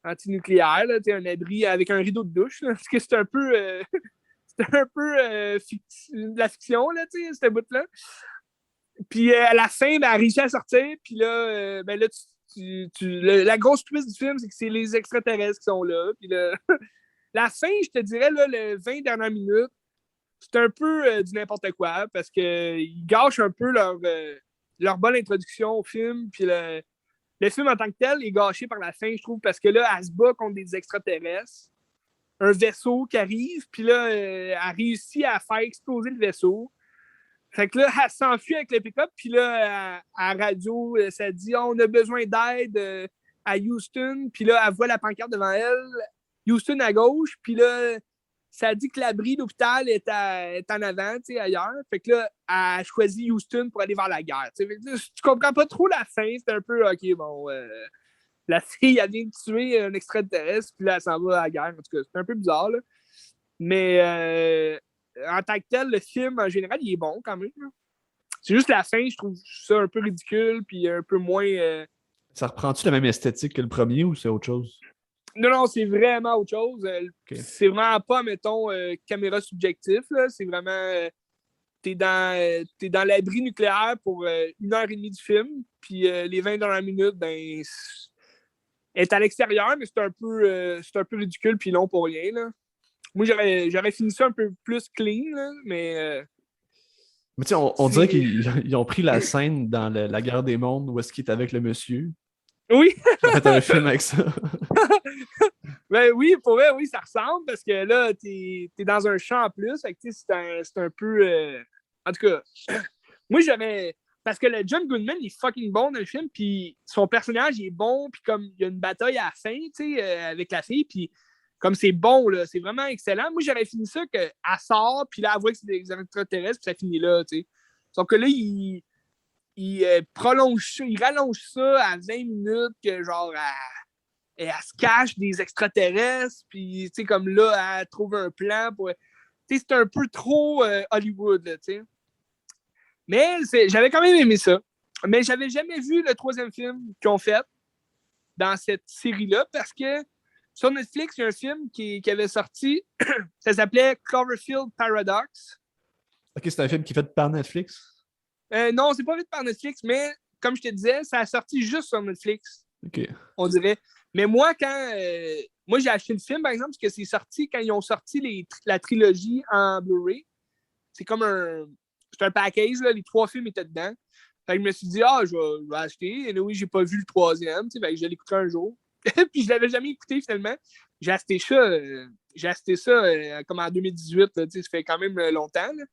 anti-nucléaire, là, un abri avec un rideau de douche, là, parce que c'est un peu, de la fiction, là, cette bout-là. Puis à la fin, ben, elle réussit à sortir, puis là, ben, là la grosse twist du film, c'est que c'est les extraterrestres qui sont là. Puis la fin, je te dirais, là, les 20 dernières minutes, c'est un peu du n'importe quoi, parce qu'ils gâchent un peu leur bonne introduction au film, puis le film en tant que tel est gâché par la fin, je trouve, parce que là, elle se bat contre des extraterrestres, un vaisseau qui arrive, puis là, elle réussit à faire exploser le vaisseau. Fait que là, elle s'enfuit avec le pick-up, puis là, à la radio, ça dit oh, on a besoin d'aide à Houston, puis là, elle voit la pancarte devant elle, Houston à gauche, puis là, ça dit que l'abri d'hôpital est en avant, ailleurs. Fait que là, elle choisit Houston pour aller vers la guerre. Fait que là, tu comprends pas trop la fin, c'est un peu, OK, bon, la fille, elle vient de tuer un extraterrestre, puis là, elle s'en va à la guerre. En tout cas, c'est un peu bizarre, là. Mais en tant que tel, le film, en général, il est bon quand même. Là. C'est juste la fin, je trouve ça un peu ridicule, puis un peu moins. Ça reprend-tu la même esthétique que le premier ou c'est autre chose? Non, c'est vraiment autre chose. Okay. C'est vraiment pas, mettons, caméra subjectif. Là. C'est vraiment. T'es dans l'abri nucléaire pour 1 heure et demie du film, puis les 20 dernières minutes, ben. Est à l'extérieur, mais c'est un peu ridicule, puis long pour rien. Là. Moi, j'aurais fini ça un peu plus clean, là, mais. Mais tu sais, on dirait qu'ils ont pris la scène dans la guerre des mondes où est-ce qu'il est avec le monsieur. Oui! Ils ont fait un film avec ça. Ben oui, pour vrai, oui, ça ressemble parce que là, t'es dans un champ en plus. Fait que, c'est un peu. En tout cas, moi, j'avais. Parce que le John Goodman, il est fucking bon dans le film, puis son personnage, il est bon, puis comme il y a une bataille à la fin, avec la fille, puis comme c'est bon, là, c'est vraiment excellent. Moi, j'aurais fini ça qu'elle sort, puis là, elle voit que c'est des extraterrestres, puis ça finit là, tu sais. Sauf que là, il prolonge ça, il rallonge ça à 20 minutes, que genre, elle se cache des extraterrestres, puis, tu sais, comme là, elle trouve un plan pour. Tu sais, c'est un peu trop Hollywood, là, tu sais. Mais j'avais quand même aimé ça. Mais j'avais jamais vu le troisième film qu'ils ont fait dans cette série-là, parce que sur Netflix, il y a un film qui avait sorti, ça s'appelait Cloverfield Paradox. Ok, c'est un film qui est fait par Netflix? Non, c'est pas fait par Netflix, mais comme je te disais, ça a sorti juste sur Netflix. Ok. On dirait. Mais moi, moi, j'ai acheté le film, par exemple, parce que c'est sorti quand ils ont sorti la trilogie en Blu-ray. C'est comme c'est un package, là, les 3 films étaient dedans. Fait que je me suis dit, je vais acheter. Et oui, j'ai pas vu le troisième, fait que je l'écouterai un jour. Puis je l'avais jamais écouté finalement. J'ai acheté ça comme en 2018, là, ça fait quand même longtemps. Là.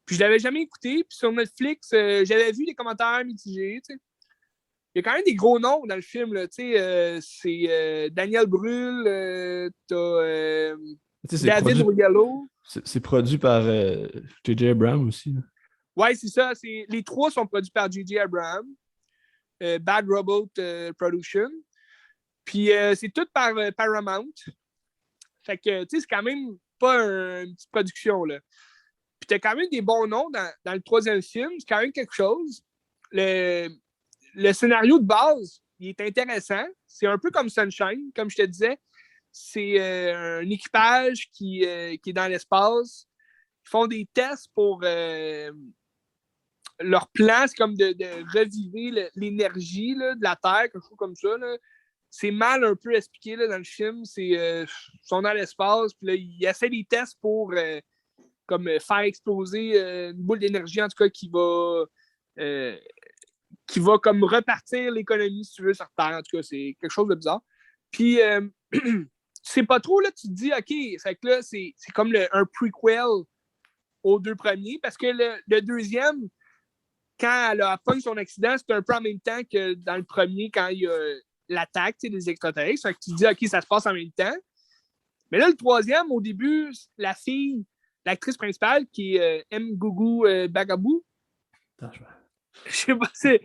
Puis je l'avais jamais écouté. Puis sur Netflix, j'avais vu des commentaires mitigés. T'sais. Il y a quand même des gros noms dans le film. Là, c'est Daniel Brühl, t'as David Oyelowo. C'est produit par J.J. Abrams aussi. Là. Ouais, c'est ça. Les 3 sont produits par J.J. Abrams. Bad Robot Production. Puis c'est tout par Paramount. Fait que, tu sais, c'est quand même pas une petite production, là. Puis t'as quand même des bons noms dans le troisième film. C'est quand même quelque chose. Le scénario de base, il est intéressant. C'est un peu comme Sunshine, comme je te disais. C'est un équipage qui est dans l'espace. Ils font des tests pour leur plan, c'est comme de reviver l'énergie là, de la Terre, quelque chose comme ça. Là. C'est mal un peu expliqué là, dans le film. Ils sont dans l'espace, puis là, ils essaient des tests pour comme faire exploser une boule d'énergie, en tout cas, qui va comme repartir l'économie, si tu veux, sur Terre. En tout cas, c'est quelque chose de bizarre. Puis, c'est pas trop, là, tu te dis, OK, fait que là, c'est comme un prequel aux deux premiers, parce que le deuxième, quand elle a pogné son accident, c'est un peu en même temps que dans le premier, quand il y a l'attaque des extraterrestres. Fait que tu te dis, OK, ça se passe en même temps. Mais là, le troisième, au début, la fille, l'actrice principale, qui est Gugu Bagaboo. Je sais pas si c'est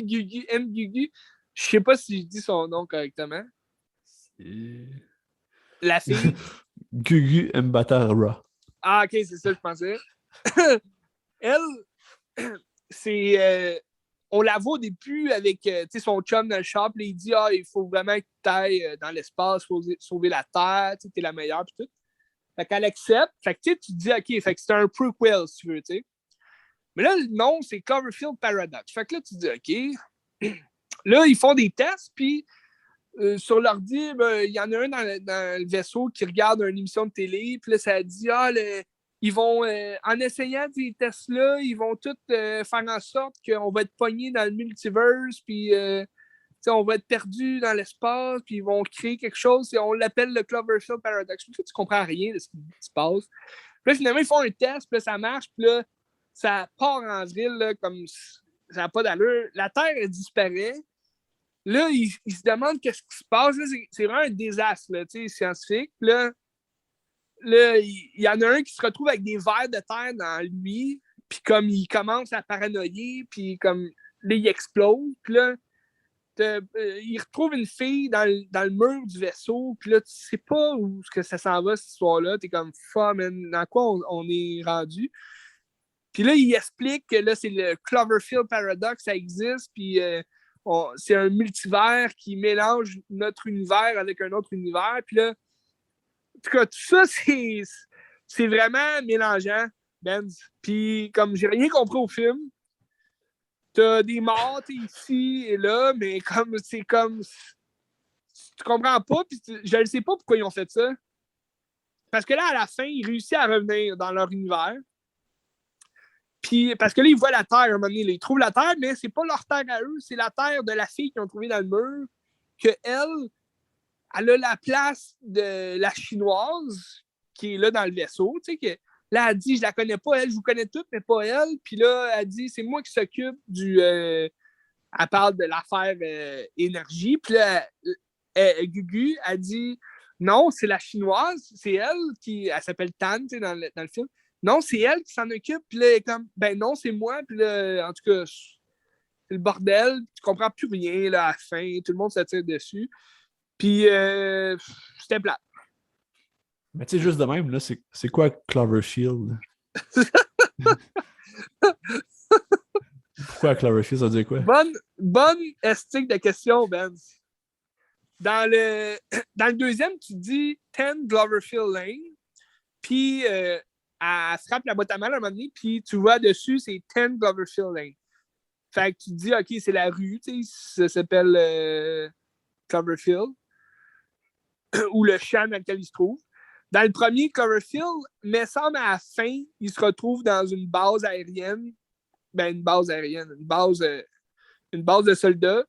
Gugu, Gugu. Je sais pas si je dis son nom correctement. La fille. Gugu Mbatha-Raw. Ah, OK, c'est ça, je pensais. Elle, c'est... on la voit au début avec son chum dans le shop. Là, il dit il faut vraiment que tu ailles dans l'espace, faut sauver la Terre, tu es la meilleure. Pis tout. Fait qu'elle accepte. Fait que tu te dis OK, fait que c'est un prequel si tu veux. T'sais. Mais là, le nom, c'est Cloverfield Paradox. Fait que là, tu te dis OK. Là, ils font des tests, puis sur l'ordi, il y en a un dans le vaisseau qui regarde une émission de télé, puis là, ça dit ils vont, en essayant ces tests-là, ils vont tous faire en sorte qu'on va être pogné dans le multiverse, puis on va être perdu dans l'espace, puis ils vont créer quelque chose, et on l'appelle le Cloverfield Paradox. Puis tu comprends rien de ce qui se passe. Puis là, finalement, ils font un test, puis là, ça marche, puis là, ça part en vrille, là, comme ça n'a pas d'allure. La Terre, elle disparaît. Là, ils se demandent qu'est-ce qui se passe. Là, c'est vraiment un désastre là, scientifique. Là, il y en a un qui se retrouve avec des vers de terre dans lui, puis comme il commence à paranoïer, puis comme là, il explose. Puis là, il retrouve une fille dans le mur du vaisseau, puis là, tu sais pas où que ça s'en va, cette histoire-là. T'es comme, fuck, man, dans quoi on est rendu? Puis là, il explique que là, c'est le Cloverfield Paradox, ça existe, puis c'est un multivers qui mélange notre univers avec un autre univers. Puis là, en tout cas, tout ça, c'est vraiment mélangeant, Benz. Puis comme j'ai rien compris au film, t'as des morts ici et là, mais comme c'est comme... Tu comprends pas, puis je ne sais pas pourquoi ils ont fait ça. Parce que là, à la fin, ils réussissent à revenir dans leur univers. Puis, parce que là, ils voient la Terre à un moment donné. Là, ils trouvent la Terre, mais c'est pas leur Terre à eux, c'est la Terre de la fille qu'ils ont trouvée dans le mur, qu'elle a la place de la Chinoise qui est là dans le vaisseau. Tu sais, que là, elle dit, je la connais pas, elle, je vous connais toutes, mais pas elle. Puis là, elle dit, c'est moi qui s'occupe du... elle parle de l'affaire énergie. Puis là, Gugu, elle dit, non, c'est la Chinoise, c'est elle qui... Elle s'appelle Tan, tu sais, dans le film. Non, c'est elle qui s'en occupe. Puis là, elle est comme, ben non, c'est moi. Puis là, en tout cas, c'est le bordel. Tu comprends plus rien là, à la fin. Tout le monde se tire dessus. Puis, c'était plat. Mais tu sais, juste de même, là, c'est quoi Cloverfield? Pourquoi Cloverfield, ça veut dire quoi? Bonne esthétique de question, Ben. Dans le deuxième, tu dis 10 Cloverfield Lane. Puis, elle frappe la boîte à mal à un moment donné, puis tu vois dessus, c'est 10 Cloverfield Lane. Fait que tu te dis, OK, c'est la rue, tu sais, ça s'appelle Cloverfield, ou le champ dans lequel il se trouve. Dans le premier, Cloverfield, mais semble à la fin, il se retrouve dans une base aérienne. Ben, une base aérienne, une base de soldats.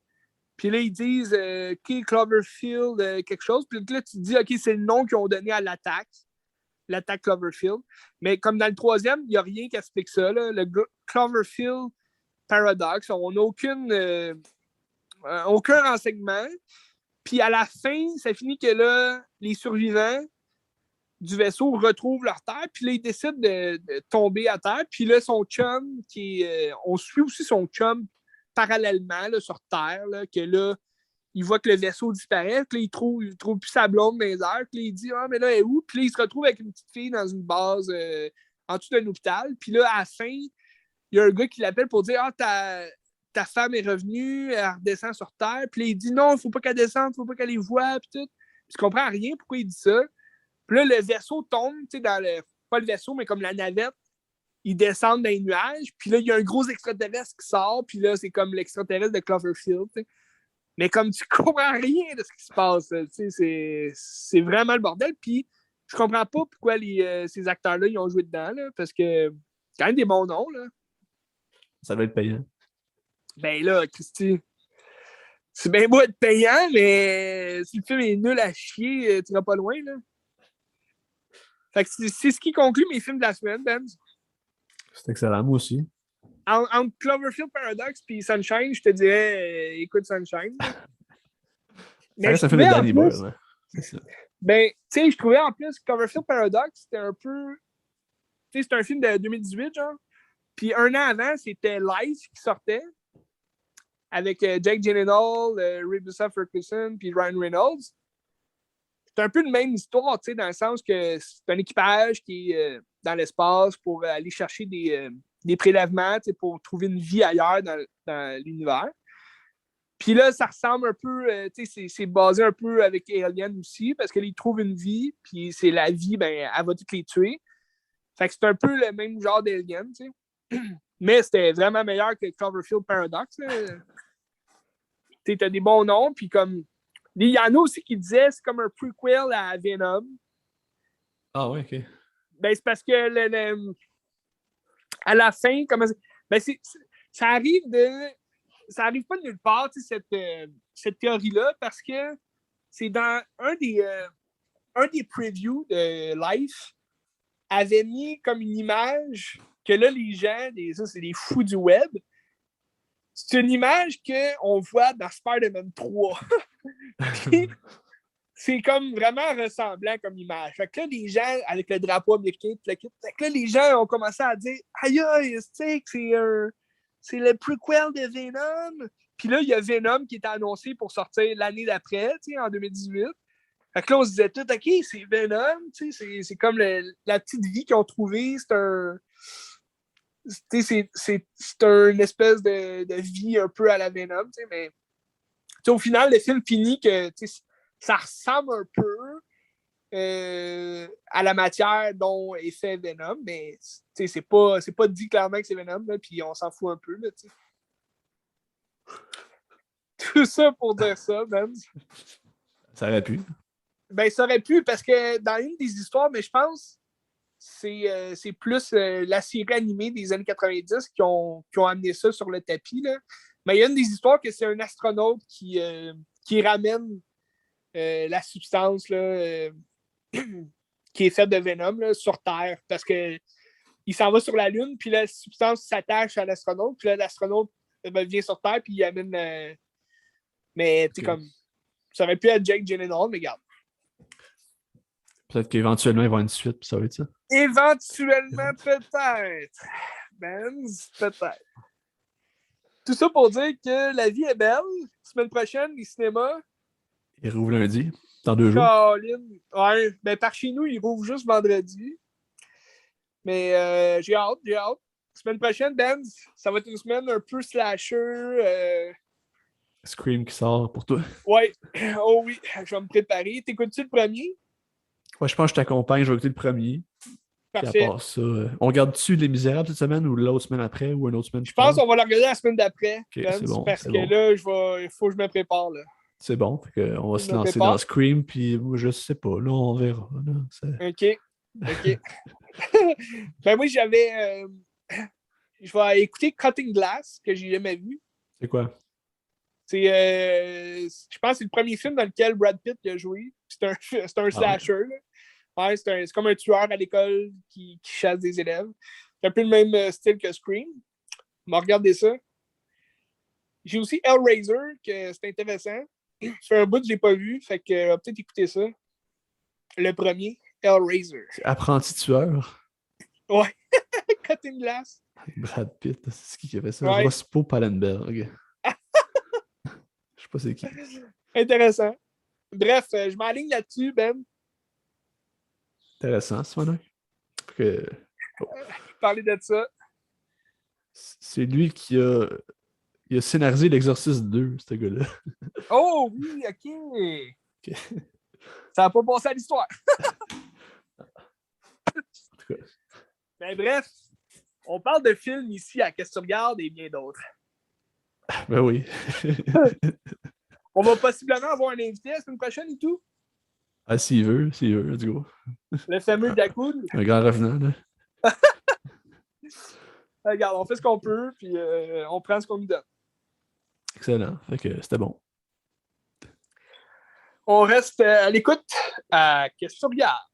Puis là, ils disent OK, Cloverfield, quelque chose. Puis là, tu te dis OK, c'est le nom qu'ils ont donné à l'attaque Cloverfield. Mais comme dans le troisième, il n'y a rien qui explique ça. Là. Le Cloverfield Paradox, on n'a aucun renseignement. Puis à la fin, ça finit que là, les survivants du vaisseau retrouvent leur terre, puis là, ils décident de tomber à terre. Puis là, son chum, on suit aussi son chum parallèlement là, sur Terre, là, que là, il voit que le vaisseau disparaît, puis là, il trouve plus sa blonde dans les airs, puis là, il dit « Ah, mais là, elle est où? » Puis là, il se retrouve avec une petite fille dans une base en dessous d'un hôpital. Puis là, à la fin, il y a un gars qui l'appelle pour dire « Ah, ta femme est revenue, elle redescend sur Terre. » Puis là, il dit « Non, il faut pas qu'elle descende, il faut pas qu'elle les voie. » Puis tout. Puis tu comprends rien pourquoi il dit ça. Puis là, le vaisseau tombe, tu sais, pas le vaisseau, mais comme la navette, ils descendent dans les nuages, puis là, il y a un gros extraterrestre qui sort, puis là, c'est comme l'extraterrestre de Cloverfield, tu sais. Mais comme tu comprends rien de ce qui se passe, tu sais, c'est vraiment le bordel, puis je comprends pas pourquoi ces acteurs-là ils ont joué dedans, là, parce que c'est quand même des bons noms. Là. Ça va être payant. Ben là, Christy, c'est bien beau être payant, mais si le film est nul à chier, tu iras pas loin. Là. Fait que c'est ce qui conclut mes films de la semaine, Ben. C'est excellent, moi aussi. Entre Cloverfield Paradox et Sunshine, je te dirais écoute Sunshine. Ça reste un film de Danny Boyle. Hein. C'est ça. Ben, tu sais, je trouvais en plus Cloverfield Paradox, c'était un peu. Tu sais, c'était un film de 2018, genre. Puis un an avant, c'était Life qui sortait avec Jake Gyllenhaal, Rebecca Ferguson, puis Ryan Reynolds. C'est un peu la même histoire, tu sais, dans le sens que c'est un équipage qui est dans l'espace pour aller chercher des prélèvements, tu sais, pour trouver une vie ailleurs dans l'univers. Puis là, ça ressemble un peu, tu sais, c'est basé un peu avec Alien aussi, parce qu'ils trouvent une vie, puis c'est la vie, ben, elle va toutes les tuer. Fait que c'est un peu le même genre d'Alien, tu sais. Mais c'était vraiment meilleur que Cloverfield Paradox. Tu as des bons noms, puis comme. Il y en a aussi qui disaient c'est comme un prequel à Venom. Ah ouais, ok. Ben, c'est parce que à la fin, ben, ça arrive de. Ça arrive pas de nulle part, cette théorie-là, parce que c'est dans un des previews de Life avait mis comme une image que là, les gens, ça, c'est des fous du web. C'est une image qu'on voit dans Spider-Man 3. C'est comme vraiment ressemblant comme image. Fait que là, les gens, avec le drapeau américain, fait que là, les gens ont commencé à dire aïe, aïe, c'est le prequel de Venom. Puis là, il y a Venom qui est annoncé pour sortir l'année d'après, en 2018. Fait que là, on se disait tout, OK, c'est Venom, c'est comme la petite vie qu'ils ont trouvée. C'est une espèce de vie un peu à la Venom, mais au final, le film finit que ça ressemble un peu à la matière dont est fait Venom, mais c'est pas dit clairement que c'est Venom, puis on s'en fout un peu. Là, tout ça pour dire ça, man. Ça aurait pu. Ben, ça aurait pu, parce que dans une des histoires, mais je pense c'est plus la série animée des années 90 qui ont amené ça sur le tapis. Là. Mais il y a une des histoires que c'est un astronaute qui ramène la substance là, qui est faite de Venom là, sur Terre, parce que il s'en va sur la Lune, puis la substance s'attache à l'astronaute, puis là, l'astronaute vient sur Terre, puis il amène. Mais tu sais, comme. Ça aurait pu être Jake Gyllenhaal, mais regarde. Peut-être qu'éventuellement, il va y avoir une suite, puis ça va être ça. Éventuellement, peut-être. Benz, peut-être. Tout ça pour dire que la vie est belle. Semaine prochaine, les cinémas. Il rouvre lundi, dans 2 jours. Caroline. Ouais, ben par chez nous, il rouvre juste vendredi. Mais j'ai hâte. Semaine prochaine, Benz, ça va être une semaine un peu slasher. Scream qui sort pour toi. Ouais. Oh oui, je vais me préparer. T'écoutes-tu le premier? Ouais, je pense que je t'accompagne, je vais écouter le premier. Parfait. Puis à part ça, on regarde-tu Les Misérables cette semaine ou l'autre semaine après ou une autre semaine? Je pense qu'on va le regarder la semaine d'après. Okay, c'est bon, parce que là, il faut que je me prépare. Là. C'est bon. On va se lancer dans Scream, puis je sais pas. Là, on verra. Là, OK. Ben moi, j'avais... je vais écouter Cutting Glass, que j'ai jamais vu. C'est quoi? C'est, je pense que c'est le premier film dans lequel Brad Pitt a joué. C'est un slasher. Ouais, c'est comme un tueur à l'école qui chasse des élèves. C'est un peu le même style que Scream. On va regarder ça. J'ai aussi Hellraiser, que c'est intéressant. Ça fait un bout que je l'ai pas vu, fait que on va peut-être écouter ça. Le premier, Hellraiser. Apprenti tueur. Ouais. Cutting Glass. Brad Pitt, c'est qui a fait ça? Ouais. Rospo Palenberg. Je sais pas c'est qui. Intéressant. Bref, je m'aligne là-dessus, Ben. Intéressant, c'est vrai. Parler de ça. C'est lui qui a scénarisé l'Exorciste 2, ce gars-là. Oh oui, OK. Ça n'a pas passé à l'histoire. En tout cas. Ben bref, on parle de films ici à Qu'est-ce que tu regardes et bien d'autres. Ben oui. On va possiblement avoir un invité la semaine prochaine et tout. Ah, s'il veut, let's go. Le fameux Dakoud. Un grand revenant, là. Regarde, on fait ce qu'on peut, puis on prend ce qu'on nous donne. Excellent. Fait que c'était bon. On reste à l'écoute à Question Regard.